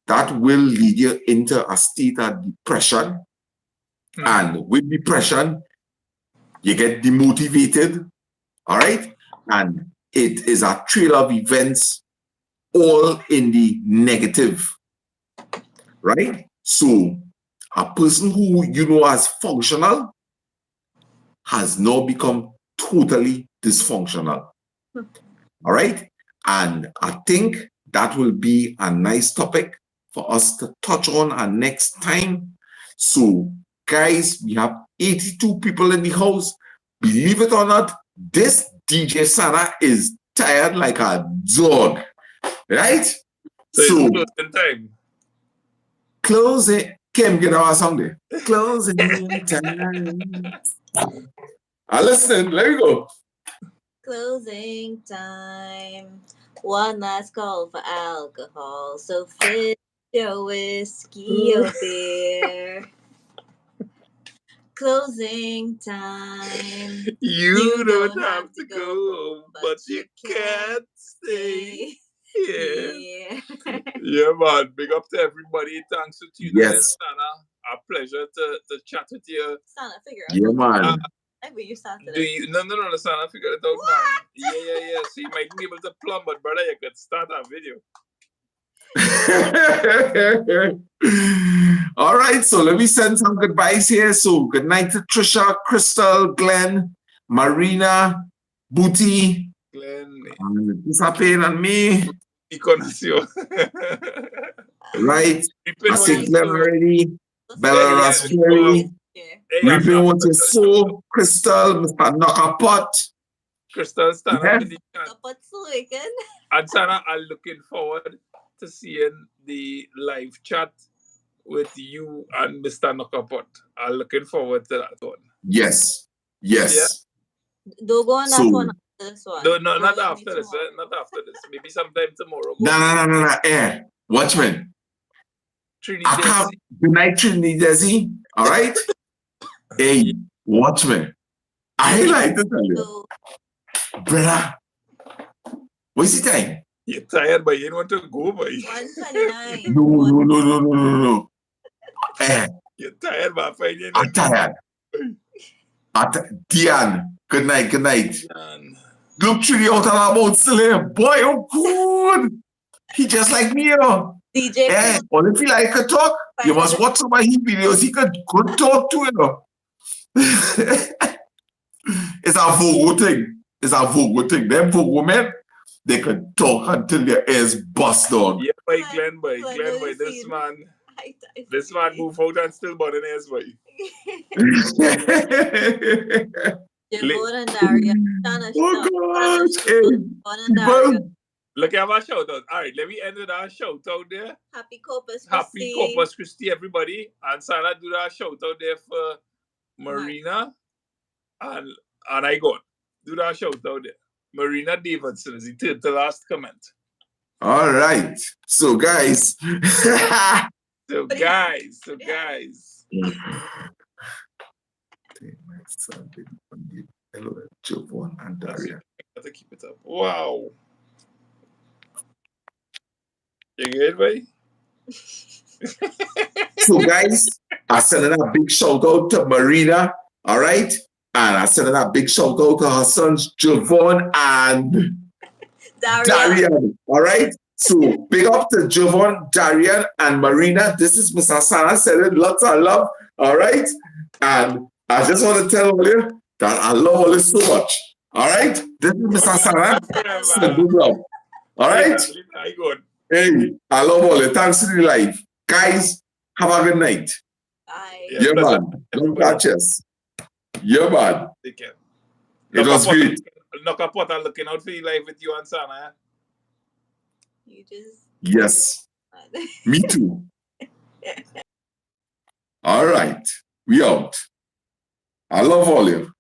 that will lead you into a state of depression. And with depression, you get demotivated. All right, and it is a trail of events, all in the negative, right? So a person who you know as functional has now become totally dysfunctional. All right, and I think that will be a nice topic for us to touch on our next time. So guys, we have 82 people in the house. Believe it or not, this DJ Sana is tired like a dog. Right? So closing time. Closing. Kim, get our song there. Closing time. Listen, let me go. Closing time. One last call for alcohol. So fit your whiskey or beer. Closing time. You don't have to go home, but you can't stay. Yeah. Yeah, man. Big up to everybody. Thanks for tuning in, Sana. A pleasure to chat with you. Sana, figure out. Yeah, man. Maybe you started it. No, Sana, figure it out, man. Yeah. So you might be able to plumb, but brother, you could start a video. All right, so let me send some goodbyes here. So good night to Trisha, Crystal, Glenn, Marina, Booty, Glenn, Sapin, and me. Right, I said Glenn already. Bella Raspberry, Reaping What You Sow, Crystal, Mr. Knockapot. Crystal, Sana, yeah. And Sana, I'm looking forward to seeing the live chat with you and Mr. Knockapot. I'm looking forward to that one. Yes. Yeah? Don't go on that one after this one. No, not after this. Not after this. Maybe sometime tomorrow. No. Watchman. Trinity Desi. Good night, Trinity Desi. All right? Hey, Watchman. I like to tell you. Brother, what's the time? You're tired, but you don't want to go, boy. 1:29. No. You're tired, but I'm tired. Diane, good night. Look through the outer about still here. Boy, oh good. He just like me, you know. DJ Eh, or if you like to talk, you must watch some of his videos. He could talk to, you know. It's a Vogo thing. It's a Vogo thing. Them Vogo men, they can talk until their ears bust on. Yeah, boy, Glenn, this man move out and still burning his boy. Javon and Daria. Oh gosh. Hey, look at our shout out. All right, let me end with our shout out there. Happy Corpus Christi. Happy Corpus Christi, everybody. And Sarah do that shout out there for Marina. And I got do that shout out there. Marina Davidson is the third to last comment. All right. So guys. So guys. Hello, Javon and Daria. Gotta keep it up. Wow. You good, buddy? So guys, I sending a big shout out to Marina, all right? And I sending a big shout out to her sons Javon and Darian, all right? So big up to Javon, Darian, and Marina. This is Mr. Sana sending lots of love, all right? And I just want to tell all you that I love all this so much, all right? This is Mr. Sana sending love, all right? Hey, I love all it. Thanks to the life. Guys, have a good night. Bye. Yeah, man. Don't catch us. Yeah, man. Take care. It was great. Knock up what I'm looking out for you live with you and Sana. You just. Yes. Me too. All right. We out. I love all you.